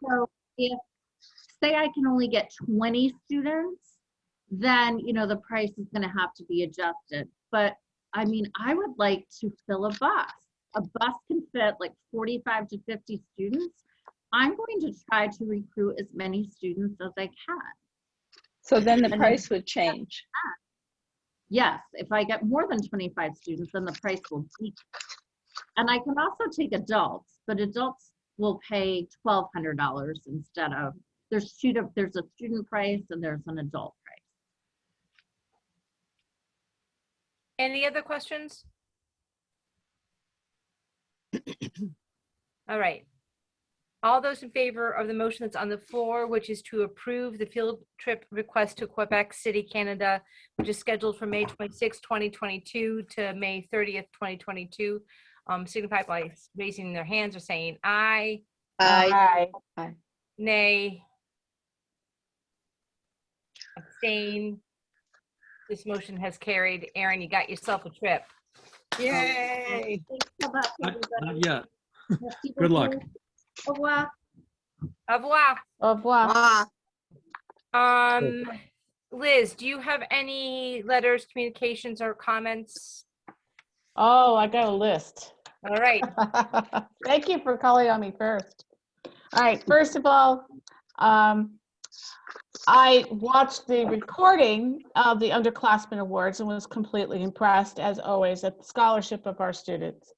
So if, say, I can only get 20 students, then, you know, the price is going to have to be adjusted. But I mean, I would like to fill a bus. A bus can fit like 45 to 50 students. I'm going to try to recruit as many students as I can. So then the price would change. Yes, if I get more than 25 students, then the price will decrease. And I can also take adults, but adults will pay $1,200 instead of, there's a student price and there's an adult price. Any other questions? All right. All those in favor of the motion that's on the floor, which is to approve the field trip request to Quebec City, Canada, which is scheduled for May 26, 2022 to May 30th, 2022, signify by raising their hands or saying aye. Aye. Aye. Nay. Abstain. This motion has carried. Aaron, you got yourself a trip. Yay. Thanks so much, Not everybody. yet. Merci Good luck. beaucoup. Au revoir. Au revoir. Au revoir. Liz, do you have any letters, communications, or comments? Oh, I got a list. All right. Thank you for calling on me first. All right, first of all, I watched the recording of the Underclassmen Awards and was completely impressed, as always, at the scholarship of our students.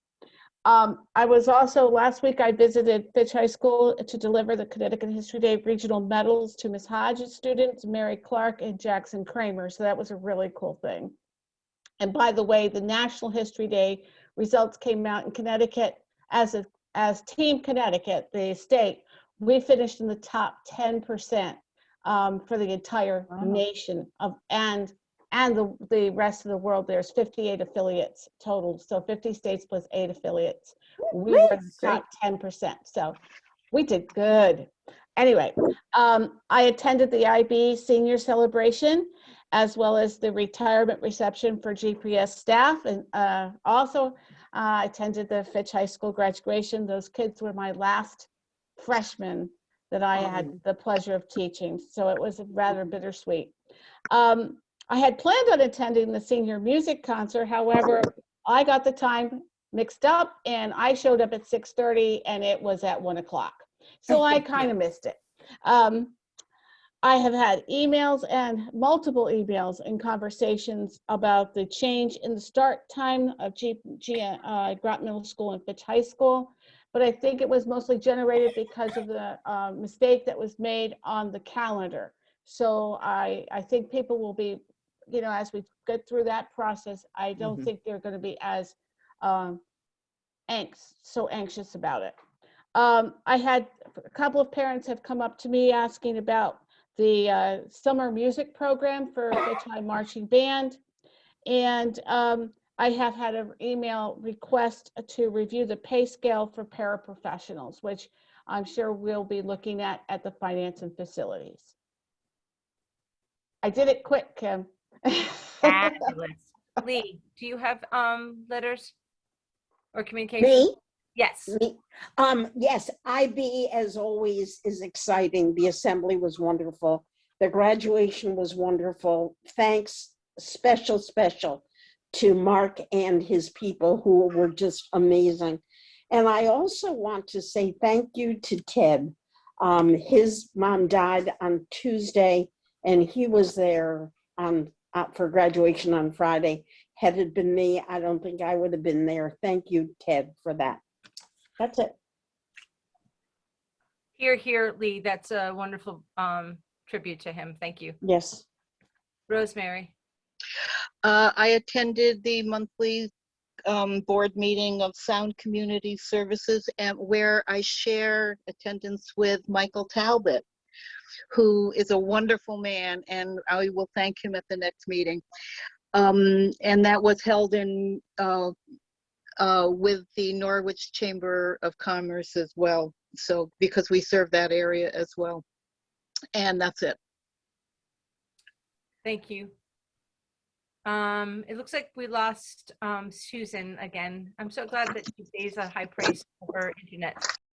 I was also, last week, I visited Fitch High School to deliver the Connecticut History Day regional medals to Ms. Hodges' students, Mary Clark and Jackson Kramer. So that was a really cool thing. And by the way, the National History Day results came out in Connecticut as Team Connecticut, the state. We finished in the top 10% for the entire nation and the rest of the world. There's 58 affiliates total, so 50 states plus 8 affiliates. We were in the top 10%, so we did good. Anyway, I attended the IB senior celebration as well as the retirement reception for GPS staff, and also attended the Fitch High School graduation. Those kids were my last freshmen that I had the pleasure of teaching, so it was rather bittersweet. I had planned on attending the senior music concert. However, I got the time mixed up and I showed up at 6:30 and it was at 1 o'clock. So I kind of missed it. I have had emails and multiple emails and conversations about the change in the start time of Groton Middle School and Fitch High School. But I think it was mostly generated because of the mistake that was made on the calendar. So I think people will be, as we get through that process, I don't think they're going to be as anxious about it. I had a couple of parents have come up to me asking about the summer music program for Fitch High Marching Band. And I have had an email request to review the pay scale for paraprofessionals, which I'm sure we'll be looking at the finance and facilities. I did it quick, Kim. Fabulous. Lee, do you have letters or communication? Me? Yes. Me. Yes, IB as always is exciting. The assembly was wonderful. The graduation was wonderful. Thanks, special to Mark and his people who were just amazing. And I also want to say thank you to Ted. His mom died on Tuesday and he was there for graduation on Friday. Had it been me, I don't think I would have been there. Thank you, Ted, for that. That's it. Here, Lee. That's a wonderful tribute to him. Thank you. Yes. Rosemary. I attended the monthly board meeting of Sound Community Services, and where I share attendance with Michael Talbot, who is a wonderful man, and I will thank him at the next meeting. And that was held in with the Norwich Chamber of Commerce as well. So because we serve that area as well. And that's it. Thank you. It looks like we lost Susan again. I'm so glad that she stays a high praise for her internet